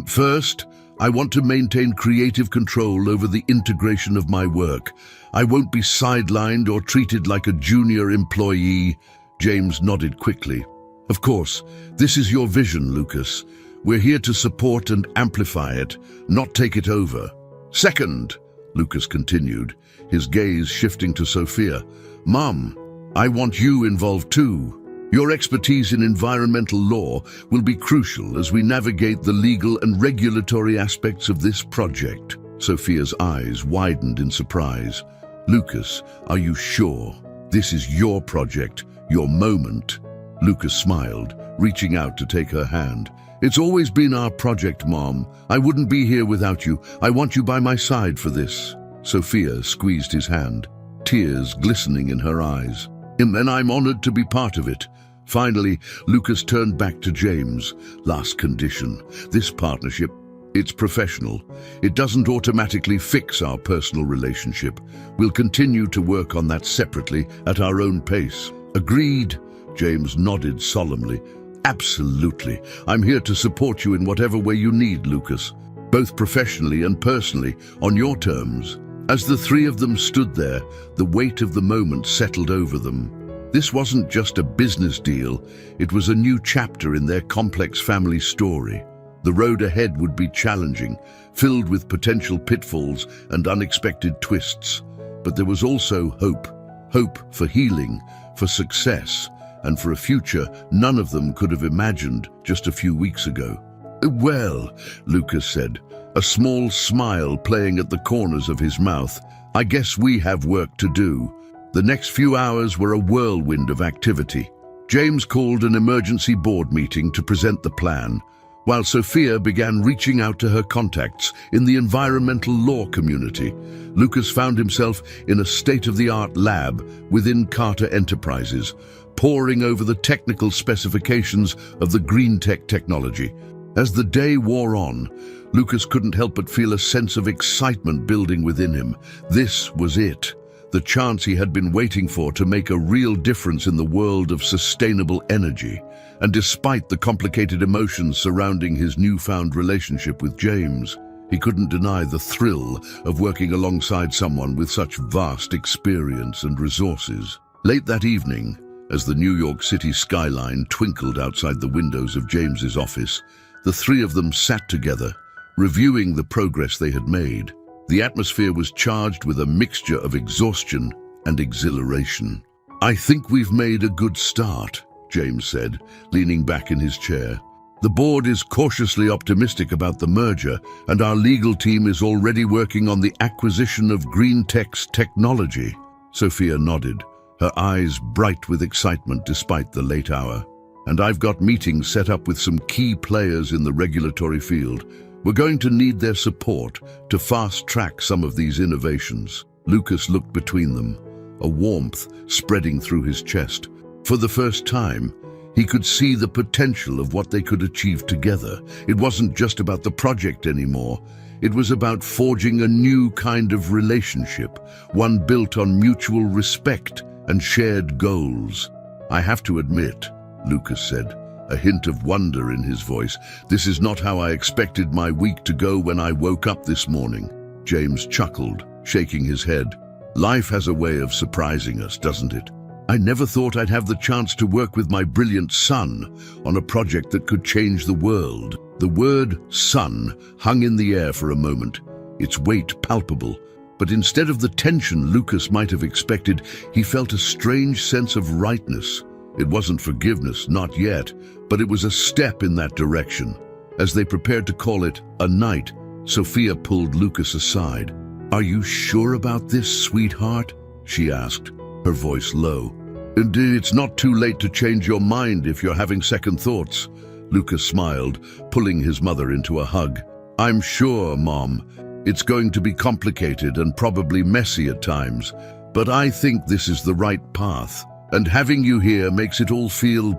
First, I want to maintain creative control over the integration of my work. I won't be sidelined or treated like a junior employee." James nodded quickly. "Of course, this is your vision, Lucas. We're here to support and amplify it, not take it over." "Second," Lucas continued, his gaze shifting to Sophia, "Mum, I want you involved too." Your expertise in environmental law will be crucial as we navigate the legal and regulatory aspects of this project." Sophia's eyes widened in surprise. "Lucas, are you sure? This is your project, your moment." Lucas smiled, reaching out to take her hand. "It's always been our project, Mom. I wouldn't be here without you. I want you by my side for this." Sophia squeezed his hand, tears glistening in her eyes. "And I'm honored to be part of it." Finally, Lucas turned back to James. "Last condition. This partnership, it's professional. It doesn't automatically fix our personal relationship. We'll continue to work on that separately at our own pace." "Agreed." James nodded solemnly. "Absolutely. I'm here to support you in whatever way you need, Lucas, both professionally and personally, on your terms." As the three of them stood there, the weight of the moment settled over them. This wasn't just a business deal, it was a new chapter in their complex family story. The road ahead would be challenging, filled with potential pitfalls and unexpected twists. But there was also hope. Hope for healing, for success, and for a future none of them could have imagined just a few weeks ago. "Well," Lucas said, a small smile playing at the corners of his mouth, "I guess we have work to do." The next few hours were a whirlwind of activity. James called an emergency board meeting to present the plan, while Sophia began reaching out to her contacts in the environmental law community. Lucas found himself in a state-of-the-art lab within Carter Enterprises, poring over the technical specifications of the green tech technology. As the day wore on, Lucas couldn't help but feel a sense of excitement building within him. This was it, the chance he had been waiting for to make a real difference in the world of sustainable energy. And despite the complicated emotions surrounding his newfound relationship with James, he couldn't deny the thrill of working alongside someone with such vast experience and resources. Late that evening, as the New York City skyline twinkled outside the windows of James's office, the three of them sat together, reviewing the progress they had made. The atmosphere was charged with a mixture of exhaustion and exhilaration. "I think we've made a good start," James said, leaning back in his chair. "The board is cautiously optimistic about the merger, and our legal team is already working on the acquisition of Green Tech's technology." Sophia nodded, her eyes bright with excitement despite the late hour. "And I've got meetings set up with some key players in the regulatory field. We're going to need their support to fast-track some of these innovations." Lucas looked between them, a warmth spreading through his chest. For the first time, he could see the potential of what they could achieve together. It wasn't just about the project anymore. It was about forging a new kind of relationship, one built on mutual respect and shared goals. "I have to admit," Lucas said, a hint of wonder in his voice, "this is not how I expected my week to go when I woke up this morning." James chuckled, shaking his head. "Life has a way of surprising us, doesn't it? I never thought I'd have the chance to work with my brilliant son on a project that could change the world." The word son hung in the air for a moment, its weight palpable. But instead of the tension Lucas might have expected, he felt a strange sense of rightness. It wasn't forgiveness, not yet, but it was a step in that direction. As they prepared to call it a night, Sophia pulled Lucas aside. "Are you sure about this, sweetheart?" she asked, her voice low. "Indeed, it's not too late to change your mind if you're having second thoughts." Lucas smiled, pulling his mother into a hug. "I'm sure, Mom. It's going to be complicated and probably messy at times, but I think this is the right path. And having you here makes it all feel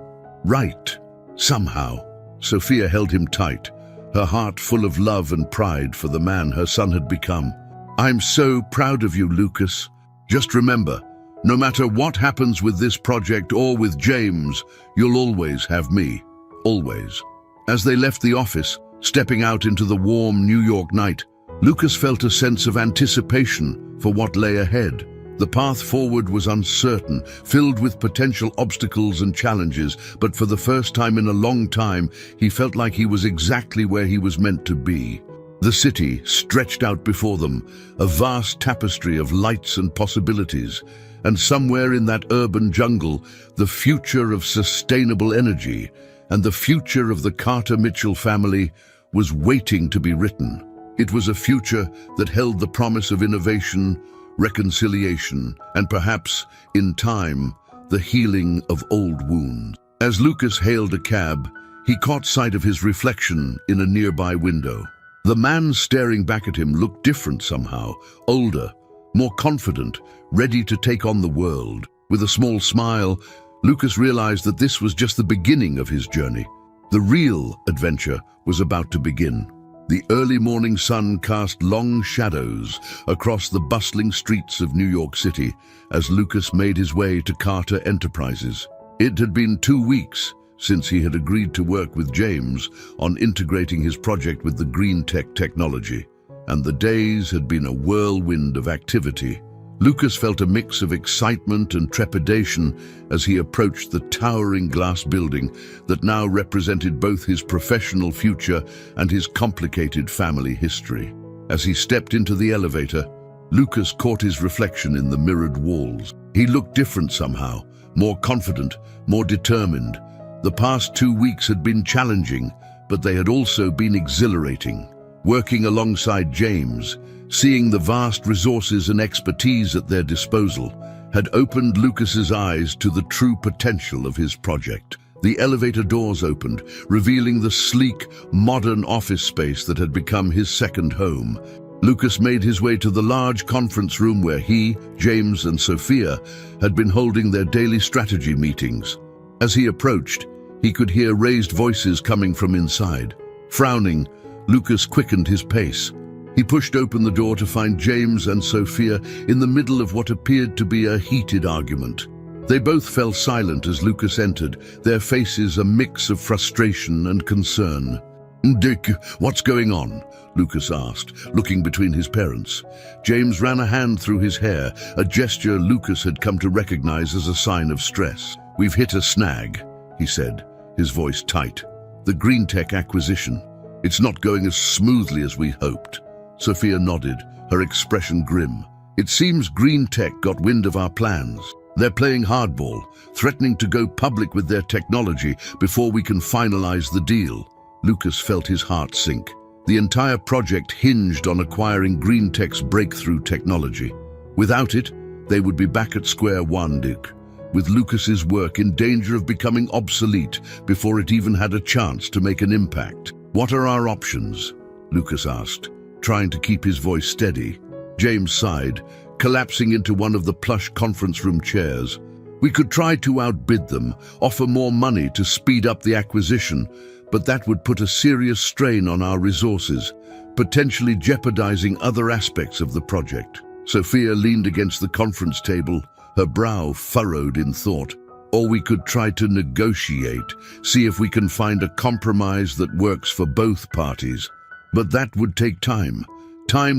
right, somehow." Sophia held him tight, her heart full of love and pride for the man her son had become. "I'm so proud of you, Lucas. Just remember, no matter what happens with this project or with James, you'll always have me. Always." As they left the office, stepping out into the warm New York night, Lucas felt a sense of anticipation for what lay ahead. The path forward was uncertain, filled with potential obstacles and challenges, but for the first time in a long time, he felt like he was exactly where he was meant to be. The city stretched out before them, a vast tapestry of lights and possibilities, And somewhere in that urban jungle, the future of sustainable energy and the future of the Carter-Mitchell family was waiting to be written. It was a future that held the promise of innovation, reconciliation, and perhaps, in time, the healing of old wounds. As Lucas hailed a cab, he caught sight of his reflection in a nearby window. The man staring back at him looked different somehow, older, more confident, ready to take on the world. With a small smile, Lucas realized that this was just the beginning of his journey. The real adventure was about to begin. The early morning sun cast long shadows across the bustling streets of New York City as Lucas made his way to Carter Enterprises. It had been 2 weeks since he had agreed to work with James on integrating his project with the green tech technology, and the days had been a whirlwind of activity. Lucas felt a mix of excitement and trepidation as he approached the towering glass building that now represented both his professional future and his complicated family history. As he stepped into the elevator, Lucas caught his reflection in the mirrored walls. He looked different somehow, more confident, more determined. The past 2 weeks had been challenging, but they had also been exhilarating. Working alongside James, seeing the vast resources and expertise at their disposal, had opened Lucas's eyes to the true potential of his project. The elevator doors opened, revealing the sleek, modern office space that had become his second home. Lucas made his way to the large conference room where he, James, and Sophia had been holding their daily strategy meetings. As he approached, he could hear raised voices coming from inside. Frowning, Lucas quickened his pace. He pushed open the door to find James and Sophia in the middle of what appeared to be a heated argument. They both fell silent as Lucas entered, their faces a mix of frustration and concern. "Dick, what's going on?" Lucas asked, looking between his parents. James ran a hand through his hair, a gesture Lucas had come to recognize as a sign of stress. "We've hit a snag," he said, his voice tight. "The green tech acquisition. It's not going as smoothly as we hoped." Sophia nodded, her expression grim. "It seems green tech got wind of our plans. They're playing hardball, threatening to go public with their technology before we can finalize the deal." Lucas felt his heart sink. The entire project hinged on acquiring green tech's breakthrough technology. Without it, they would be back at square one, Dick, with Lucas's work in danger of becoming obsolete before it even had a chance to make an impact. "What are our options?" Lucas asked, trying to keep his voice steady. James sighed, collapsing into one of the plush conference room chairs. "We could try to outbid them, offer more money to speed up the acquisition, but that would put a serious strain on our resources, potentially jeopardizing other aspects of the project." Sophia leaned against the conference table, her brow furrowed in thought. "Or we could try to negotiate, see if we can find a compromise that works for both parties. But that would take time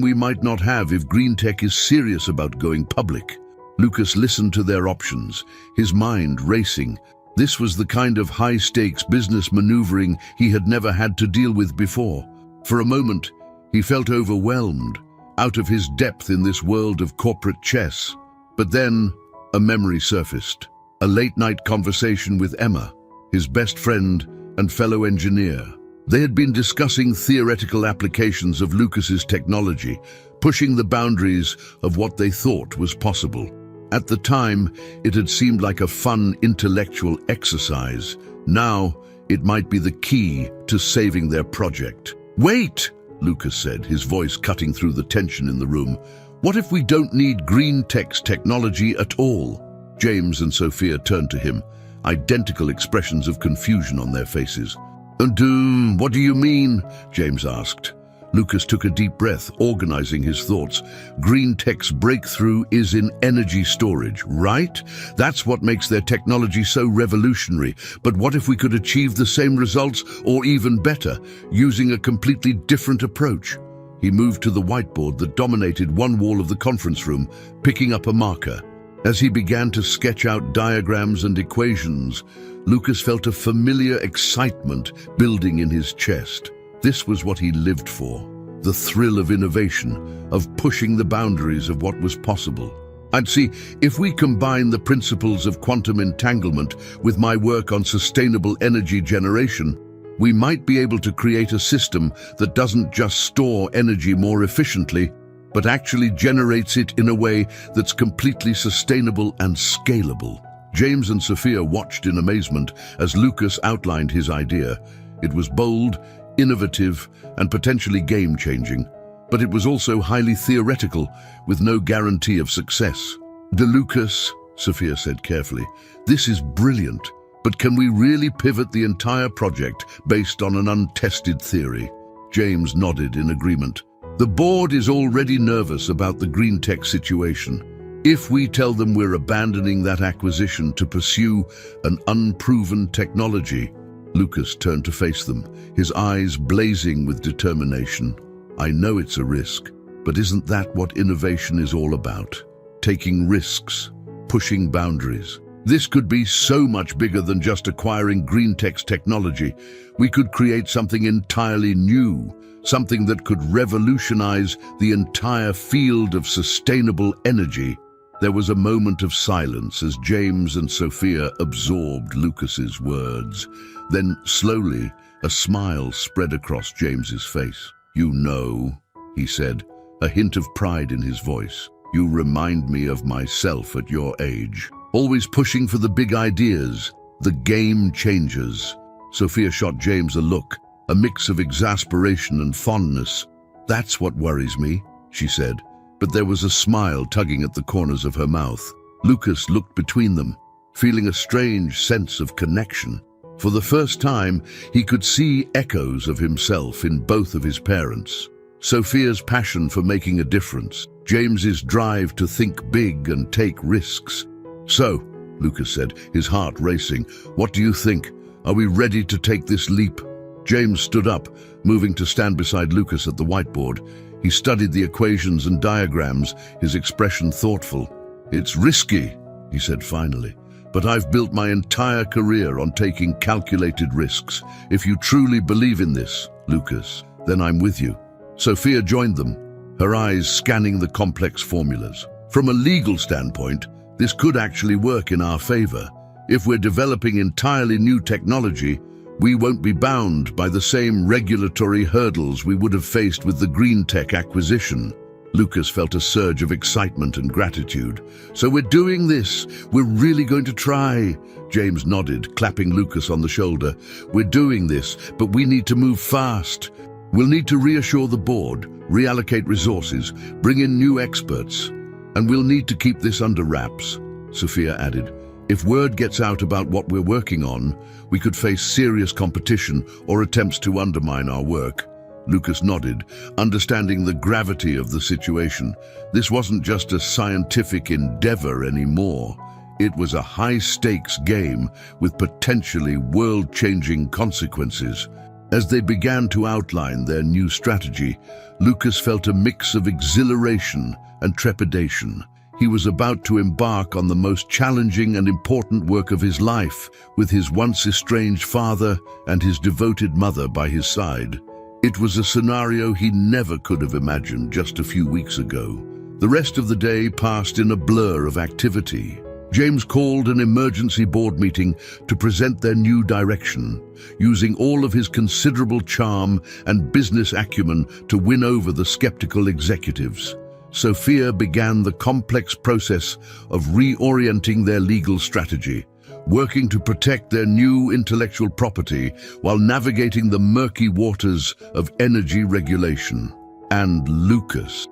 we might not have if green tech is serious about going public." Lucas listened to their options, his mind racing. This was the kind of high-stakes business maneuvering he had never had to deal with before. For a moment, he felt overwhelmed, out of his depth in this world of corporate chess. But then, a memory surfaced. A late-night conversation with Emma, his best friend and fellow engineer. They had been discussing theoretical applications of Lucas's technology, pushing the boundaries of what they thought was possible. At the time, it had seemed like a fun intellectual exercise. Now, it might be the key to saving their project. "Wait!" Lucas said, his voice cutting through the tension in the room. "What if we don't need green tech's technology at all?" James and Sophia turned to him, identical expressions of confusion on their faces. "And what do you mean?" James asked. Lucas took a deep breath, organizing his thoughts. "Green tech's breakthrough is in energy storage, right? That's what makes their technology so revolutionary. But what if we could achieve the same results, or even better, using a completely different approach?" He moved to the whiteboard that dominated one wall of the conference room, picking up a marker. As he began to sketch out diagrams and equations, Lucas felt a familiar excitement building in his chest. This was what he lived for, the thrill of innovation, of pushing the boundaries of what was possible. I'd see, if we combine the principles of quantum entanglement with my work on sustainable energy generation, we might be able to create a system that doesn't just store energy more efficiently, but actually generates it in a way that's completely sustainable and scalable. James and Sophia watched in amazement as Lucas outlined his idea. It was bold, innovative, and potentially game-changing, but it was also highly theoretical, with no guarantee of success. Lucas, Sophia said carefully, this is brilliant, but can we really pivot the entire project based on an untested theory? James nodded in agreement. The board is already nervous about the green tech situation. If we tell them we're abandoning that acquisition to pursue an unproven technology, Lucas turned to face them, his eyes blazing with determination. I know it's a risk, but isn't that what innovation is all about? Taking risks, pushing boundaries. This could be so much bigger than just acquiring green tech's technology. We could create something entirely new, something that could revolutionize the entire field of sustainable energy. There was a moment of silence as James and Sophia absorbed Lucas's words. Then, slowly, a smile spread across James's face. You know, he said, a hint of pride in his voice. You remind me of myself at your age. Always pushing for the big ideas, the game changers. Sophia shot James a look, a mix of exasperation and fondness. That's what worries me, she said, but there was a smile tugging at the corners of her mouth. Lucas looked between them, feeling a strange sense of connection. For the first time, he could see echoes of himself in both of his parents. Sophia's passion for making a difference, James's drive to think big and take risks. So, Lucas said, his heart racing, what do you think? Are we ready to take this leap? James stood up, moving to stand beside Lucas at the whiteboard. He studied the equations and diagrams, his expression thoughtful. It's risky, he said finally, but I've built my entire career on taking calculated risks. If you truly believe in this, Lucas, then I'm with you. Sophia joined them, her eyes scanning the complex formulas. From a legal standpoint, this could actually work in our favor. If we're developing entirely new technology, we won't be bound by the same regulatory hurdles we would have faced with the green tech acquisition. Lucas felt a surge of excitement and gratitude. So we're doing this. We're really going to try. James nodded, clapping Lucas on the shoulder. We're doing this, but we need to move fast. We'll need to reassure the board, reallocate resources, bring in new experts. And we'll need to keep this under wraps, Sophia added. If word gets out about what we're working on, we could face serious competition or attempts to undermine our work. Lucas nodded, understanding the gravity of the situation. This wasn't just a scientific endeavor anymore. It was a high-stakes game with potentially world-changing consequences. As they began to outline their new strategy, Lucas felt a mix of exhilaration and trepidation. He was about to embark on the most challenging and important work of his life, with his once estranged father and his devoted mother by his side. It was a scenario he never could have imagined just a few weeks ago. The rest of the day passed in a blur of activity. James called an emergency board meeting to present their new direction, using all of his considerable charm and business acumen to win over the skeptical executives. Sophia began the complex process of reorienting their legal strategy, working to protect their new intellectual property while navigating the murky waters of energy regulation. And Lucas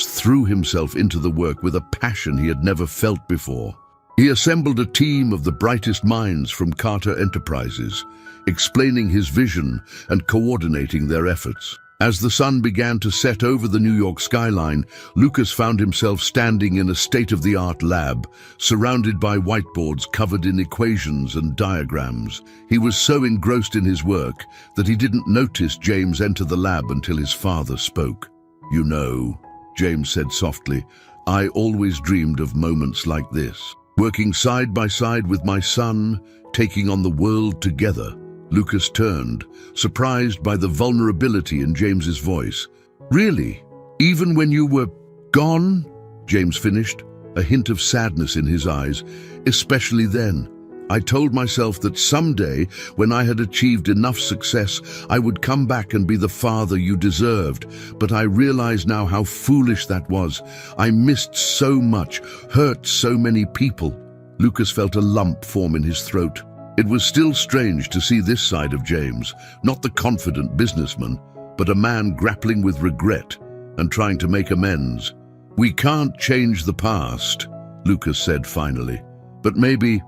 threw himself into the work with a passion he had never felt before. He assembled a team of the brightest minds from Carter Enterprises, explaining his vision and coordinating their efforts. As the sun began to set over the New York skyline, Lucas found himself standing in a state-of-the-art lab, surrounded by whiteboards covered in equations and diagrams. He was so engrossed in his work that he didn't notice James enter the lab until his father spoke. "You know," James said softly, "I always dreamed of moments like this, working side by side with my son, taking on the world together." Lucas turned, surprised by the vulnerability in James's voice. "Really? Even when you were gone?" James finished, a hint of sadness in his eyes, especially then. I told myself that someday, when I had achieved enough success, I would come back and be the father you deserved. But I realize now how foolish that was. I missed so much, hurt so many people. Lucas felt a lump form in his throat. It was still strange to see this side of James, not the confident businessman, but a man grappling with regret and trying to make amends. "We can't change the past," Lucas said finally, "but maybe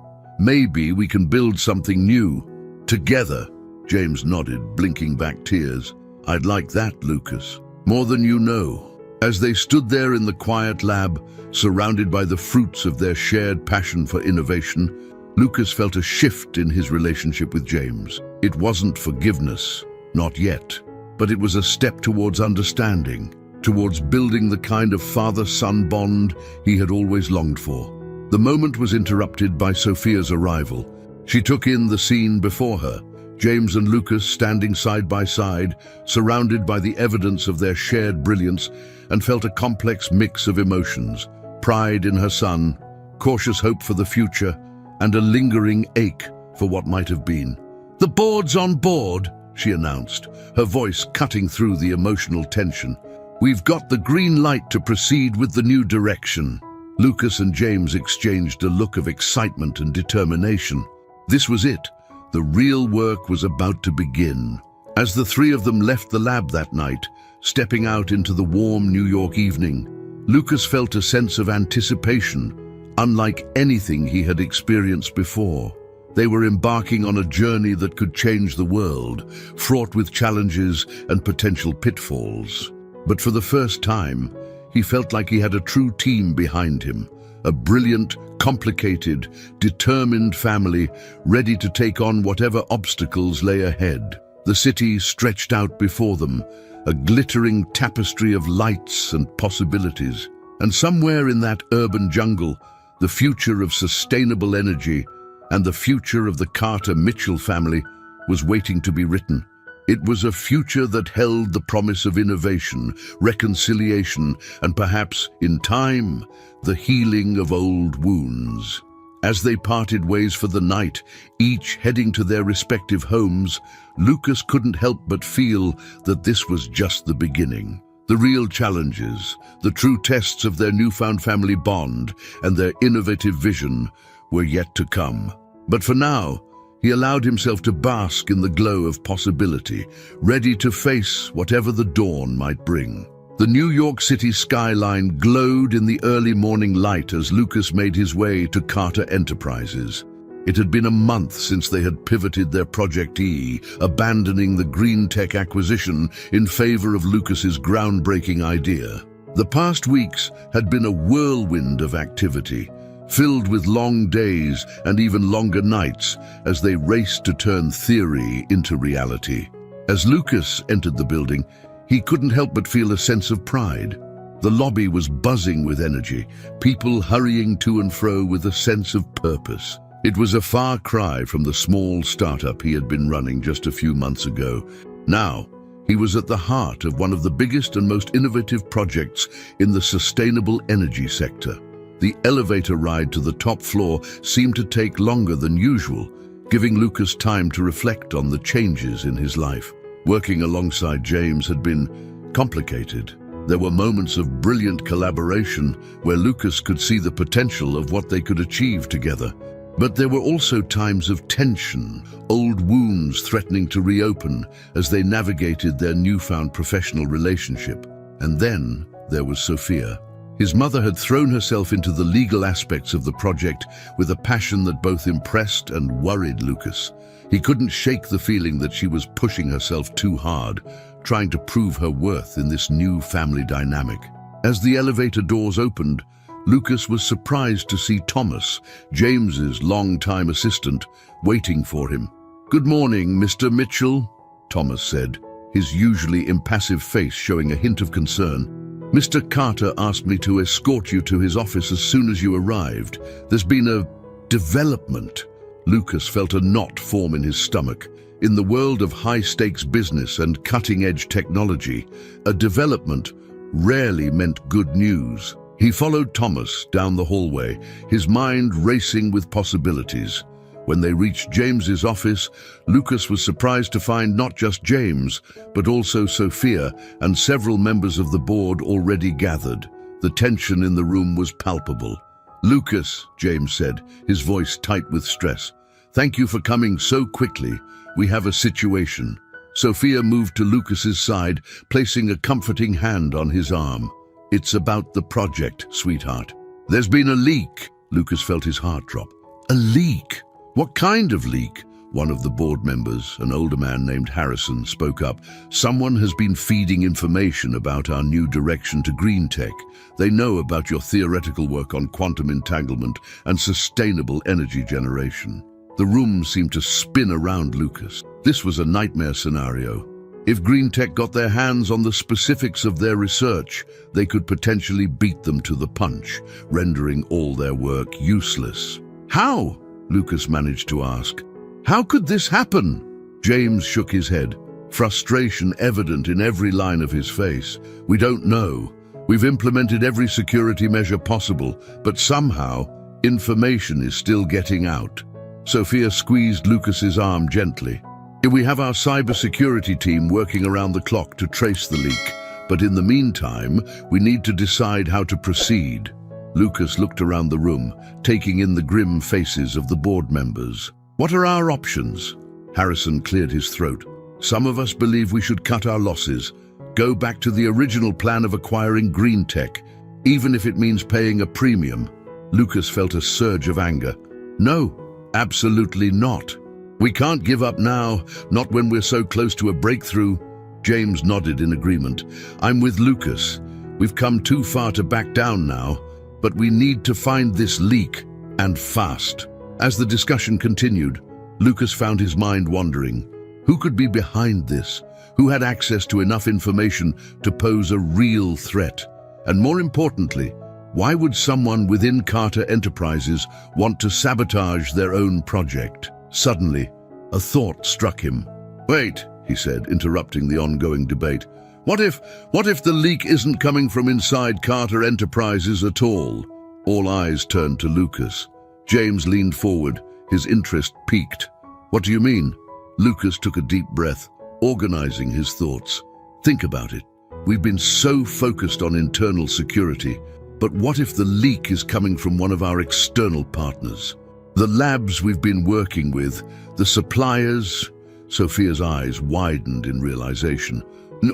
we can build something new. Together." James nodded, blinking back tears. "I'd like that, Lucas. More than you know." As they stood there in the quiet lab, surrounded by the fruits of their shared passion for innovation, Lucas felt a shift in his relationship with James. It wasn't forgiveness, not yet, but it was a step towards understanding, towards building the kind of father-son bond he had always longed for. The moment was interrupted by Sophia's arrival. She took in the scene before her, James and Lucas standing side by side, surrounded by the evidence of their shared brilliance, and felt a complex mix of emotions: pride in her son, cautious hope for the future, and a lingering ache for what might have been. "The board's on board," she announced, her voice cutting through the emotional tension. "We've got the green light to proceed with the new direction." Lucas and James exchanged a look of excitement and determination. This was it. The real work was about to begin. As the three of them left the lab that night, stepping out into the warm New York evening, Lucas felt a sense of anticipation, unlike anything he had experienced before. They were embarking on a journey that could change the world, fraught with challenges and potential pitfalls. But for the first time, he felt like he had a true team behind him, a brilliant, complicated, determined family ready to take on whatever obstacles lay ahead. The city stretched out before them, a glittering tapestry of lights and possibilities. And somewhere in that urban jungle, the future of sustainable energy and the future of the Carter-Mitchell family was waiting to be written. It was a future that held the promise of innovation, reconciliation, and perhaps, in time, the healing of old wounds. As they parted ways for the night, each heading to their respective homes, Lucas couldn't help but feel that this was just the beginning. The real challenges, the true tests of their newfound family bond and their innovative vision were yet to come. But for now, he allowed himself to bask in the glow of possibility, ready to face whatever the dawn might bring. The New York City skyline glowed in the early morning light as Lucas made his way to Carter Enterprises. It had been a month since they had pivoted their Project E, abandoning the green tech acquisition in favor of Lucas's groundbreaking idea. The past weeks had been a whirlwind of activity, filled with long days and even longer nights as they raced to turn theory into reality. As Lucas entered the building, he couldn't help but feel a sense of pride. The lobby was buzzing with energy, people hurrying to and fro with a sense of purpose. It was a far cry from the small startup he had been running just a few months ago. Now, he was at the heart of one of the biggest and most innovative projects in the sustainable energy sector. The elevator ride to the top floor seemed to take longer than usual, giving Lucas time to reflect on the changes in his life. Working alongside James had been complicated. There were moments of brilliant collaboration where Lucas could see the potential of what they could achieve together. But there were also times of tension, old wounds threatening to reopen as they navigated their newfound professional relationship. And then there was Sophia. His mother had thrown herself into the legal aspects of the project with a passion that both impressed and worried Lucas. He couldn't shake the feeling that she was pushing herself too hard, trying to prove her worth in this new family dynamic. As the elevator doors opened, Lucas was surprised to see Thomas, James's longtime assistant, waiting for him. "Good morning, Mr. Mitchell," Thomas said, his usually impassive face showing a hint of concern. "Mr. Carter asked me to escort you to his office as soon as you arrived. There's been a development." Lucas felt a knot form in his stomach. In the world of high-stakes business and cutting-edge technology, a development rarely meant good news. He followed Thomas down the hallway, his mind racing with possibilities. When they reached James's office, Lucas was surprised to find not just James, but also Sophia and several members of the board already gathered. The tension in the room was palpable. "Lucas," James said, his voice tight with stress, "thank you for coming so quickly. We have a situation." Sophia moved to Lucas's side, placing a comforting hand on his arm. "It's about the project, sweetheart." "There's been a leak." Lucas felt his heart drop. "A leak? What kind of leak?" One of the board members, an older man named Harrison, spoke up. "Someone has been feeding information about our new direction to green tech. They know about your theoretical work on quantum entanglement and sustainable energy generation." The room seemed to spin around Lucas. This was a nightmare scenario. If green tech got their hands on the specifics of their research, they could potentially beat them to the punch, rendering all their work useless. "How?" Lucas managed to ask. "How could this happen?" James shook his head, frustration evident in every line of his face. "We don't know. We've implemented every security measure possible, but somehow, information is still getting out." Sophia squeezed Lucas's arm gently. "We have our cybersecurity team working around the clock to trace the leak, but in the meantime, we need to decide how to proceed." Lucas looked around the room, taking in the grim faces of the board members. "What are our options?" Harrison cleared his throat. "Some of us believe we should cut our losses, go back to the original plan of acquiring green tech, even if it means paying a premium." Lucas felt a surge of anger. "No, absolutely not. We can't give up now, not when we're so close to a breakthrough." James nodded in agreement. "I'm with Lucas. We've come too far to back down now, but we need to find this leak, and fast." As the discussion continued, Lucas found his mind wandering. Who could be behind this? Who had access to enough information to pose a real threat? And more importantly, why would someone within Carter Enterprises want to sabotage their own project? Suddenly, a thought struck him. "Wait," he said, interrupting the ongoing debate. What if the leak isn't coming from inside Carter Enterprises at all?" All eyes turned to Lucas. James leaned forward, his interest piqued. "What do you mean?" Lucas took a deep breath, organizing his thoughts. "Think about it. We've been so focused on internal security, but what if the leak is coming from one of our external partners? The labs we've been working with, the suppliers," Sophia's eyes widened in realization,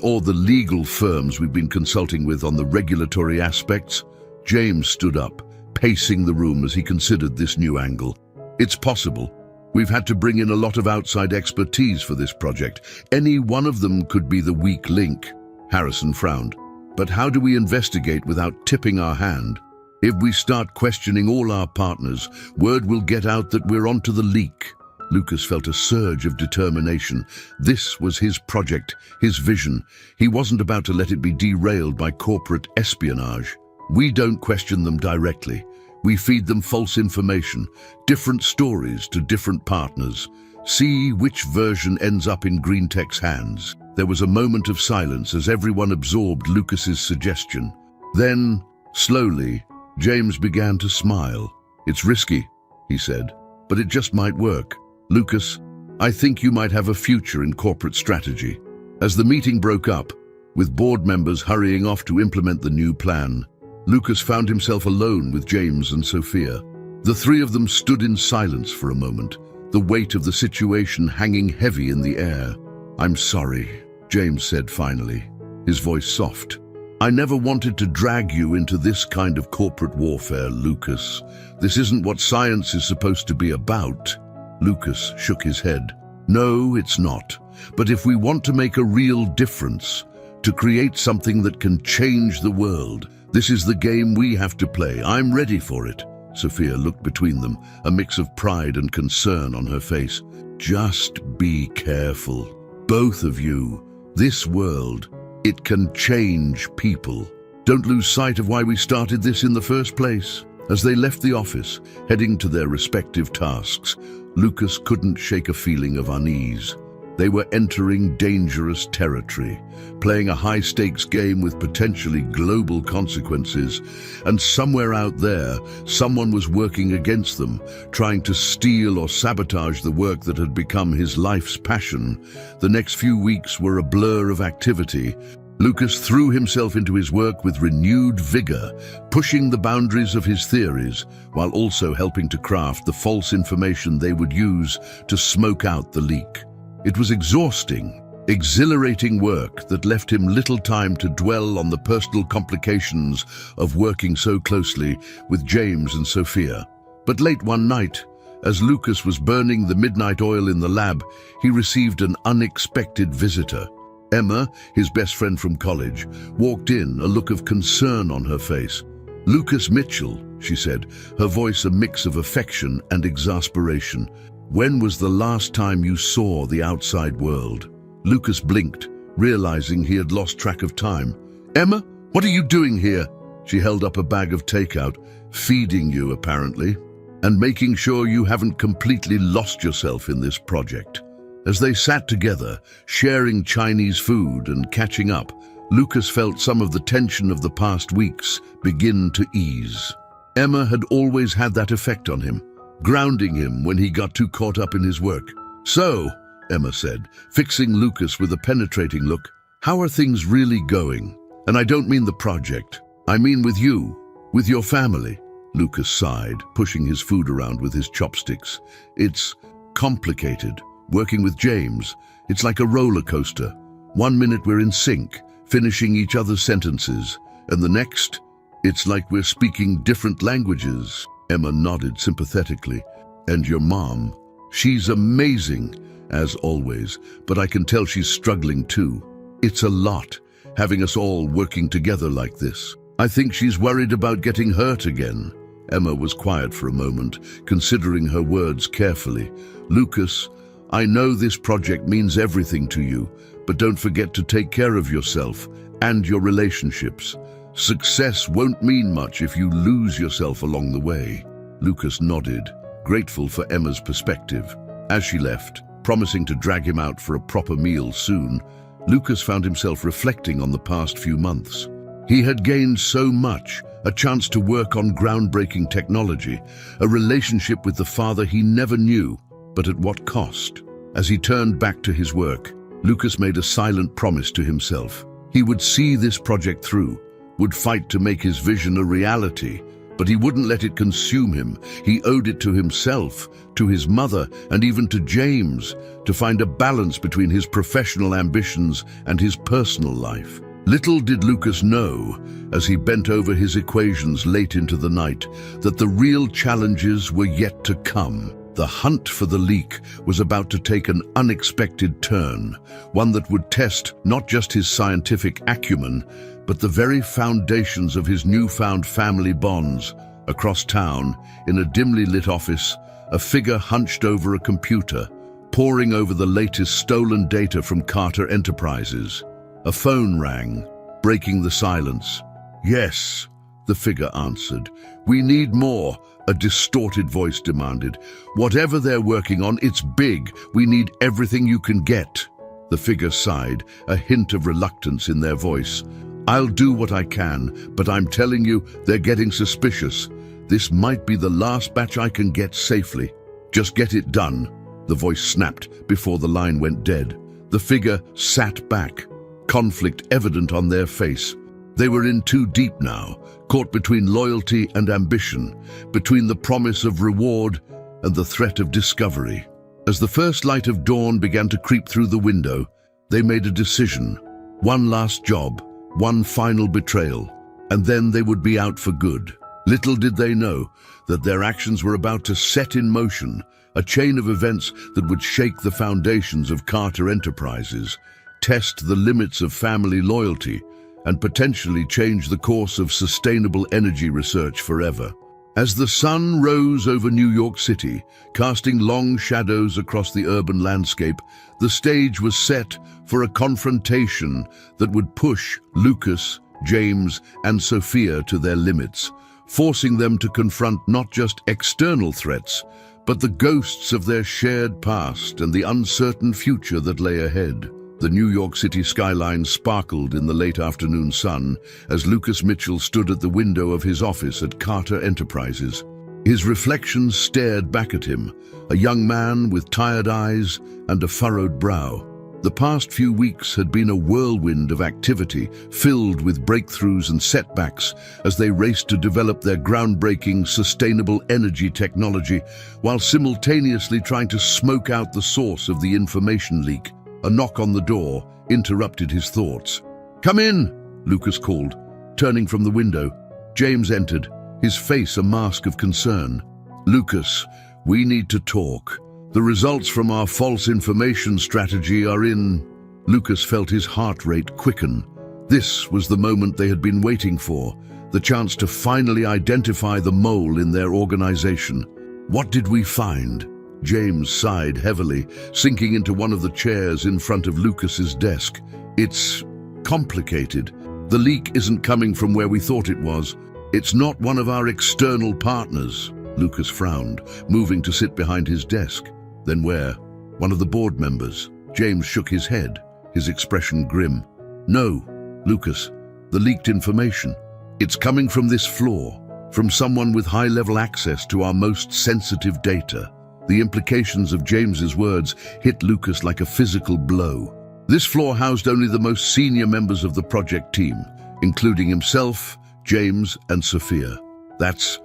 "or the legal firms we've been consulting with on the regulatory aspects?" James stood up, pacing the room as he considered this new angle. "It's possible. We've had to bring in a lot of outside expertise for this project. Any one of them could be the weak link." Harrison frowned. "But how do we investigate without tipping our hand? If we start questioning all our partners, word will get out that we're onto the leak." Lucas felt a surge of determination. This was his project, his vision. He wasn't about to let it be derailed by corporate espionage. "We don't question them directly. We feed them false information, different stories to different partners. See which version ends up in green tech's hands." There was a moment of silence as everyone absorbed Lucas's suggestion. Then, slowly, James began to smile. "It's risky," he said, "but it just might work. Lucas, I think you might have a future in corporate strategy." As the meeting broke up, with board members hurrying off to implement the new plan, Lucas found himself alone with James and Sophia. The three of them stood in silence for a moment, the weight of the situation hanging heavy in the air. "I'm sorry," James said finally, his voice soft. "I never wanted to drag you into this kind of corporate warfare, Lucas. This isn't what science is supposed to be about." Lucas shook his head. "No, it's not. But if we want to make a real difference, to create something that can change the world, this is the game we have to play. I'm ready for it." Sophia looked between them, a mix of pride and concern on her face. "Just be careful. Both of you. This world, it can change people. Don't lose sight of why we started this in the first place." As they left the office, heading to their respective tasks, Lucas couldn't shake a feeling of unease. They were entering dangerous territory, playing a high-stakes game with potentially global consequences, and somewhere out there, someone was working against them, trying to steal or sabotage the work that had become his life's passion. The next few weeks were a blur of activity. Lucas threw himself into his work with renewed vigor, pushing the boundaries of his theories, while also helping to craft the false information they would use to smoke out the leak. It was exhausting, exhilarating work that left him little time to dwell on the personal complications of working so closely with James and Sophia. But late one night, as Lucas was burning the midnight oil in the lab, he received an unexpected visitor. Emma, his best friend from college, walked in, a look of concern on her face. "Lucas Mitchell," she said, her voice a mix of affection and exasperation. "When was the last time you saw the outside world?" Lucas blinked, realizing he had lost track of time. "Emma, what are you doing here?" She held up a bag of takeout. "Feeding you, apparently, and making sure you haven't completely lost yourself in this project." As they sat together, sharing Chinese food and catching up, Lucas felt some of the tension of the past weeks begin to ease. Emma had always had that effect on him, grounding him when he got too caught up in his work. "So," Emma said, fixing Lucas with a penetrating look, "how are things really going? And I don't mean the project. I mean with you, with your family." Lucas sighed, pushing his food around with his chopsticks. "It's complicated. Working with James, it's like a roller coaster. One minute we're in sync, finishing each other's sentences, and the next, it's like we're speaking different languages." Emma nodded sympathetically. "And your mom? She's amazing, as always, but I can tell she's struggling too. It's a lot, having us all working together like this. I think she's worried about getting hurt again." Emma was quiet for a moment, considering her words carefully. "Lucas, I know this project means everything to you, but don't forget to take care of yourself and your relationships. Success won't mean much if you lose yourself along the way." Lucas nodded, grateful for Emma's perspective. As she left, promising to drag him out for a proper meal soon, Lucas found himself reflecting on the past few months. He had gained so much, a chance to work on groundbreaking technology, a relationship with the father he never knew, but at what cost? As he turned back to his work, Lucas made a silent promise to himself. He would see this project through, would fight to make his vision a reality, but he wouldn't let it consume him. He owed it to himself, to his mother, and even to James, to find a balance between his professional ambitions and his personal life. Little did Lucas know, as he bent over his equations late into the night, that the real challenges were yet to come. The hunt for the leak was about to take an unexpected turn, one that would test not just his scientific acumen, but the very foundations of his newfound family bonds. Across town, in a dimly lit office, a figure hunched over a computer, poring over the latest stolen data from Carter Enterprises. A phone rang, breaking the silence. "Yes," the figure answered. "We need more," a distorted voice demanded. "Whatever they're working on, it's big. We need everything you can get." The figure sighed, a hint of reluctance in their voice. "I'll do what I can, but I'm telling you, they're getting suspicious. This might be the last batch I can get safely. Just get it done." The voice snapped before the line went dead. The figure sat back, conflict evident on their face. They were in too deep now, caught between loyalty and ambition, between the promise of reward and the threat of discovery. As the first light of dawn began to creep through the window, they made a decision. One last job, one final betrayal, and then they would be out for good. Little did they know that their actions were about to set in motion a chain of events that would shake the foundations of Carter Enterprises, test the limits of family loyalty, and potentially change the course of sustainable energy research forever. As the sun rose over New York City, casting long shadows across the urban landscape, the stage was set for a confrontation that would push Lucas, James, and Sophia to their limits, forcing them to confront not just external threats, but the ghosts of their shared past and the uncertain future that lay ahead. The New York City skyline sparkled in the late afternoon sun as Lucas Mitchell stood at the window of his office at Carter Enterprises. His reflections stared back at him, a young man with tired eyes and a furrowed brow. The past few weeks had been a whirlwind of activity, filled with breakthroughs and setbacks as they raced to develop their groundbreaking sustainable energy technology while simultaneously trying to smoke out the source of the information leak. A knock on the door interrupted his thoughts. "Come in," Lucas called. Turning from the window, James entered, his face a mask of concern. "Lucas, we need to talk. The results from our false information strategy are in." Lucas felt his heart rate quicken. This was the moment they had been waiting for, the chance to finally identify the mole in their organization. "What did we find?" James sighed heavily, sinking into one of the chairs in front of Lucas's desk. "It's complicated. The leak isn't coming from where we thought it was. It's not one of our external partners." Lucas frowned, moving to sit behind his desk. "Then where? One of the board members?" James shook his head, his expression grim. "No, Lucas, the leaked information. It's coming from this floor, from someone with high-level access to our most sensitive data." The implications of James's words hit Lucas like a physical blow. This floor housed only the most senior members of the project team, including himself, James, and Sophia. That's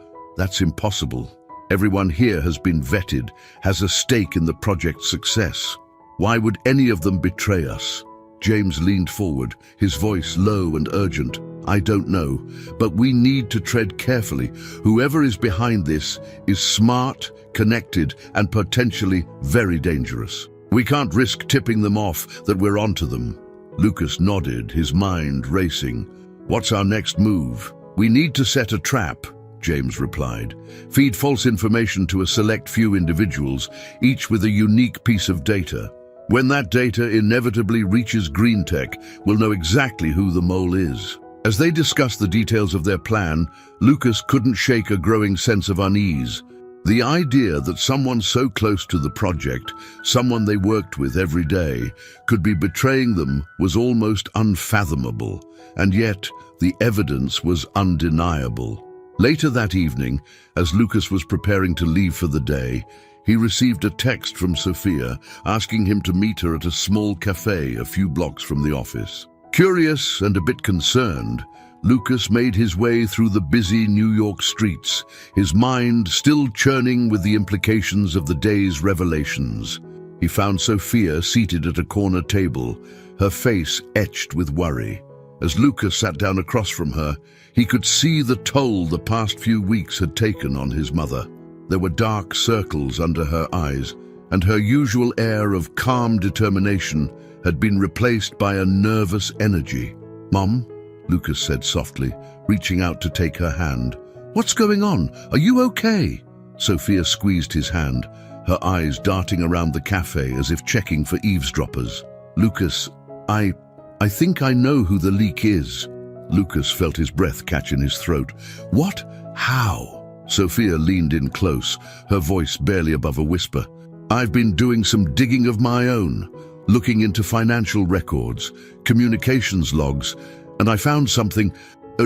impossible. Everyone here has been vetted, has a stake in the project's success. Why would any of them betray us? James leaned forward, his voice low and urgent. "I don't know, but we need to tread carefully. Whoever is behind this is smart, connected, and potentially very dangerous. We can't risk tipping them off that we're onto them." Lucas nodded, his mind racing. "What's our next move?" "We need to set a trap," James replied. "Feed false information to a select few individuals, each with a unique piece of data. When that data inevitably reaches Green Tech, we'll know exactly who the mole is." As they discussed the details of their plan, Lucas couldn't shake a growing sense of unease. The idea that someone so close to the project, someone they worked with every day, could be betraying them was almost unfathomable, and yet the evidence was undeniable. Later that evening, as Lucas was preparing to leave for the day, he received a text from Sophia asking him to meet her at a small cafe a few blocks from the office. Curious and a bit concerned, Lucas made his way through the busy New York streets, his mind still churning with the implications of the day's revelations. He found Sophia seated at a corner table, her face etched with worry. As Lucas sat down across from her, he could see the toll the past few weeks had taken on his mother. There were dark circles under her eyes, and her usual air of calm determination had been replaced by a nervous energy. "Mom," Lucas said softly, reaching out to take her hand. "What's going on? Are you okay?" Sophia squeezed his hand, her eyes darting around the cafe as if checking for eavesdroppers. "Lucas, I think I know who the leak is." Lucas felt his breath catch in his throat. "What? How?" Sophia leaned in close, her voice barely above a whisper. "I've been doing some digging of my own, looking into financial records, communications logs, and I found something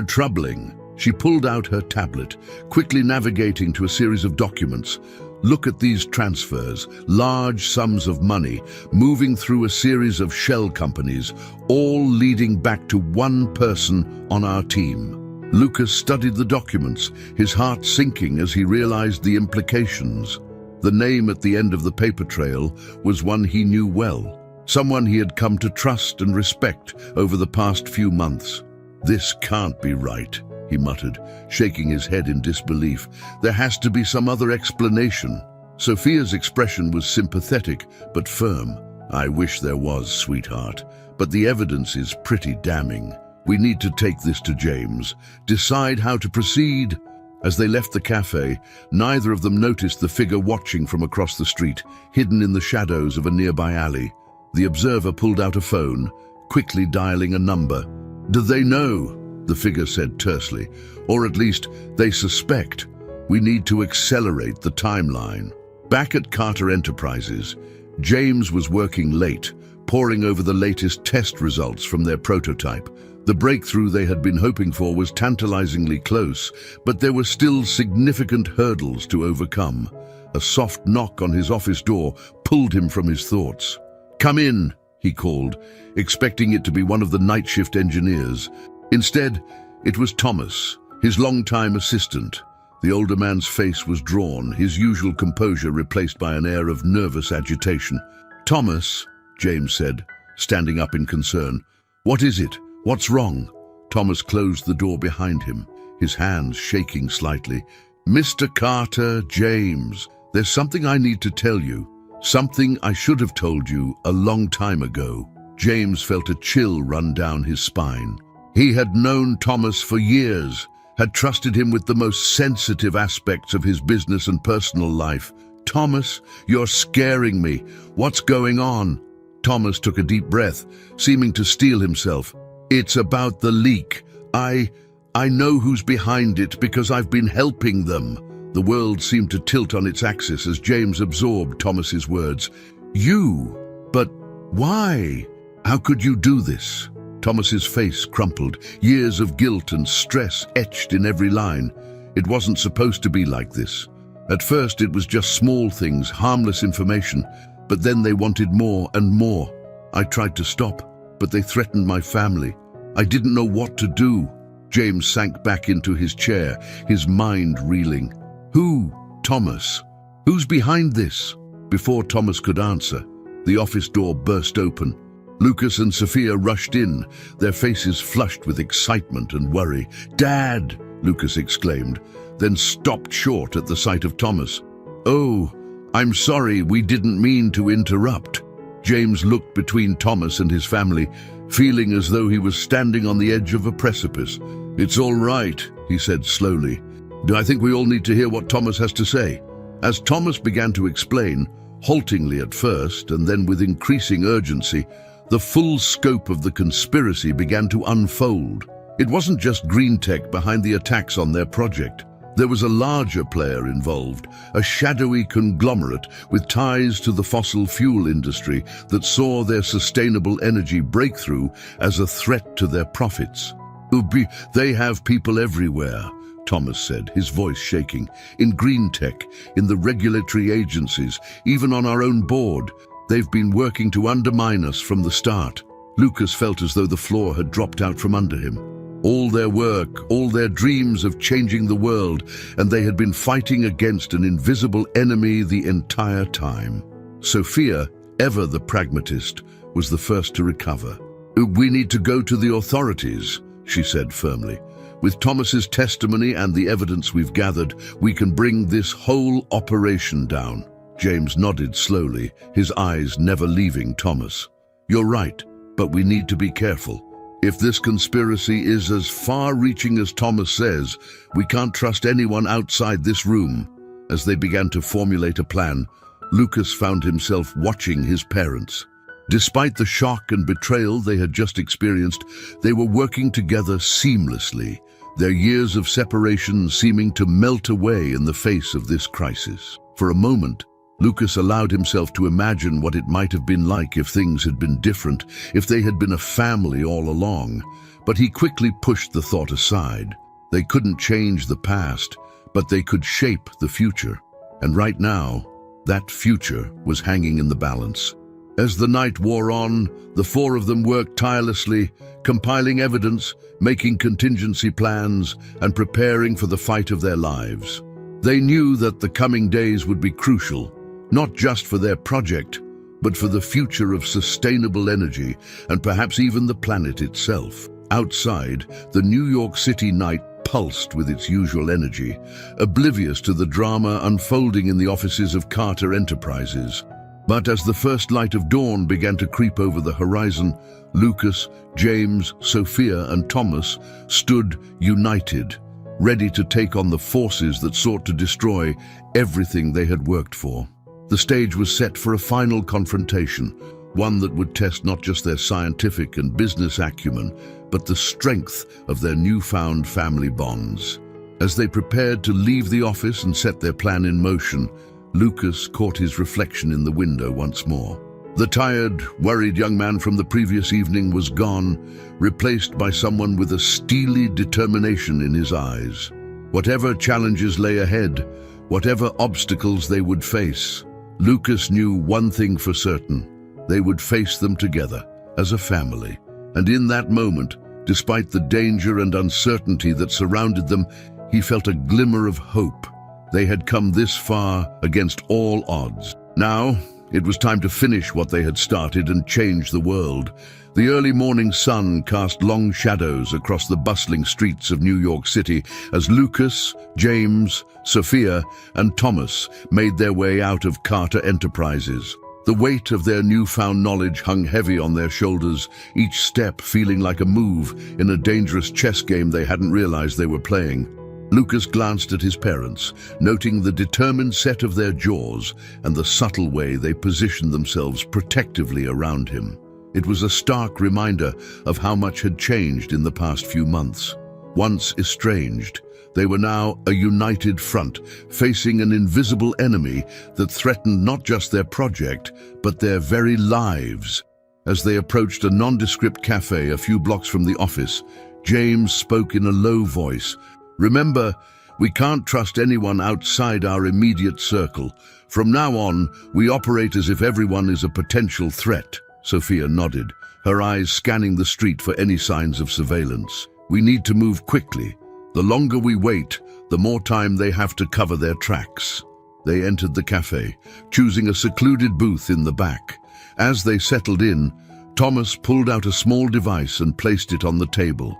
troubling." She pulled out her tablet, quickly navigating to a series of documents. "Look at these transfers, large sums of money, moving through a series of shell companies, all leading back to one person on our team." Lucas studied the documents, his heart sinking as he realized the implications. The name at the end of the paper trail was one he knew well, someone he had come to trust and respect over the past few months. "This can't be right," he muttered, shaking his head in disbelief. "There has to be some other explanation." Sophia's expression was sympathetic but firm. "I wish there was, sweetheart, but the evidence is pretty damning. We need to take this to James, decide how to proceed." As they left the cafe, neither of them noticed the figure watching from across the street, hidden in the shadows of a nearby alley. The observer pulled out a phone, quickly dialing a number. "Do they know?" the figure said tersely. "Or at least, they suspect. We need to accelerate the timeline." Back at Carter Enterprises, James was working late, poring over the latest test results from their prototype. The breakthrough they had been hoping for was tantalizingly close, but there were still significant hurdles to overcome. A soft knock on his office door pulled him from his thoughts. "Come in," he called, expecting it to be one of the night shift engineers. Instead, it was Thomas, his longtime assistant. The older man's face was drawn, his usual composure replaced by an air of nervous agitation. "Thomas," James said, standing up in concern. "What is it? What's wrong?" Thomas closed the door behind him, his hands shaking slightly. "Mr. Carter, James, there's something I need to tell you. Something I should have told you a long time ago." James felt a chill run down his spine. He had known Thomas for years, had trusted him with the most sensitive aspects of his business and personal life. "Thomas, you're scaring me. What's going on?" Thomas took a deep breath, seeming to steel himself. "It's about the leak. I know who's behind it because I've been helping them." The world seemed to tilt on its axis as James absorbed Thomas's words. "You? But why? How could you do this?" Thomas's face crumpled, years of guilt and stress etched in every line. It wasn't supposed to be like this. At first it was just small things, harmless information, but then they wanted more and more. I tried to stop, but they threatened my family. I didn't know what to do. James sank back into his chair, his mind reeling. "Who? Thomas? Who's behind this?" Before Thomas could answer, the office door burst open. Lucas and Sophia rushed in, their faces flushed with excitement and worry. "Dad!" Lucas exclaimed, then stopped short at the sight of Thomas. "Oh, I'm sorry, we didn't mean to interrupt." James looked between Thomas and his family, feeling as though he was standing on the edge of a precipice. "It's all right," he said slowly. "I think we all need to hear what Thomas has to say." As Thomas began to explain, haltingly at first and then with increasing urgency, the full scope of the conspiracy began to unfold. It wasn't just green tech behind the attacks on their project. There was a larger player involved, a shadowy conglomerate with ties to the fossil fuel industry that saw their sustainable energy breakthrough as a threat to their profits. "They have people everywhere," Thomas said, his voice shaking. "In green tech, in the regulatory agencies, even on our own board. They've been working to undermine us from the start." Lucas felt as though the floor had dropped out from under him. All their work, all their dreams of changing the world, and they had been fighting against an invisible enemy the entire time. Sophia, ever the pragmatist, was the first to recover. "We need to go to the authorities," she said firmly. "With Thomas's testimony and the evidence we've gathered, we can bring this whole operation down." James nodded slowly, his eyes never leaving Thomas. "You're right, but we need to be careful. If this conspiracy is as far-reaching as Thomas says, we can't trust anyone outside this room." As they began to formulate a plan, Lucas found himself watching his parents. Despite the shock and betrayal they had just experienced, they were working together seamlessly, their years of separation seeming to melt away in the face of this crisis. For a moment, Lucas allowed himself to imagine what it might have been like if things had been different, if they had been a family all along. But he quickly pushed the thought aside. They couldn't change the past, but they could shape the future. And right now, that future was hanging in the balance. As the night wore on, the four of them worked tirelessly, compiling evidence, making contingency plans, and preparing for the fight of their lives. They knew that the coming days would be crucial, not just for their project, but for the future of sustainable energy and perhaps even the planet itself. Outside, the New York City night pulsed with its usual energy, oblivious to the drama unfolding in the offices of Carter Enterprises. But as the first light of dawn began to creep over the horizon, Lucas, James, Sophia, and Thomas stood united, ready to take on the forces that sought to destroy everything they had worked for. The stage was set for a final confrontation, one that would test not just their scientific and business acumen, but the strength of their newfound family bonds. As they prepared to leave the office and set their plan in motion, Lucas caught his reflection in the window once more. The tired, worried young man from the previous evening was gone, replaced by someone with a steely determination in his eyes. Whatever challenges lay ahead, whatever obstacles they would face, Lucas knew one thing for certain: they would face them together, as a family. And in that moment, despite the danger and uncertainty that surrounded them, he felt a glimmer of hope. They had come this far against all odds. Now, it was time to finish what they had started and change the world. The early morning sun cast long shadows across the bustling streets of New York City as Lucas, James, Sophia, and Thomas made their way out of Carter Enterprises. The weight of their newfound knowledge hung heavy on their shoulders, each step feeling like a move in a dangerous chess game they hadn't realized they were playing. Lucas glanced at his parents, noting the determined set of their jaws and the subtle way they positioned themselves protectively around him. It was a stark reminder of how much had changed in the past few months. Once estranged, they were now a united front, facing an invisible enemy that threatened not just their project, but their very lives. As they approached a nondescript cafe a few blocks from the office, James spoke in a low voice. "Remember, we can't trust anyone outside our immediate circle. From now on, we operate as if everyone is a potential threat." Sophia nodded, her eyes scanning the street for any signs of surveillance. "We need to move quickly. The longer we wait, the more time they have to cover their tracks." They entered the cafe, choosing a secluded booth in the back. As they settled in, Thomas pulled out a small device and placed it on the table.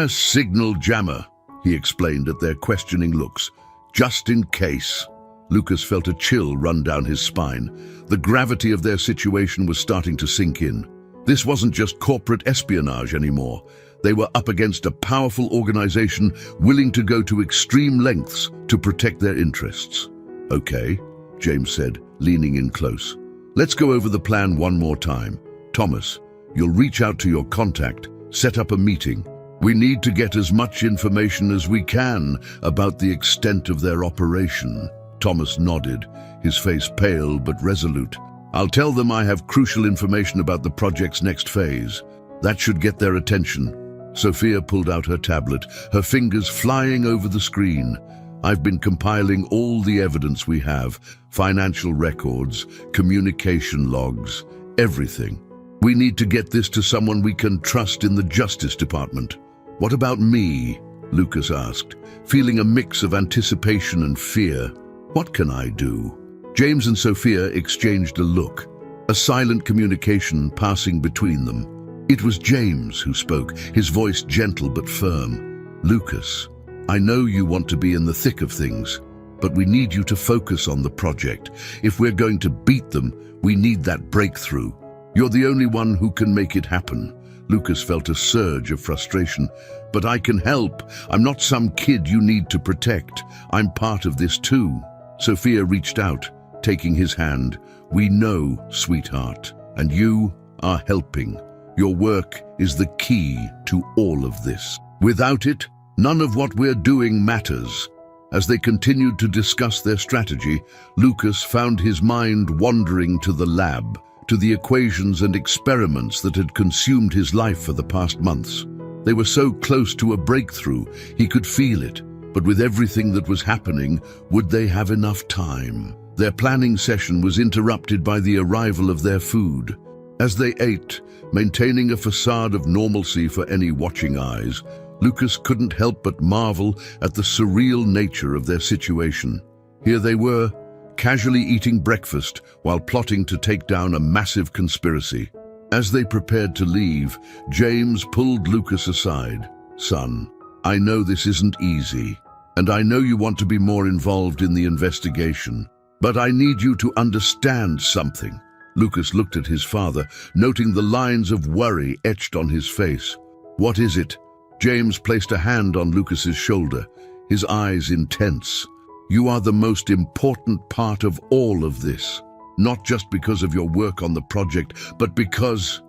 Signal jammer," he explained at their questioning looks. "Just in case." Lucas felt a chill run down his spine. The gravity of their situation was starting to sink in. This wasn't just corporate espionage anymore. They were up against a powerful organization willing to go to extreme lengths to protect their interests. "Okay," James said, leaning in close. "Let's go over the plan one more time. Thomas, you'll reach out to your contact, set up a meeting. We need to get as much information as we can about the extent of their operation." Thomas nodded, his face pale but resolute. "I'll tell them I have crucial information about the project's next phase. That should get their attention." Sophia pulled out her tablet, her fingers flying over the screen. "I've been compiling all the evidence we have, financial records, communication logs, everything. We need to get this to someone we can trust in the Justice Department." "What about me?" Lucas asked, feeling a mix of anticipation and fear. "What can I do?" James and Sophia exchanged a look, a silent communication passing between them. It was James who spoke, his voice gentle but firm. "Lucas, I know you want to be in the thick of things, but we need you to focus on the project. If we're going to beat them, we need that breakthrough. You're the only one who can make it happen." Lucas felt a surge of frustration. "But I can help. I'm not some kid you need to protect. I'm part of this too." Sophia reached out, taking his hand. "We know, sweetheart, and you are helping. Your work is the key to all of this. Without it, none of what we're doing matters." As they continued to discuss their strategy, Lucas found his mind wandering to the lab, to the equations and experiments that had consumed his life for the past months. They were so close to a breakthrough, he could feel it. But with everything that was happening, would they have enough time? Their planning session was interrupted by the arrival of their food. As they ate, maintaining a facade of normalcy for any watching eyes, Lucas couldn't help but marvel at the surreal nature of their situation. Here they were, casually eating breakfast while plotting to take down a massive conspiracy. As they prepared to leave, James pulled Lucas aside. "Son, I know this isn't easy, and I know you want to be more involved in the investigation, but I need you to understand something." Lucas looked at his father, noting the lines of worry etched on his face. "What is it?" James placed a hand on Lucas's shoulder, his eyes intense. "You are the most important part of all of this, not just because of your work on the project, but because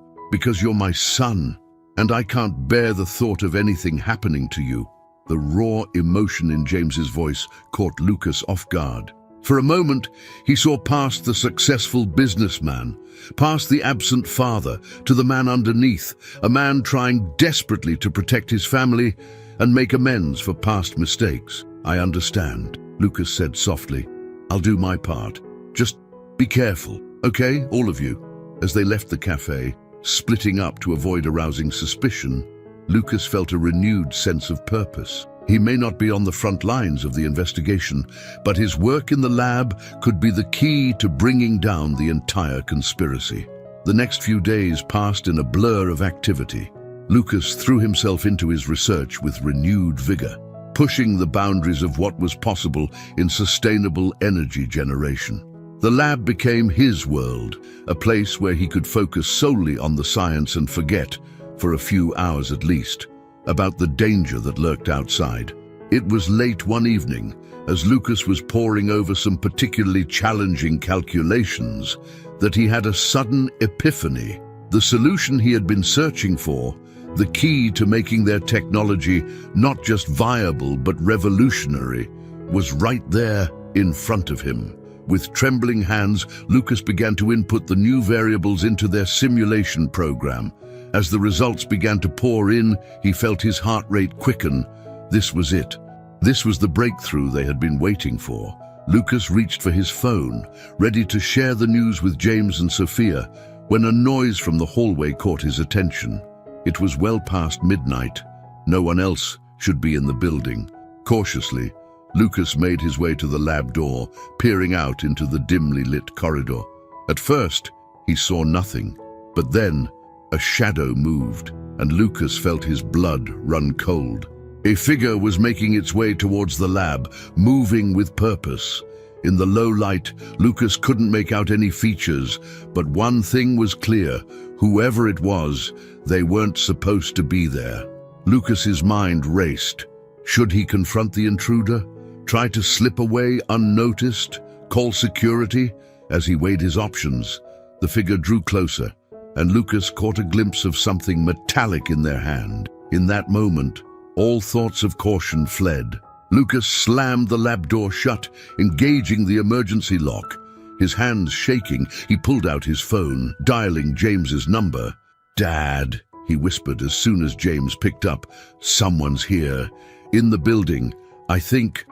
you're my son, and I can't bear the thought of anything happening to you." The raw emotion in James's voice caught Lucas off guard. For a moment, he saw past the successful businessman, past the absent father, to the man underneath, a man trying desperately to protect his family and make amends for past mistakes. "I understand," Lucas said softly. "I'll do my part. Just be careful, okay, all of you?" As they left the cafe, splitting up to avoid arousing suspicion, Lucas felt a renewed sense of purpose. He may not be on the front lines of the investigation, but his work in the lab could be the key to bringing down the entire conspiracy. The next few days passed in a blur of activity. Lucas threw himself into his research with renewed vigor, pushing the boundaries of what was possible in sustainable energy generation. The lab became his world, a place where he could focus solely on the science and forget, for a few hours at least, about the danger that lurked outside. It was late one evening, as Lucas was poring over some particularly challenging calculations, that he had a sudden epiphany. The solution he had been searching for, the key to making their technology not just viable but revolutionary, was right there in front of him. With trembling hands, Lucas began to input the new variables into their simulation program. As the results began to pour in, he felt his heart rate quicken. This was it. This was the breakthrough they had been waiting for. Lucas reached for his phone, ready to share the news with James and Sophia, when a noise from the hallway caught his attention. It was well past midnight. No one else should be in the building. Cautiously, Lucas made his way to the lab door, peering out into the dimly lit corridor. At first, he saw nothing, but then a shadow moved, and Lucas felt his blood run cold. A figure was making its way towards the lab, moving with purpose. In the low light, Lucas couldn't make out any features, but one thing was clear: whoever it was, they weren't supposed to be there. Lucas's mind raced. Should he confront the intruder? Try to slip away unnoticed? Call security? As he weighed his options, the figure drew closer, and Lucas caught a glimpse of something metallic in their hand. In that moment, all thoughts of caution fled. Lucas slammed the lab door shut, engaging the emergency lock. His hands shaking, he pulled out his phone, dialing James's number. "Dad," he whispered as soon as James picked up. "Someone's here. In the building. I think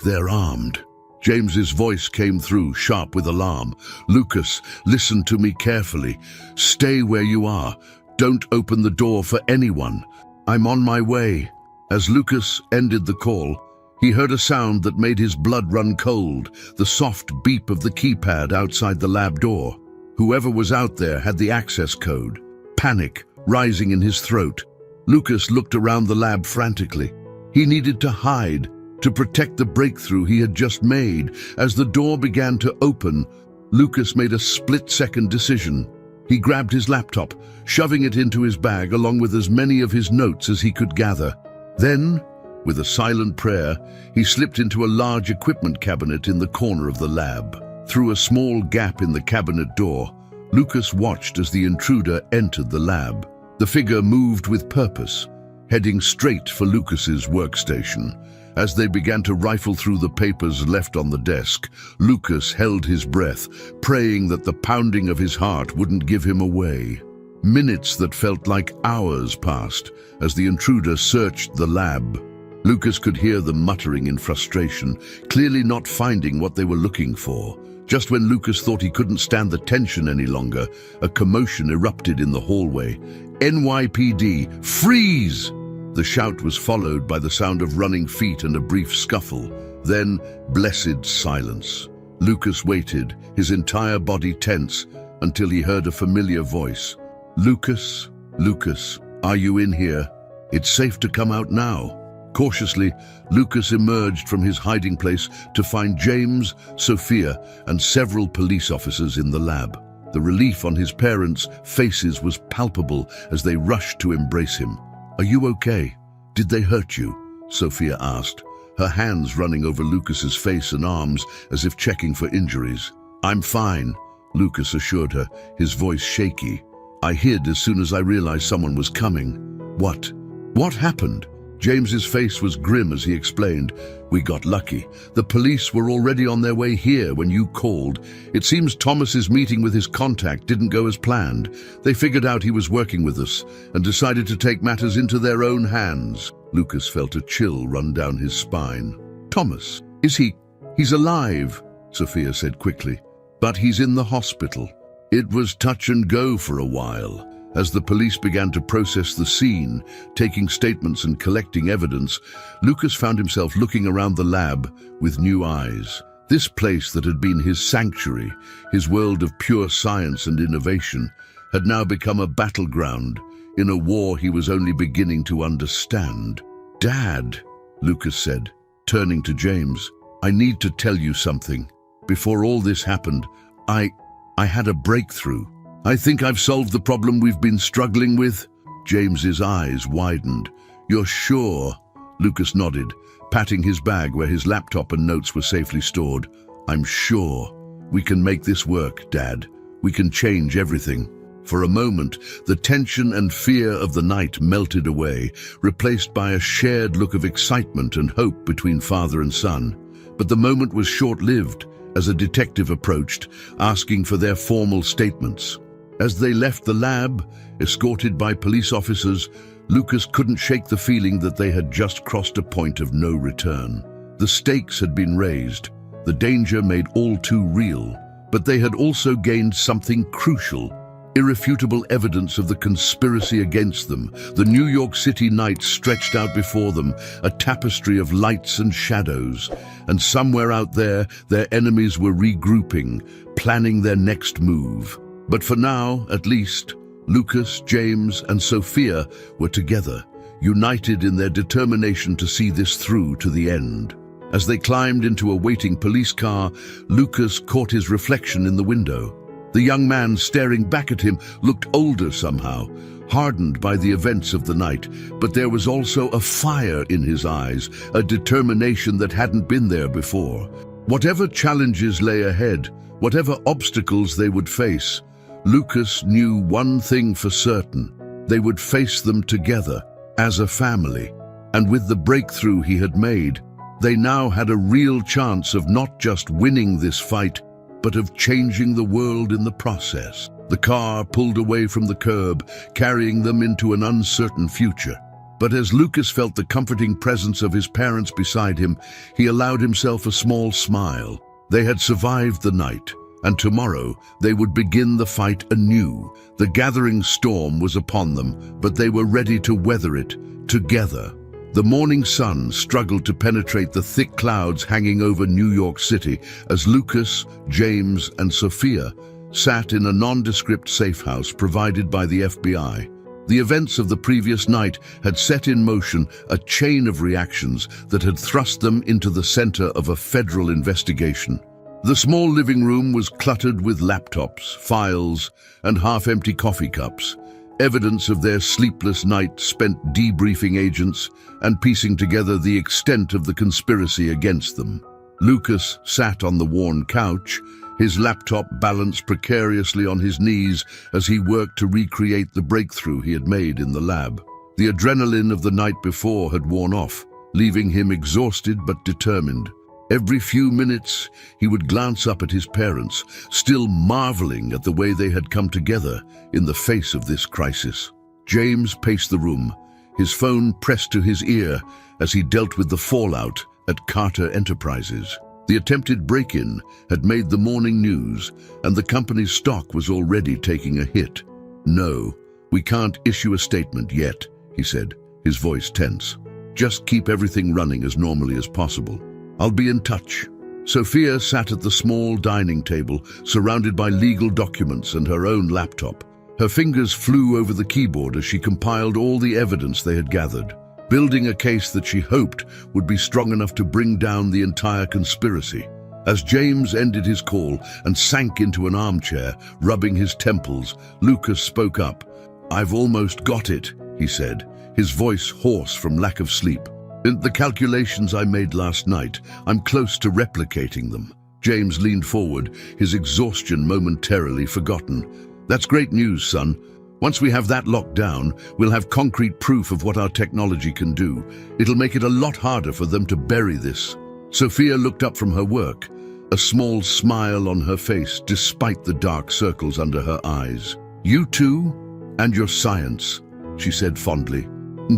they're armed." James's voice came through, sharp with alarm. "Lucas, listen to me carefully. Stay where you are. Don't open the door for anyone. I'm on my way." As Lucas ended the call, he heard a sound that made his blood run cold, the soft beep of the keypad outside the lab door. Whoever was out there had the access code. Panic rising in his throat, Lucas looked around the lab frantically. He needed to hide, to protect the breakthrough he had just made. As the door began to open, Lucas made a split-second decision. He grabbed his laptop, shoving it into his bag along with as many of his notes as he could gather. Then, with a silent prayer, he slipped into a large equipment cabinet in the corner of the lab. Through a small gap in the cabinet door, Lucas watched as the intruder entered the lab. The figure moved with purpose, heading straight for Lucas's workstation. As they began to rifle through the papers left on the desk, Lucas held his breath, praying that the pounding of his heart wouldn't give him away. Minutes that felt like hours passed as the intruder searched the lab. Lucas could hear them muttering in frustration, clearly not finding what they were looking for. Just when Lucas thought he couldn't stand the tension any longer, a commotion erupted in the hallway. "NYPD, freeze!" The shout was followed by the sound of running feet and a brief scuffle. Then, blessed silence. Lucas waited, his entire body tense, until he heard a familiar voice. "Lucas, Lucas, are you in here? It's safe to come out now." Cautiously, Lucas emerged from his hiding place to find James, Sophia, and several police officers in the lab. The relief on his parents' faces was palpable as they rushed to embrace him. "Are you okay? Did they hurt you?" Sophia asked, her hands running over Lucas's face and arms as if checking for injuries. "I'm fine," Lucas assured her, his voice shaky. "I hid as soon as I realized someone was coming." What happened?" James's face was grim as he explained, "We got lucky. The police were already on their way here when you called. It seems Thomas's meeting with his contact didn't go as planned. They figured out he was working with us and decided to take matters into their own hands." Lucas felt a chill run down his spine. "Thomas, is he? He's alive," Sophia said quickly. "But he's in the hospital." It was touch and go for a while. As the police began to process the scene, taking statements and collecting evidence, Lucas found himself looking around the lab with new eyes. This place that had been his sanctuary, his world of pure science and innovation, had now become a battleground in a war he was only beginning to understand. "Dad," Lucas said, turning to James, "I need to tell you something. Before all this happened, I had a breakthrough. I think I've solved the problem we've been struggling with." James's eyes widened. "You're sure?" Lucas nodded, patting his bag where his laptop and notes were safely stored. "I'm sure. We can make this work, Dad. We can change everything." For a moment, the tension and fear of the night melted away, replaced by a shared look of excitement and hope between father and son. But the moment was short-lived as a detective approached, asking for their formal statements. As they left the lab, escorted by police officers, Lucas couldn't shake the feeling that they had just crossed a point of no return. The stakes had been raised, the danger made all too real, but they had also gained something crucial: irrefutable evidence of the conspiracy against them. The New York City night stretched out before them, a tapestry of lights and shadows, and somewhere out there, their enemies were regrouping, planning their next move. But for now, at least, Lucas, James, and Sophia were together, united in their determination to see this through to the end. As they climbed into a waiting police car, Lucas caught his reflection in the window. The young man staring back at him looked older somehow, hardened by the events of the night, but there was also a fire in his eyes, a determination that hadn't been there before. Whatever challenges lay ahead, whatever obstacles they would face, Lucas knew one thing for certain: they would face them together, as a family. And with the breakthrough he had made, they now had a real chance of not just winning this fight, but of changing the world in the process. The car pulled away from the curb, carrying them into an uncertain future. But as Lucas felt the comforting presence of his parents beside him, he allowed himself a small smile. They had survived the night, and tomorrow they would begin the fight anew. The gathering storm was upon them, but they were ready to weather it together. The morning sun struggled to penetrate the thick clouds hanging over New York City as Lucas, James, and Sophia sat in a nondescript safe house provided by the FBI. The events of the previous night had set in motion a chain of reactions that had thrust them into the center of a federal investigation. The small living room was cluttered with laptops, files, and half-empty coffee cups, evidence of their sleepless night spent debriefing agents and piecing together the extent of the conspiracy against them. Lucas sat on the worn couch, his laptop balanced precariously on his knees as he worked to recreate the breakthrough he had made in the lab. The adrenaline of the night before had worn off, leaving him exhausted but determined. Every few minutes, he would glance up at his parents, still marveling at the way they had come together in the face of this crisis. James paced the room, his phone pressed to his ear as he dealt with the fallout at Carter Enterprises. The attempted break-in had made the morning news, and the company's stock was already taking a hit. "No, we can't issue a statement yet," he said, his voice tense. "Just keep everything running as normally as possible. I'll be in touch." Sophia sat at the small dining table, surrounded by legal documents and her own laptop. Her fingers flew over the keyboard as she compiled all the evidence they had gathered, building a case that she hoped would be strong enough to bring down the entire conspiracy. As James ended his call and sank into an armchair, rubbing his temples, Lucas spoke up. "I've almost got it," he said, his voice hoarse from lack of sleep. "In the calculations I made last night, I'm close to replicating them." James leaned forward, his exhaustion momentarily forgotten. "That's great news, son. Once we have that locked down, we'll have concrete proof of what our technology can do. It'll make it a lot harder for them to bury this." Sophia looked up from her work, a small smile on her face despite the dark circles under her eyes. "You too, and your science," she said fondly.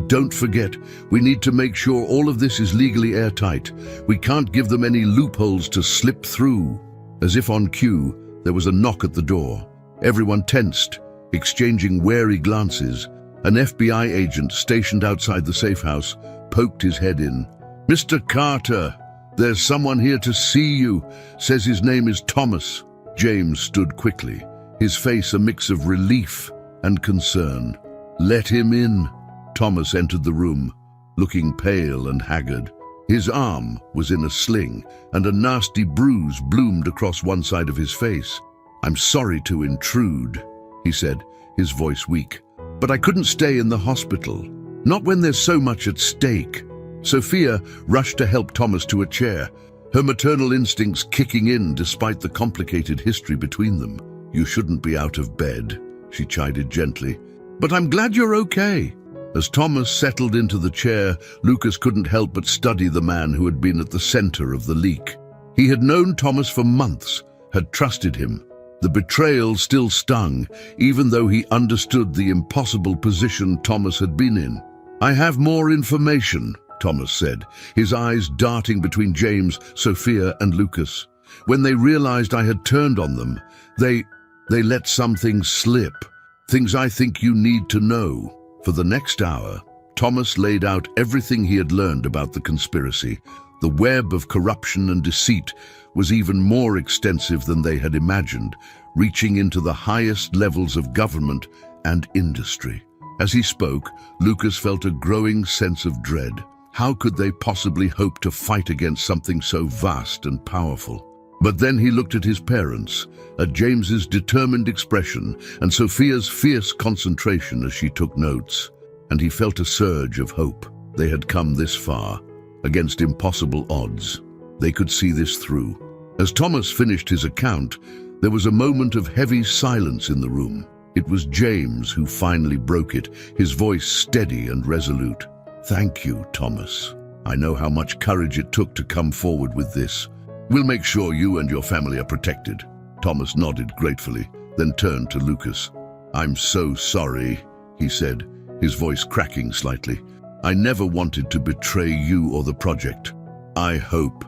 "Don't forget, we need to make sure all of this is legally airtight. We can't give them any loopholes to slip through." As if on cue, there was a knock at the door. Everyone tensed, exchanging wary glances. An FBI agent stationed outside the safe house poked his head in. "Mr. Carter, there's someone here to see you. Says his name is Thomas." James stood quickly, his face a mix of relief and concern. "Let him in." Thomas entered the room, looking pale and haggard. His arm was in a sling, and a nasty bruise bloomed across one side of his face. "I'm sorry to intrude," he said, his voice weak, "but I couldn't stay in the hospital. Not when there's so much at stake." Sophia rushed to help Thomas to a chair, her maternal instincts kicking in despite the complicated history between them. "You shouldn't be out of bed," she chided gently. "But I'm glad you're okay." As Thomas settled into the chair, Lucas couldn't help but study the man who had been at the center of the leak. He had known Thomas for months, had trusted him. The betrayal still stung, even though he understood the impossible position Thomas had been in. "I have more information," Thomas said, his eyes darting between James, Sophia, and Lucas. "When they realized I had turned on them, they let some things slip. Things I think you need to know." For the next hour, Thomas laid out everything he had learned about the conspiracy. The web of corruption and deceit was even more extensive than they had imagined, reaching into the highest levels of government and industry. As he spoke, Lucas felt a growing sense of dread. How could they possibly hope to fight against something so vast and powerful? But then he looked at his parents, at James's determined expression and Sophia's fierce concentration as she took notes, and he felt a surge of hope. They had come this far, against impossible odds. They could see this through. As Thomas finished his account, there was a moment of heavy silence in the room. It was James who finally broke it, his voice steady and resolute. "Thank you, Thomas. I know how much courage it took to come forward with this. We'll make sure you and your family are protected." Thomas nodded gratefully, then turned to Lucas. "I'm so sorry," he said, his voice cracking slightly. "I never wanted to betray you or the project. I hope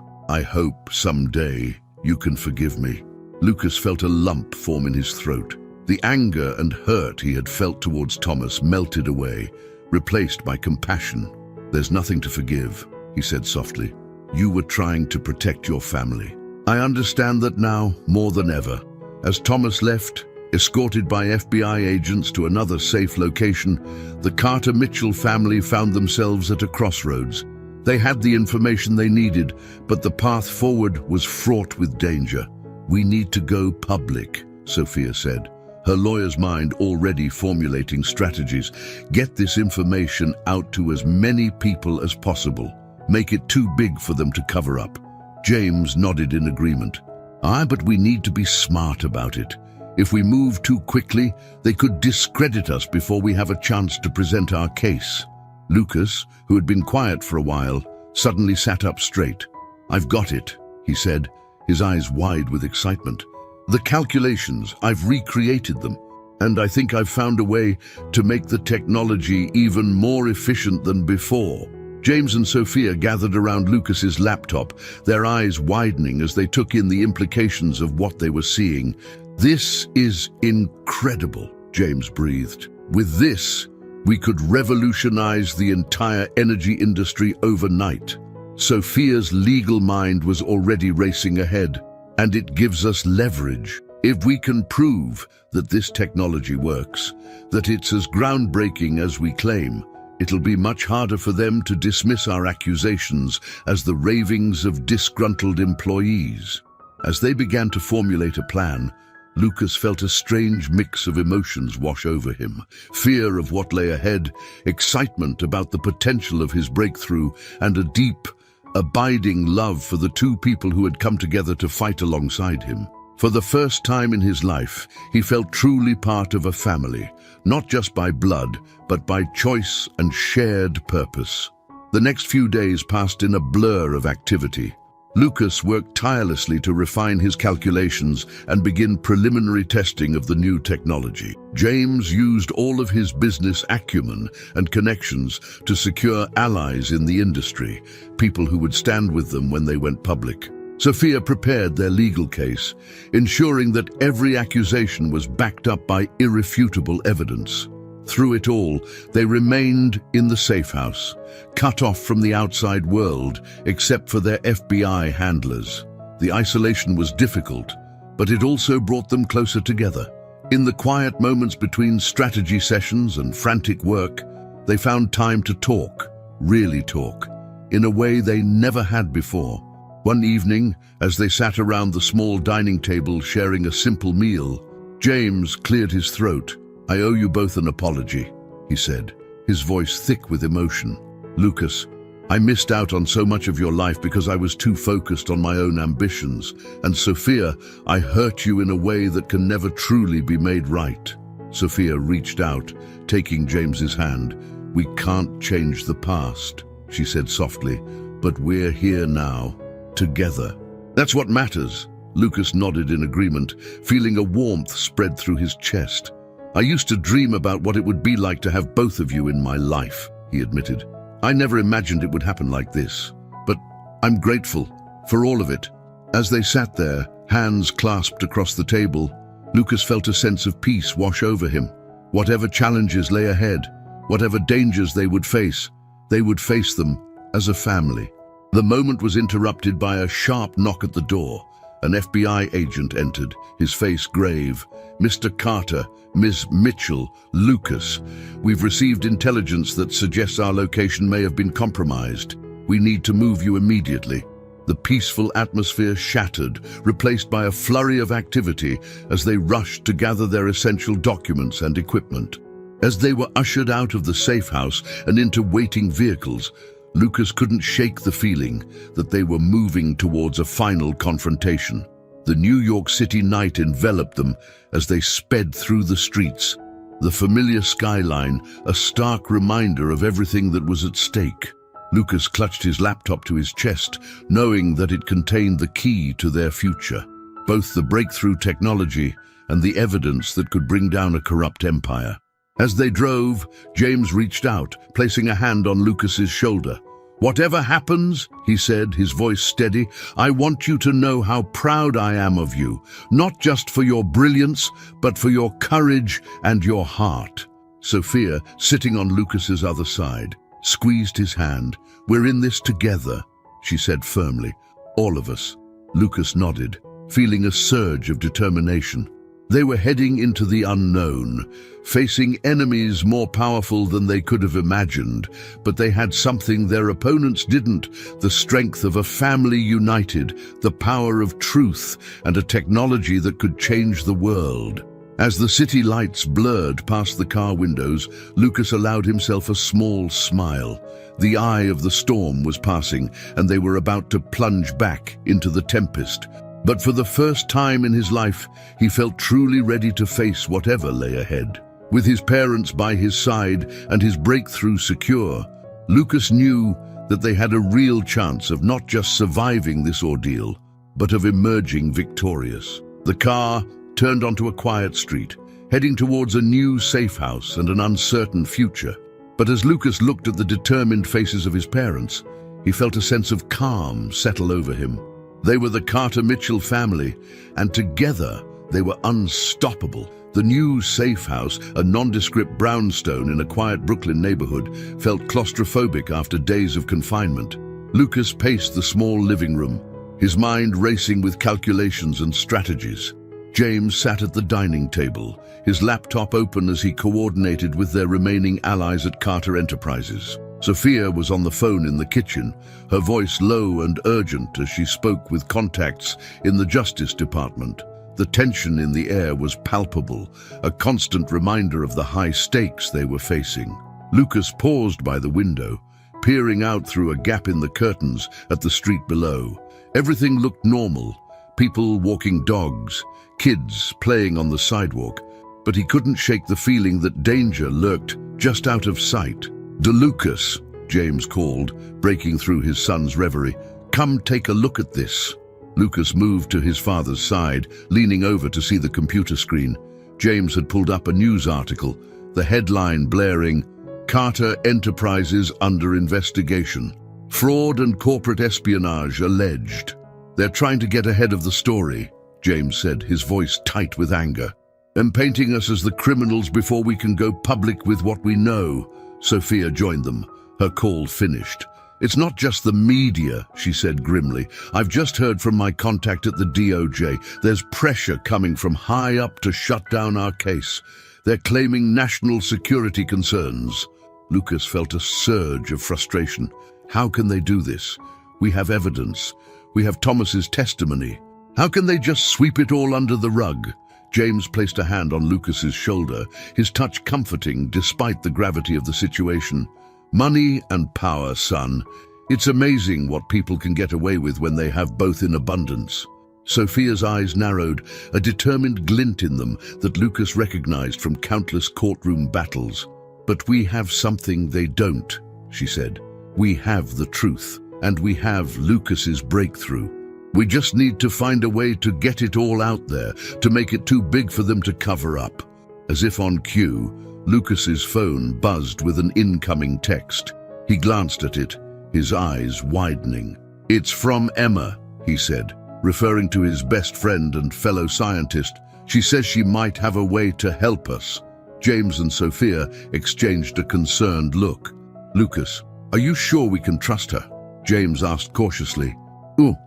someday you can forgive me." Lucas felt a lump form in his throat. The anger and hurt he had felt towards Thomas melted away, replaced by compassion. "There's nothing to forgive," he said softly. "You were trying to protect your family. I understand that now more than ever." As Thomas left, escorted by FBI agents to another safe location, the Carter Mitchell family found themselves at a crossroads. They had the information they needed, but the path forward was fraught with danger. "We need to go public," Sophia said, her lawyer's mind already formulating strategies. "Get this information out to as many people as possible. Make it too big for them to cover up." James nodded in agreement. But we need to be smart about it. If we move too quickly, they could discredit us before we have a chance to present our case." Lucas, who had been quiet for a while, suddenly sat up straight. "I've got it," he said, his eyes wide with excitement. "The calculations, I've recreated them, and I think I've found a way to make the technology even more efficient than before." James and Sophia gathered around Lucas's laptop, their eyes widening as they took in the implications of what they were seeing. "This is incredible," James breathed. "With this, we could revolutionize the entire energy industry overnight." Sophia's legal mind was already racing ahead. "And it gives us leverage. If we can prove that this technology works, that it's as groundbreaking as we claim, it'll be much harder for them to dismiss our accusations as the ravings of disgruntled employees." As they began to formulate a plan, Lucas felt a strange mix of emotions wash over him. Fear of what lay ahead, excitement about the potential of his breakthrough, and a deep, abiding love for the two people who had come together to fight alongside him. For the first time in his life, he felt truly part of a family, not just by blood, but by choice and shared purpose. The next few days passed in a blur of activity. Lucas worked tirelessly to refine his calculations and begin preliminary testing of the new technology. James used all of his business acumen and connections to secure allies in the industry, people who would stand with them when they went public. Sophia prepared their legal case, ensuring that every accusation was backed up by irrefutable evidence. Through it all, they remained in the safe house, cut off from the outside world, except for their FBI handlers. The isolation was difficult, but it also brought them closer together. In the quiet moments between strategy sessions and frantic work, they found time to talk, really talk, in a way they never had before. One evening, as they sat around the small dining table sharing a simple meal, James cleared his throat. "I owe you both an apology," he said, his voice thick with emotion. "Lucas, I missed out on so much of your life because I was too focused on my own ambitions. And Sophia, I hurt you in a way that can never truly be made right." Sophia reached out, taking James's hand. "We can't change the past," she said softly, "but we're here now, together. That's what matters." Lucas nodded in agreement, feeling a warmth spread through his chest. "I used to dream about what it would be like to have both of you in my life," he admitted. "I never imagined it would happen like this. But I'm grateful for all of it." As they sat there, hands clasped across the table, Lucas felt a sense of peace wash over him. Whatever challenges lay ahead, whatever dangers they would face them as a family. The moment was interrupted by a sharp knock at the door. An FBI agent entered, his face grave. "Mr. Carter, Ms. Mitchell, Lucas, we've received intelligence that suggests our location may have been compromised. We need to move you immediately." The peaceful atmosphere shattered, replaced by a flurry of activity as they rushed to gather their essential documents and equipment. As they were ushered out of the safe house and into waiting vehicles, Lucas couldn't shake the feeling that they were moving towards a final confrontation. The New York City night enveloped them as they sped through the streets, the familiar skyline a stark reminder of everything that was at stake. Lucas clutched his laptop to his chest, knowing that it contained the key to their future, both the breakthrough technology and the evidence that could bring down a corrupt empire. As they drove, James reached out, placing a hand on Lucas's shoulder. "Whatever happens," he said, his voice steady, "I want you to know how proud I am of you, not just for your brilliance, but for your courage and your heart." Sophia, sitting on Lucas's other side, squeezed his hand. "We're in this together," she said firmly. "All of us." Lucas nodded, feeling a surge of determination. They were heading into the unknown, facing enemies more powerful than they could have imagined, but they had something their opponents didn't: the strength of a family united, the power of truth, and a technology that could change the world. As the city lights blurred past the car windows, Lucas allowed himself a small smile. The eye of the storm was passing, and they were about to plunge back into the tempest. But for the first time in his life, he felt truly ready to face whatever lay ahead. With his parents by his side and his breakthrough secure, Lucas knew that they had a real chance of not just surviving this ordeal, but of emerging victorious. The car turned onto a quiet street, heading towards a new safe house and an uncertain future. But as Lucas looked at the determined faces of his parents, he felt a sense of calm settle over him. They were the Carter-Mitchell family, and together they were unstoppable. The new safe house, a nondescript brownstone in a quiet Brooklyn neighborhood, felt claustrophobic after days of confinement. Lucas paced the small living room, his mind racing with calculations and strategies. James sat at the dining table, his laptop open as he coordinated with their remaining allies at Carter Enterprises. Sophia was on the phone in the kitchen, her voice low and urgent as she spoke with contacts in the Justice Department. The tension in the air was palpable, a constant reminder of the high stakes they were facing. Lucas paused by the window, peering out through a gap in the curtains at the street below. Everything looked normal, People walking dogs, kids playing on the sidewalk, but he couldn't shake the feeling that danger lurked just out of sight. "DeLucas," James called, breaking through his son's reverie. "Come take a look at this." Lucas moved to his father's side, leaning over to see the computer screen. James had pulled up a news article, the headline blaring, "Carter Enterprises under investigation. Fraud and corporate espionage alleged." "They're trying to get ahead of the story," James said, his voice tight with anger. "And painting us as the criminals before we can go public with what we know." Sophia joined them, her call finished. "It's not just the media," she said grimly. "I've just heard from my contact at the DOJ. There's pressure coming from high up to shut down our case. They're claiming national security concerns." Lucas felt a surge of frustration. How can they do this? We have evidence. We have Thomas's testimony. How can they just sweep it all under the rug? James placed a hand on Lucas's shoulder, his touch comforting despite the gravity of the situation. "Money and power, son. It's amazing what people can get away with when they have both in abundance." Sophia's eyes narrowed, a determined glint in them that Lucas recognized from countless courtroom battles. "But we have something they don't," she said. "We have the truth, and we have Lucas's breakthrough. We just need to find a way to get it all out there, to make it too big for them to cover up." As if on cue, Lucas's phone buzzed with an incoming text. He glanced at it, his eyes widening. "It's from Emma," he said, referring to his best friend and fellow scientist. "She says she might have a way to help us." James and Sophia exchanged a concerned look. "Lucas, are you sure we can trust her?" James asked cautiously.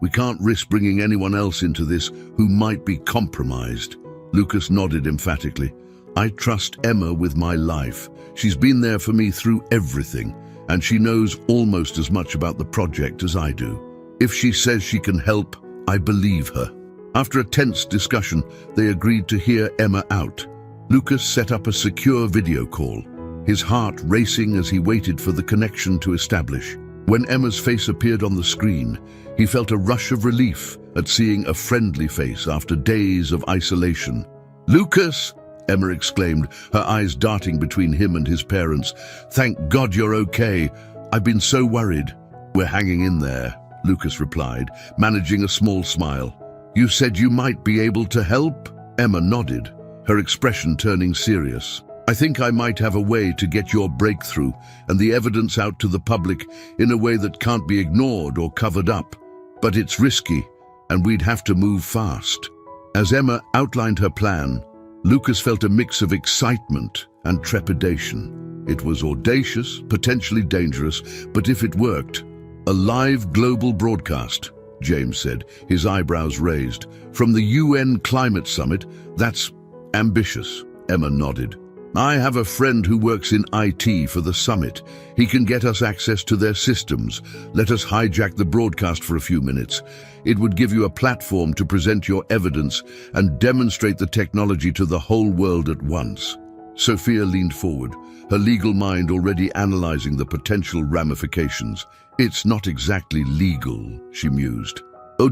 "We can't risk bringing anyone else into this who might be compromised." Lucas nodded emphatically. "I trust Emma with my life. She's been there for me through everything, and she knows almost as much about the project as I do. If she says she can help, I believe her." After a tense discussion, they agreed to hear Emma out. Lucas set up a secure video call, his heart racing as he waited for the connection to establish. When Emma's face appeared on the screen, he felt a rush of relief at seeing a friendly face after days of isolation. "Lucas!" Emma exclaimed, her eyes darting between him and his parents. "Thank God you're okay. I've been so worried." "We're hanging in there," Lucas replied, managing a small smile. "You said you might be able to help?" Emma nodded, her expression turning serious. "I think I might have a way to get your breakthrough and the evidence out to the public in a way that can't be ignored or covered up. But it's risky, and we'd have to move fast." As Emma outlined her plan, Lucas felt a mix of excitement and trepidation. It was audacious, potentially dangerous, but if it worked, "A live global broadcast," James said, his eyebrows raised. "From the UN Climate Summit, that's ambitious." Emma nodded. "I have a friend who works in IT for the summit. He can get us access to their systems. Let us hijack the broadcast for a few minutes. It would give you a platform to present your evidence and demonstrate the technology to the whole world at once." Sophia leaned forward, her legal mind already analyzing the potential ramifications. "It's not exactly legal," she mused. "Oh,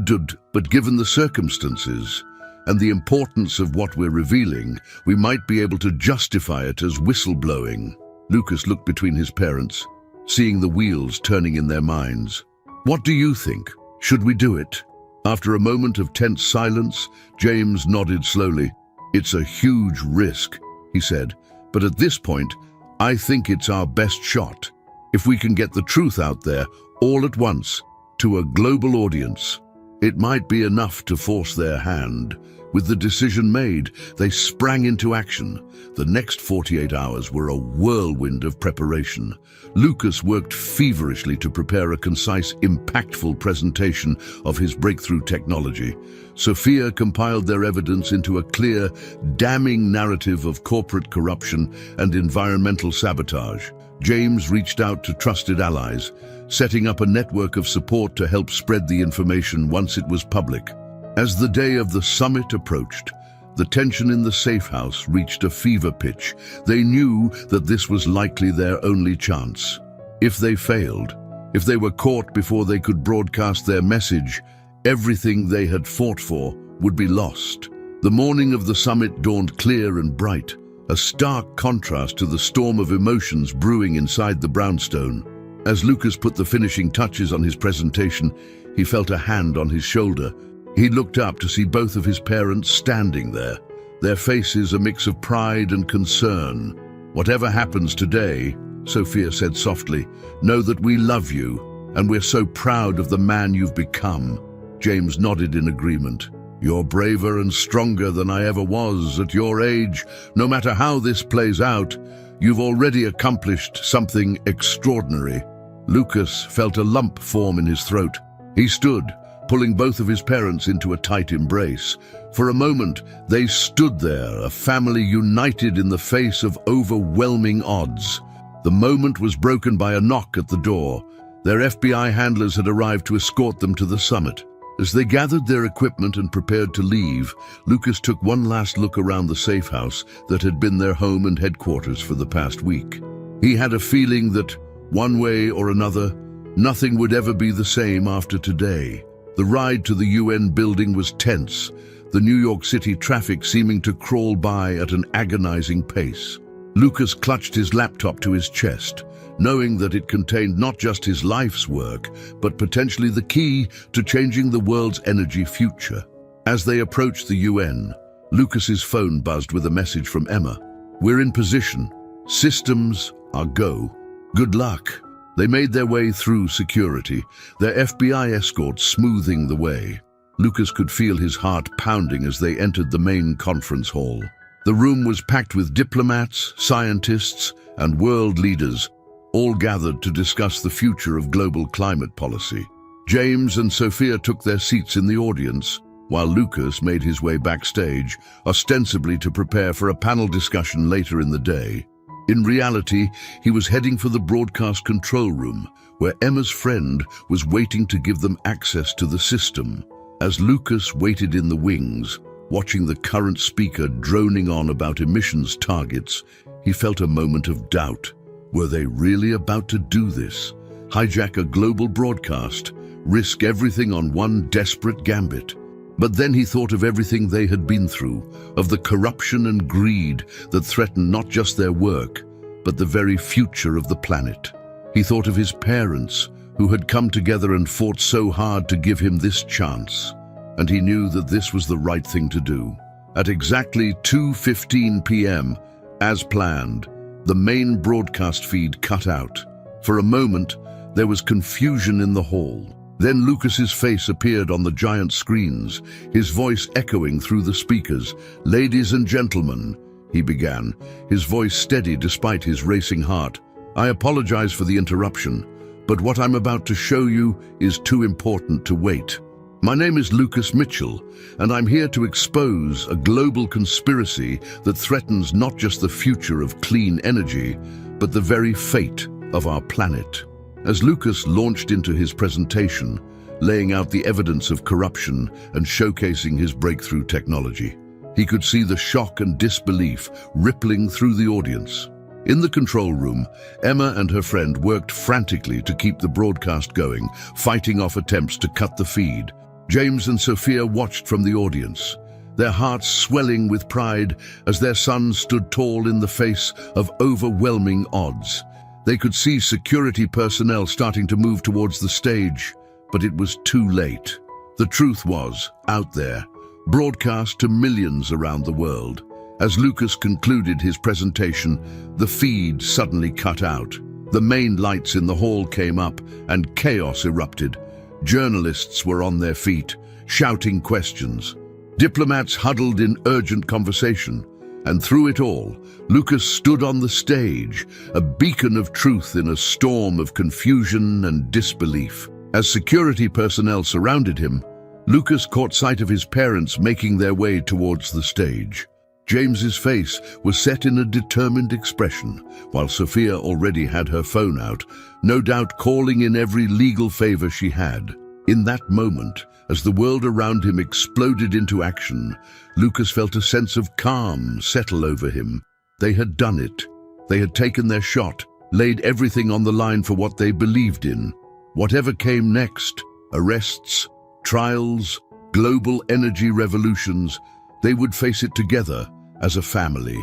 but given the circumstances and the importance of what we're revealing, we might be able to justify it as whistleblowing." Lucas looked between his parents, seeing the wheels turning in their minds. "What do you think? Should we do it?" After a moment of tense silence, James nodded slowly. "It's a huge risk," he said, "but at this point, I think it's our best shot. If we can get the truth out there, all at once, to a global audience, it might be enough to force their hand." With the decision made, they sprang into action. The next 48 hours were a whirlwind of preparation. Lucas worked feverishly to prepare a concise, impactful presentation of his breakthrough technology. Sophia compiled their evidence into a clear, damning narrative of corporate corruption and environmental sabotage. James reached out to trusted allies, setting up a network of support to help spread the information once it was public. As the day of the summit approached, the tension in the safe house reached a fever pitch. They knew that this was likely their only chance. If they failed, if they were caught before they could broadcast their message, Everything they had fought for would be lost. The morning of the summit dawned clear and bright, a stark contrast to the storm of emotions brewing inside the brownstone. As Lucas put the finishing touches on his presentation, he felt a hand on his shoulder. He looked up to see both of his parents standing there, their faces a mix of pride and concern. "Whatever happens today," Sophia said softly, "know that we love you, and we're so proud of the man you've become." James nodded in agreement. "You're braver and stronger than I ever was at your age. No matter how this plays out, you've already accomplished something extraordinary." Lucas felt a lump form in his throat. He stood, pulling both of his parents into a tight embrace. For a moment, they stood there, a family united in the face of overwhelming odds. The moment was broken by a knock at the door. Their FBI handlers had arrived to escort them to the summit. As they gathered their equipment and prepared to leave, Lucas took one last look around the safe house that had been their home and headquarters for the past week. He had a feeling that, one way or another, nothing would ever be the same after today. The ride to the UN building was tense, the New York City traffic seeming to crawl by at an agonizing pace. Lucas clutched his laptop to his chest, knowing that it contained not just his life's work, but potentially the key to changing the world's energy future. As they approached the UN, Lucas's phone buzzed with a message from Emma. "We're in position. Systems are go. Good luck." They made their way through security, their FBI escort smoothing the way. Lucas could feel his heart pounding as they entered the main conference hall. The room was packed with diplomats, scientists, and world leaders, all gathered to discuss the future of global climate policy. James and Sophia took their seats in the audience, while Lucas made his way backstage, ostensibly to prepare for a panel discussion later in the day. In reality, he was heading for the broadcast control room, where Emma's friend was waiting to give them access to the system. As Lucas waited in the wings, watching the current speaker droning on about emissions targets, he felt a moment of doubt. Were they really about to do this? Hijack a global broadcast, risk everything on one desperate gambit? But then he thought of everything they had been through, of the corruption and greed that threatened not just their work, but the very future of the planet. He thought of his parents, who had come together and fought so hard to give him this chance. And he knew that this was the right thing to do. At exactly 2:15 p.m., as planned, the main broadcast feed cut out. For a moment, there was confusion in the hall. Then Lucas's face appeared on the giant screens, his voice echoing through the speakers. "Ladies and gentlemen," he began, his voice steady despite his racing heart. "I apologize for the interruption, but what I'm about to show you is too important to wait. My name is Lucas Mitchell, and I'm here to expose a global conspiracy that threatens not just the future of clean energy, but the very fate of our planet." As Lucas launched into his presentation, laying out the evidence of corruption and showcasing his breakthrough technology, he could see the shock and disbelief rippling through the audience. In the control room, Emma and her friend worked frantically to keep the broadcast going, fighting off attempts to cut the feed. James and Sophia watched from the audience, their hearts swelling with pride as their son stood tall in the face of overwhelming odds. They could see security personnel starting to move towards the stage, but it was too late. The truth was out there, broadcast to millions around the world. As Lucas concluded his presentation, the feed suddenly cut out. The main lights in the hall came up and chaos erupted. Journalists were on their feet, shouting questions. Diplomats huddled in urgent conversation. And through it all, Lucas stood on the stage, a beacon of truth in a storm of confusion and disbelief. As security personnel surrounded him, Lucas caught sight of his parents making their way towards the stage. James's face was set in a determined expression, while Sophia already had her phone out, no doubt calling in every legal favor she had. In that moment, as the world around him exploded into action, Lucas felt a sense of calm settle over him. They had done it. They had taken their shot, laid everything on the line for what they believed in. Whatever came next, arrests, trials, global energy revolutions, they would face it together as a family.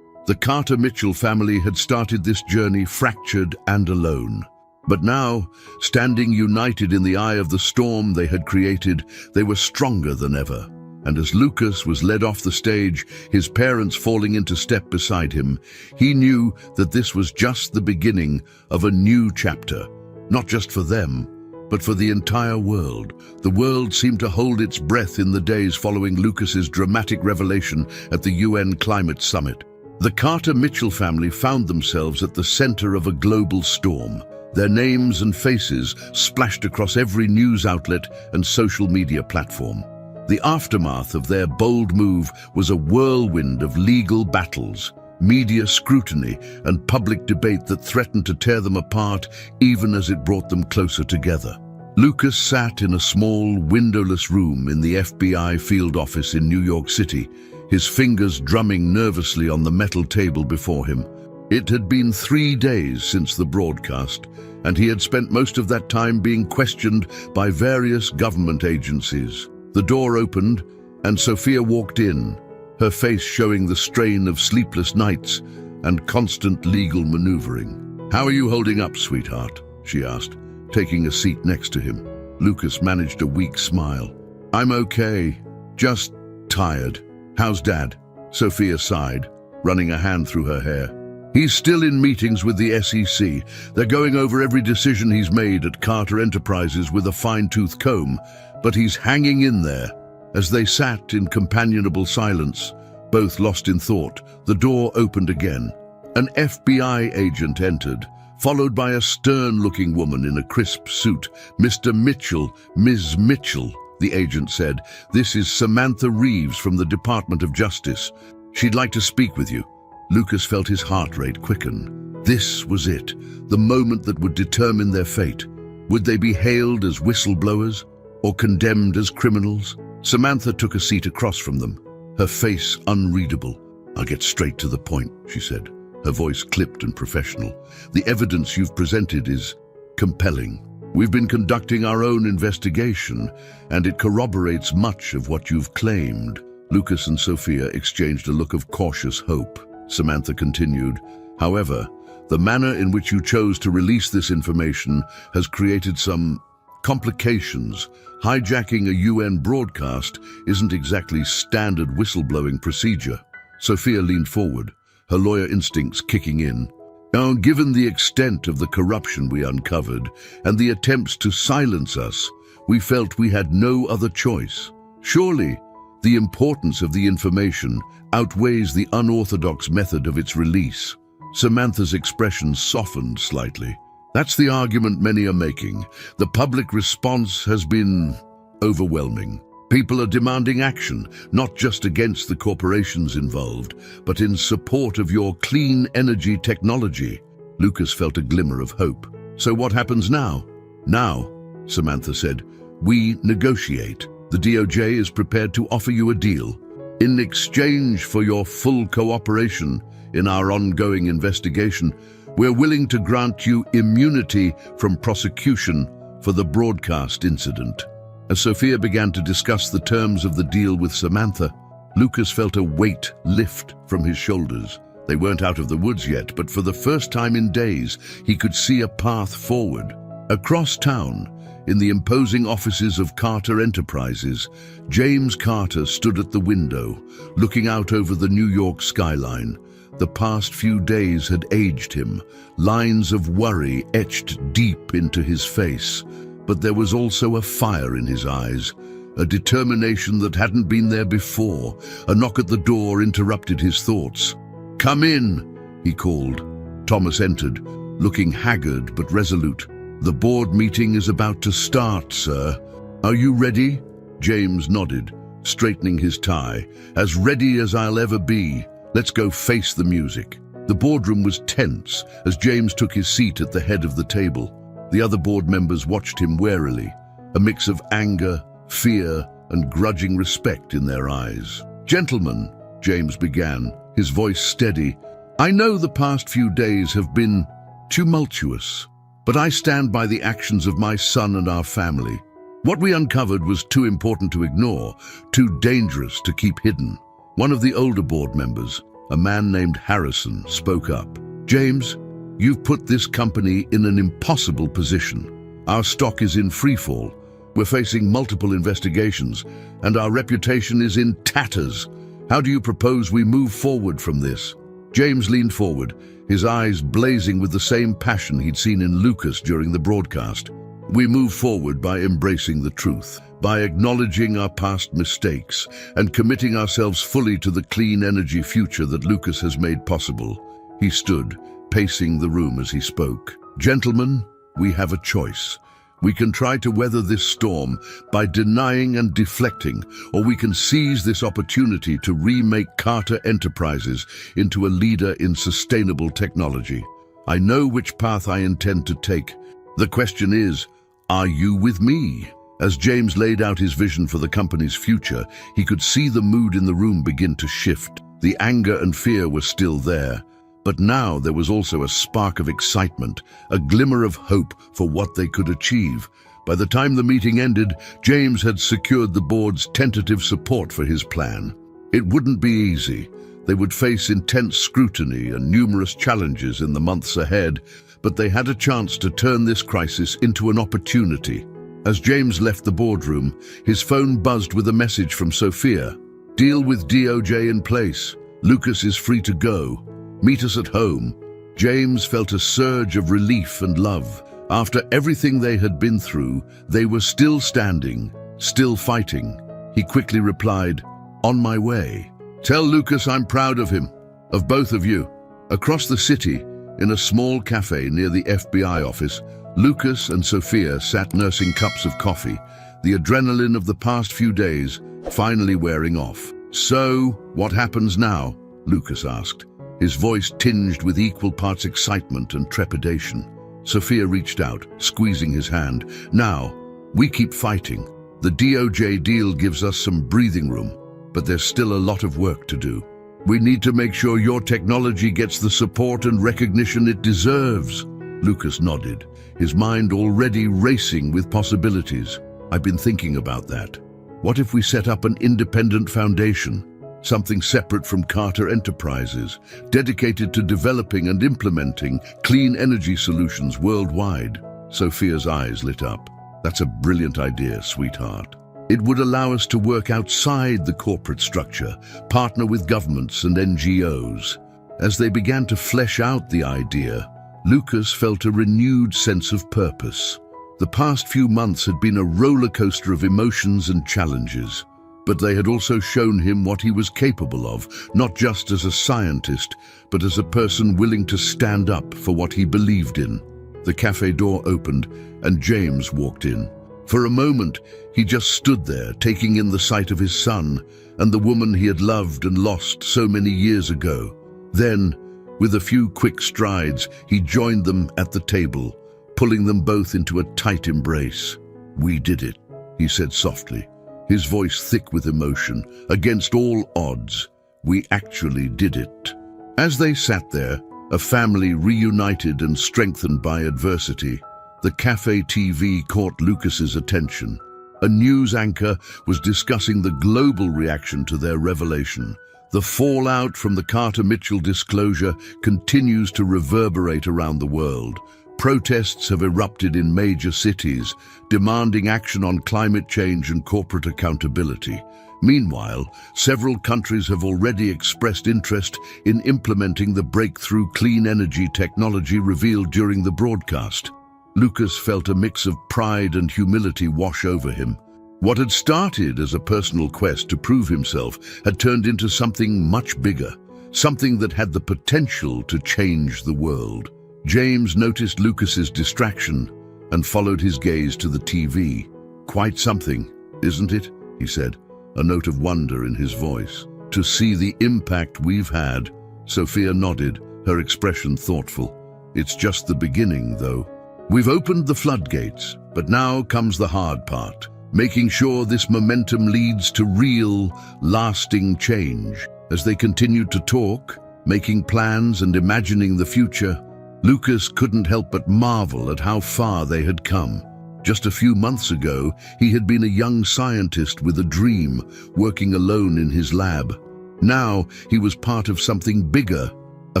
The Carter-Mitchell family had started this journey fractured and alone. But now, standing united in the eye of the storm they had created, they were stronger than ever. And as Lucas was led off the stage, his parents falling into step beside him, he knew that this was just the beginning of a new chapter, not just for them, but for the entire world. The world seemed to hold its breath in the days following Lucas's dramatic revelation at the UN Climate Summit. The Carter-Mitchell family found themselves at the center of a global storm. Their names and faces splashed across every news outlet and social media platform. The aftermath of their bold move was a whirlwind of legal battles, media scrutiny, and public debate that threatened to tear them apart even as it brought them closer together. Lucas sat in a small, windowless room in the FBI field office in New York City, his fingers drumming nervously on the metal table before him. It had been 3 days since the broadcast, and he had spent most of that time being questioned by various government agencies. The door opened, and Sophia walked in, her face showing the strain of sleepless nights and constant legal maneuvering. "How are you holding up, sweetheart?" she asked, taking a seat next to him. Lucas managed a weak smile. "I'm okay, just tired. How's Dad?" Sophia sighed, running a hand through her hair. "He's still in meetings with the SEC. They're going over every decision he's made at Carter Enterprises with a fine-tooth comb, but he's hanging in there." As they sat in companionable silence, both lost in thought, the door opened again. An FBI agent entered, followed by a stern-looking woman in a crisp suit. "Mr. Mitchell, Ms. Mitchell," the agent said. "This is Samantha Reeves from the Department of Justice. She'd like to speak with you." Lucas felt his heart rate quicken. This was it, the moment that would determine their fate. Would they be hailed as whistleblowers or condemned as criminals? Samantha took a seat across from them, her face unreadable. "I'll get straight to the point," she said, her voice clipped and professional. "The evidence you've presented is compelling. We've been conducting our own investigation, and it corroborates much of what you've claimed." Lucas and Sophia exchanged a look of cautious hope. Samantha continued, "However, the manner in which you chose to release this information has created some complications. Hijacking a UN broadcast isn't exactly standard whistleblowing procedure." Sophia leaned forward, her lawyer instincts kicking in. "Now, given the extent of the corruption we uncovered and the attempts to silence us, we felt we had no other choice. Surely, the importance of the information outweighs the unorthodox method of its release." Samantha's expression softened slightly. "That's the argument many are making. The public response has been overwhelming. People are demanding action, not just against the corporations involved, but in support of your clean energy technology." Lucas felt a glimmer of hope. "So what happens now?" "Now," Samantha said, "we negotiate. The DOJ is prepared to offer you a deal. In exchange for your full cooperation in our ongoing investigation, we're willing to grant you immunity from prosecution for the broadcast incident." As Sophia began to discuss the terms of the deal with Samantha, Lucas felt a weight lift from his shoulders. They weren't out of the woods yet, but for the first time in days, he could see a path forward. Across town, in the imposing offices of Carter Enterprises, James Carter stood at the window, looking out over the New York skyline. The past few days had aged him, lines of worry etched deep into his face. But there was also a fire in his eyes, a determination that hadn't been there before. A knock at the door interrupted his thoughts. "Come in," he called. Thomas entered, looking haggard but resolute. "The board meeting is about to start, sir. Are you ready?" James nodded, straightening his tie. "As ready as I'll ever be. Let's go face the music." The boardroom was tense as James took his seat at the head of the table. The other board members watched him warily, a mix of anger, fear, and grudging respect in their eyes. "Gentlemen," James began, his voice steady, "I know the past few days have been tumultuous, but I stand by the actions of my son and our family. What we uncovered was too important to ignore, too dangerous to keep hidden. One of the older board members, a man named Harrison, spoke up. "James, you've put this company in an impossible position. Our stock is in freefall. We're facing multiple investigations, and our reputation is in tatters. How do you propose we move forward from this?" James leaned forward, his eyes blazing with the same passion he'd seen in Lucas during the broadcast. "We move forward by embracing the truth, by acknowledging our past mistakes, and committing ourselves fully to the clean energy future that Lucas has made possible." He stood, pacing the room as he spoke. "Gentlemen, we have a choice. We can try to weather this storm by denying and deflecting, or we can seize this opportunity to remake Carter Enterprises into a leader in sustainable technology. I know which path I intend to take. The question is, are you with me?" As James laid out his vision for the company's future, he could see the mood in the room begin to shift. The anger and fear were still there, but now there was also a spark of excitement, a glimmer of hope for what they could achieve. By the time the meeting ended, James had secured the board's tentative support for his plan. It wouldn't be easy. They would face intense scrutiny and numerous challenges in the months ahead, but they had a chance to turn this crisis into an opportunity. As James left the boardroom, his phone buzzed with a message from Sophia. "Deal with DOJ in place. Lucas is free to go. Meet us at home." James felt a surge of relief and love. After everything they had been through, they were still standing, still fighting. He quickly replied, "On my way. Tell Lucas I'm proud of him, of both of you." Across the city, in a small cafe near the FBI office, Lucas and Sophia sat nursing cups of coffee, the adrenaline of the past few days finally wearing off. "So, what happens now?" Lucas asked, his voice tinged with equal parts excitement and trepidation. Sophia reached out, squeezing his hand. "Now, we keep fighting. The DOJ deal gives us some breathing room, but there's still a lot of work to do. We need to make sure your technology gets the support and recognition it deserves." Lucas nodded, his mind already racing with possibilities. "I've been thinking about that. What if we set up an independent foundation? Something separate from Carter Enterprises, dedicated to developing and implementing clean energy solutions worldwide." Sophia's eyes lit up. "That's a brilliant idea, sweetheart. It would allow us to work outside the corporate structure, partner with governments and NGOs." As they began to flesh out the idea, Lucas felt a renewed sense of purpose. The past few months had been a roller coaster of emotions and challenges, but they had also shown him what he was capable of, not just as a scientist, but as a person willing to stand up for what he believed in. The cafe door opened, and James walked in. For a moment, he just stood there, taking in the sight of his son and the woman he had loved and lost so many years ago. Then, with a few quick strides, he joined them at the table, pulling them both into a tight embrace. "We did it," he said softly, his voice thick with emotion. "Against all odds, we actually did it." As they sat there, a family reunited and strengthened by adversity, the cafe TV caught Lucas's attention. A news anchor was discussing the global reaction to their revelation. The fallout from the Carter-Mitchell disclosure continues to reverberate around the world. Protests have erupted in major cities, demanding action on climate change and corporate accountability. Meanwhile, several countries have already expressed interest in implementing the breakthrough clean energy technology revealed during the broadcast. Lucas felt a mix of pride and humility wash over him. What had started as a personal quest to prove himself had turned into something much bigger, something that had the potential to change the world. James noticed Lucas's distraction and followed his gaze to the TV. "Quite something, isn't it?" he said, a note of wonder in his voice. "To see the impact we've had." Sophia nodded, her expression thoughtful. "It's just the beginning, though. We've opened the floodgates, but now comes the hard part, making sure this momentum leads to real, lasting change." As they continued to talk, making plans and imagining the future, Lucas couldn't help but marvel at how far they had come. Just a few months ago, he had been a young scientist with a dream, working alone in his lab. Now, he was part of something bigger, a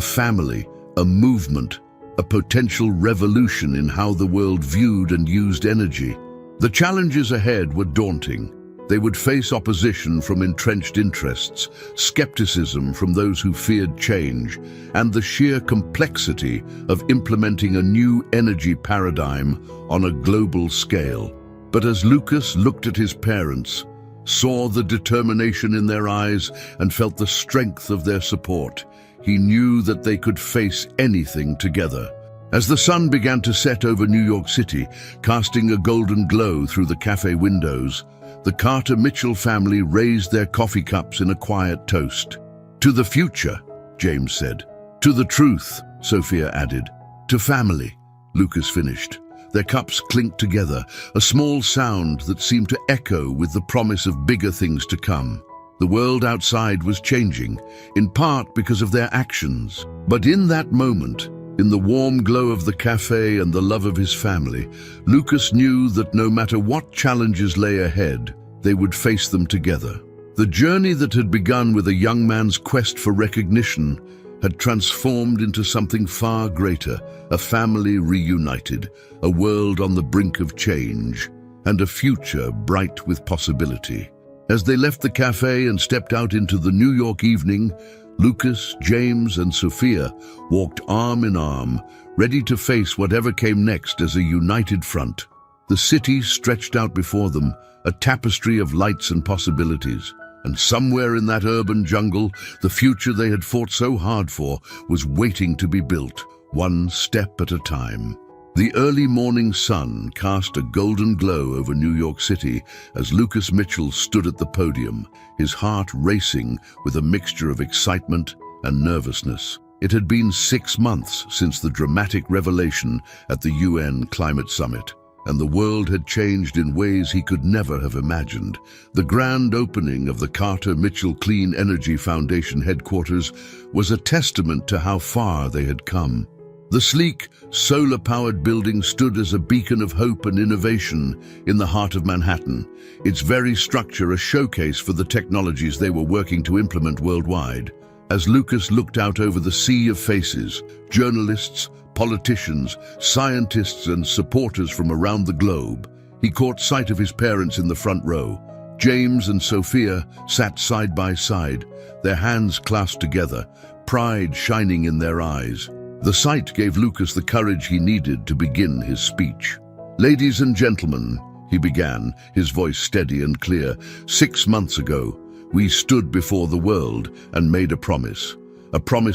family, a movement, a potential revolution in how the world viewed and used energy. The challenges ahead were daunting. They would face opposition from entrenched interests, skepticism from those who feared change, and the sheer complexity of implementing a new energy paradigm on a global scale. But as Lucas looked at his parents, saw the determination in their eyes, and felt the strength of their support, he knew that they could face anything together. As the sun began to set over New York City, casting a golden glow through the cafe windows, the Carter Mitchell family raised their coffee cups in a quiet toast. "To the future," James said. "To the truth," Sophia added. "To family," Lucas finished. Their cups clinked together, a small sound that seemed to echo with the promise of bigger things to come. The world outside was changing, in part because of their actions. But in that moment, in the warm glow of the cafe and the love of his family, Lucas knew that no matter what challenges lay ahead, they would face them together. The journey that had begun with a young man's quest for recognition had transformed into something far greater, a family reunited, a world on the brink of change, and a future bright with possibility. As they left the cafe and stepped out into the New York evening, Lucas, James, and Sophia walked arm in arm, ready to face whatever came next as a united front. The city stretched out before them, a tapestry of lights and possibilities. And somewhere in that urban jungle, the future they had fought so hard for was waiting to be built, one step at a time. The early morning sun cast a golden glow over New York City as Lucas Mitchell stood at the podium, his heart racing with a mixture of excitement and nervousness. It had been 6 months since the dramatic revelation at the UN Climate Summit, and the world had changed in ways he could never have imagined. The grand opening of the Carter Mitchell Clean Energy Foundation headquarters was a testament to how far they had come. The sleek, solar-powered building stood as a beacon of hope and innovation in the heart of Manhattan, its very structure a showcase for the technologies they were working to implement worldwide. As Lucas looked out over the sea of faces, journalists, politicians, scientists, and supporters from around the globe, he caught sight of his parents in the front row. James and Sophia sat side by side, their hands clasped together, pride shining in their eyes. The sight gave Lucas the courage he needed to begin his speech. "Ladies and gentlemen," he began, his voice steady and clear, "6 months ago, we stood before the world and made a promise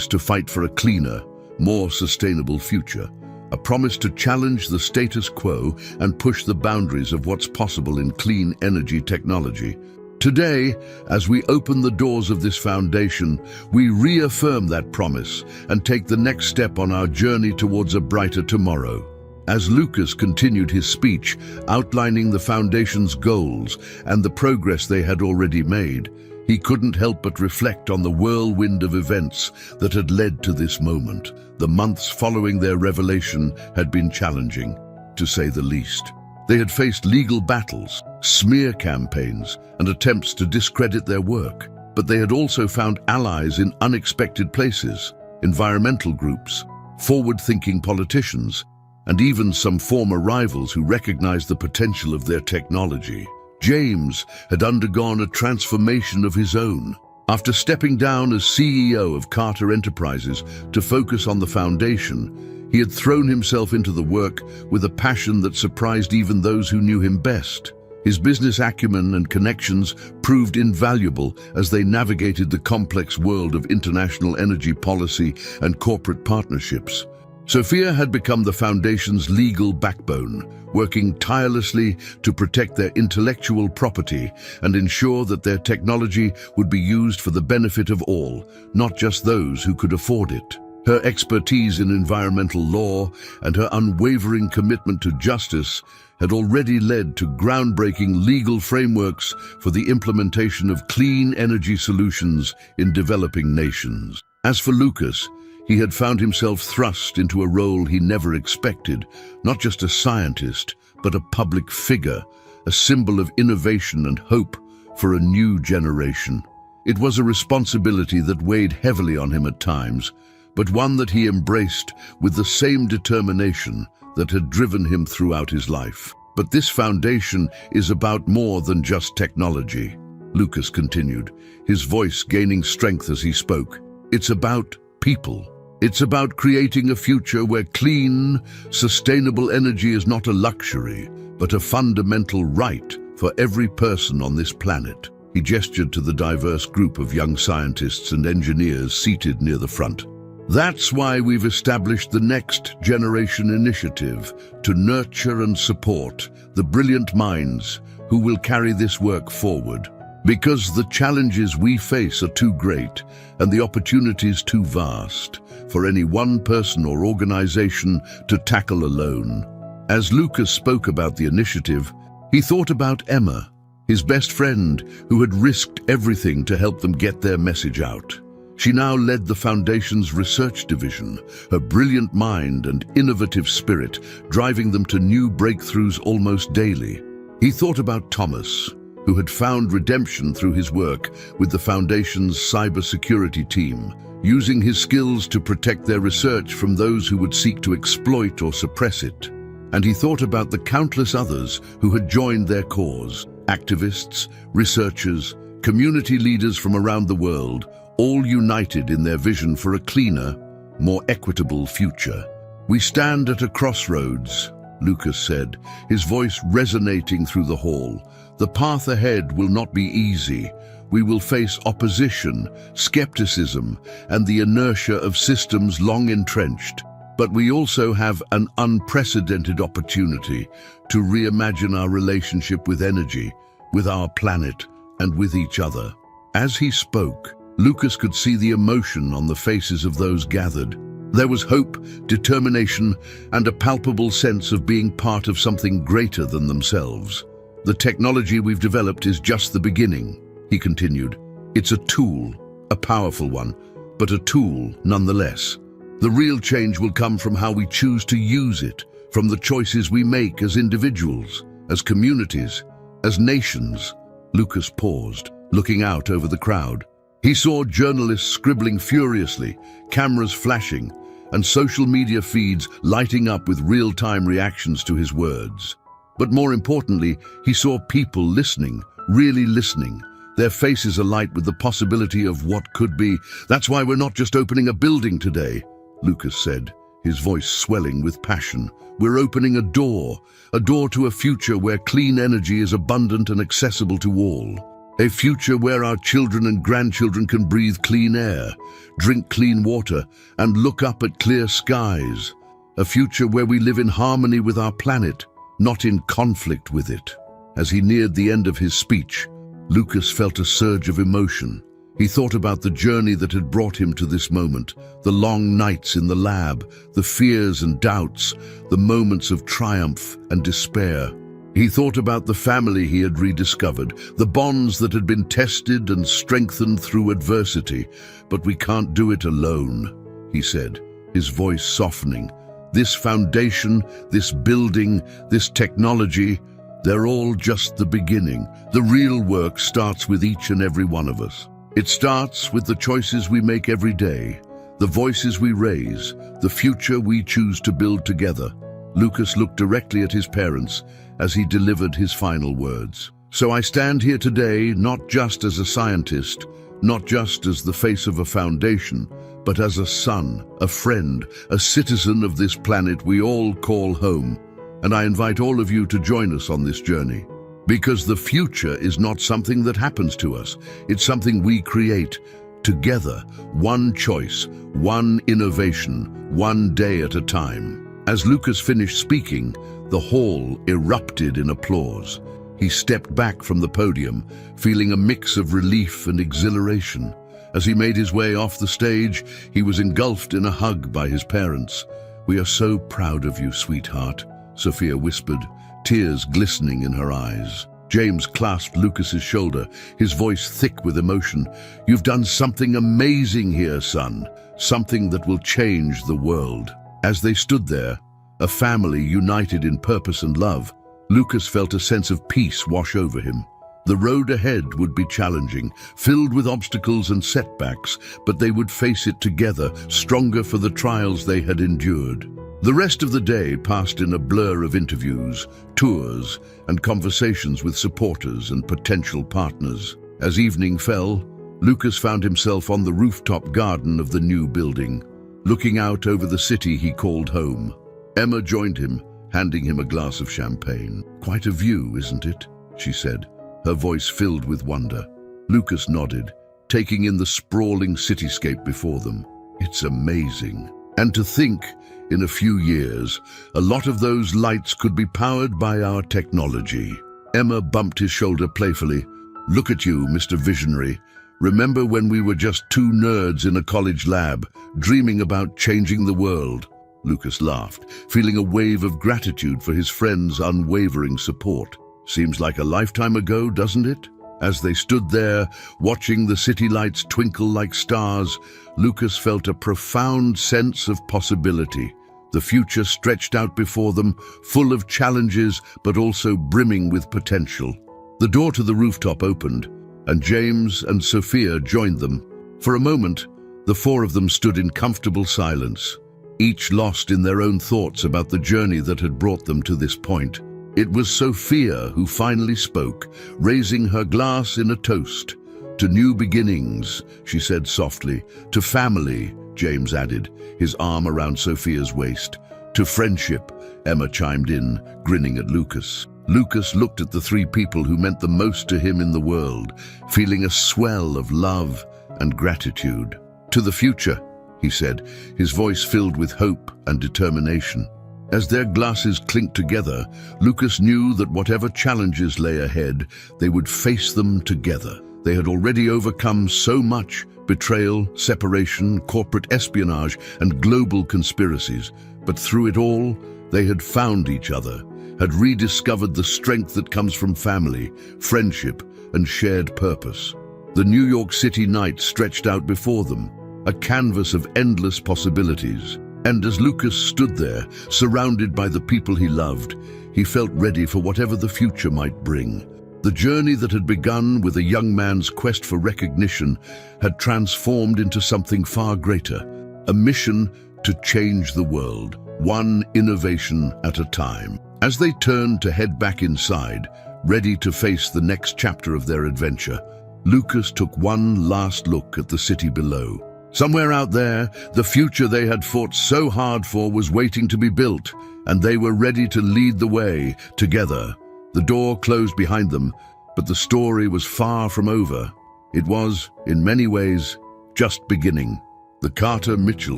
to fight for a cleaner, more sustainable future, a promise to challenge the status quo and push the boundaries of what's possible in clean energy technology. Today, as we open the doors of this foundation, we reaffirm that promise and take the next step on our journey towards a brighter tomorrow." As Lucas continued his speech, outlining the foundation's goals and the progress they had already made, he couldn't help but reflect on the whirlwind of events that had led to this moment. The months following their revelation had been challenging, to say the least. They had faced legal battles, smear campaigns, and attempts to discredit their work. But they had also found allies in unexpected places, environmental groups, forward-thinking politicians, and even some former rivals who recognized the potential of their technology. James had undergone a transformation of his own. After stepping down as CEO of Carter Enterprises to focus on the foundation, he had thrown himself into the work with a passion that surprised even those who knew him best. His business acumen and connections proved invaluable as they navigated the complex world of international energy policy and corporate partnerships. Sophia had become the foundation's legal backbone, working tirelessly to protect their intellectual property and ensure that their technology would be used for the benefit of all, not just those who could afford it. Her expertise in environmental law and her unwavering commitment to justice had already led to groundbreaking legal frameworks for the implementation of clean energy solutions in developing nations. As for Lucas, he had found himself thrust into a role he never expected, not just a scientist, but a public figure, a symbol of innovation and hope for a new generation. It was a responsibility that weighed heavily on him at times, but one that he embraced with the same determination that had driven him throughout his life. But this foundation is about more than just technology, Lucas continued, his voice gaining strength as he spoke. It's about people. It's about creating a future where clean, sustainable energy is not a luxury, but a fundamental right for every person on this planet. He gestured to the diverse group of young scientists and engineers seated near the front. That's why we've established the Next Generation Initiative to nurture and support the brilliant minds who will carry this work forward. Because the challenges we face are too great and the opportunities too vast for any one person or organization to tackle alone. As Lucas spoke about the initiative, he thought about Emma, his best friend who had risked everything to help them get their message out. She now led the Foundation's research division, her brilliant mind and innovative spirit driving them to new breakthroughs almost daily. He thought about Thomas, who had found redemption through his work with the Foundation's cybersecurity team, using his skills to protect their research from those who would seek to exploit or suppress it. And he thought about the countless others who had joined their cause, activists, researchers, community leaders from around the world, all united in their vision for a cleaner, more equitable future. We stand at a crossroads, Lucas said, his voice resonating through the hall. The path ahead will not be easy. We will face opposition, skepticism, and the inertia of systems long entrenched. But we also have an unprecedented opportunity to reimagine our relationship with energy, with our planet, and with each other. As he spoke, Lucas could see the emotion on the faces of those gathered. There was hope, determination, and a palpable sense of being part of something greater than themselves. The technology we've developed is just the beginning, he continued. It's a tool, a powerful one, but a tool nonetheless. The real change will come from how we choose to use it, from the choices we make as individuals, as communities, as nations. Lucas paused, looking out over the crowd. He saw journalists scribbling furiously, cameras flashing, and social media feeds lighting up with real-time reactions to his words. But more importantly, he saw people listening, really listening, their faces alight with the possibility of what could be. That's why we're not just opening a building today, Lucas said, his voice swelling with passion. We're opening a door to a future where clean energy is abundant and accessible to all. A future where our children and grandchildren can breathe clean air, drink clean water, and look up at clear skies. A future where we live in harmony with our planet, not in conflict with it. As he neared the end of his speech, Lucas felt a surge of emotion. He thought about the journey that had brought him to this moment, the long nights in the lab, the fears and doubts, the moments of triumph and despair. He thought about the family he had rediscovered, the bonds that had been tested and strengthened through adversity. But we can't do it alone, he said, his voice softening. This foundation, this building, this technology, they're all just the beginning. The real work starts with each and every one of us. It starts with the choices we make every day, the voices we raise, the future we choose to build together. Lucas looked directly at his parents as he delivered his final words. So I stand here today not just as a scientist, not just as the face of a foundation, but as a son, a friend, a citizen of this planet we all call home. And I invite all of you to join us on this journey. Because the future is not something that happens to us. It's something we create together, one choice, one innovation, one day at a time. As Lucas finished speaking, the hall erupted in applause. He stepped back from the podium, feeling a mix of relief and exhilaration. As he made his way off the stage, he was engulfed in a hug by his parents. "We are so proud of you, sweetheart," Sophia whispered, tears glistening in her eyes. James clasped Lucas's shoulder, his voice thick with emotion. "You've done something amazing here, son. Something that will change the world." As they stood there, a family united in purpose and love, Lucas felt a sense of peace wash over him. The road ahead would be challenging, filled with obstacles and setbacks, but they would face it together, stronger for the trials they had endured. The rest of the day passed in a blur of interviews, tours, and conversations with supporters and potential partners. As evening fell, Lucas found himself on the rooftop garden of the new building, looking out over the city he called home. Emma joined him, handing him a glass of champagne. "Quite a view, isn't it?" she said, her voice filled with wonder. Lucas nodded, taking in the sprawling cityscape before them. "It's amazing. And to think, in a few years, a lot of those lights could be powered by our technology." Emma bumped his shoulder playfully. "Look at you, Mr. Visionary. Remember when we were just two nerds in a college lab, dreaming about changing the world?" Lucas laughed, feeling a wave of gratitude for his friend's unwavering support. "Seems like a lifetime ago, doesn't it?" As they stood there, watching the city lights twinkle like stars, Lucas felt a profound sense of possibility. The future stretched out before them, full of challenges, but also brimming with potential. The door to the rooftop opened, and James and Sophia joined them. For a moment, the four of them stood in comfortable silence, each lost in their own thoughts about the journey that had brought them to this point. It was Sophia who finally spoke, raising her glass in a toast. "To new beginnings," she said softly. "To family," James added, his arm around Sophia's waist. "To friendship," Emma chimed in, grinning at Lucas. Lucas looked at the three people who meant the most to him in the world, feeling a swell of love and gratitude. "To the future," he said, his voice filled with hope and determination. As their glasses clinked together, Lucas knew that whatever challenges lay ahead, they would face them together. They had already overcome so much: betrayal, separation, corporate espionage, and global conspiracies. But through it all, they had found each other, had rediscovered the strength that comes from family, friendship, and shared purpose. The New York City night stretched out before them, a canvas of endless possibilities. And as Lucas stood there, surrounded by the people he loved, he felt ready for whatever the future might bring. The journey that had begun with a young man's quest for recognition had transformed into something far greater, a mission to change the world, one innovation at a time. As they turned to head back inside, ready to face the next chapter of their adventure, Lucas took one last look at the city below. Somewhere out there, the future they had fought so hard for was waiting to be built, and they were ready to lead the way together. The door closed behind them, but the story was far from over. It was, in many ways, just beginning. The Carter Mitchell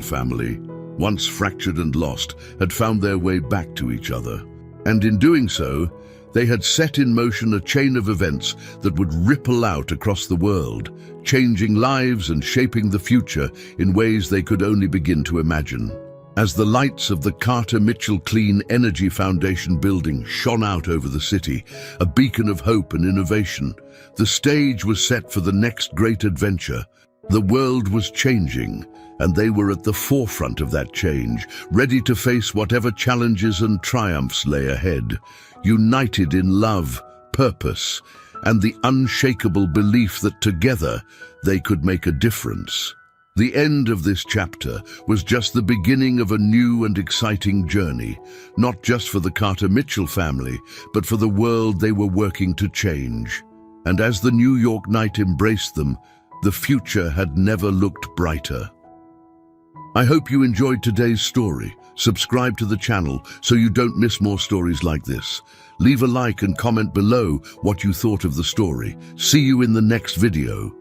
family, once fractured and lost, had found their way back to each other. And in doing so, they had set in motion a chain of events that would ripple out across the world, changing lives and shaping the future in ways they could only begin to imagine. As the lights of the Carter Mitchell Clean Energy Foundation building shone out over the city, a beacon of hope and innovation, the stage was set for the next great adventure. The world was changing, and they were at the forefront of that change, ready to face whatever challenges and triumphs lay ahead, united in love, purpose, and the unshakable belief that together they could make a difference. The end of this chapter was just the beginning of a new and exciting journey, not just for the Carter Mitchell family, but for the world they were working to change. And as the New York night embraced them, the future had never looked brighter. I hope you enjoyed today's story. Subscribe to the channel so you don't miss more stories like this. Leave a like and comment below what you thought of the story. See you in the next video.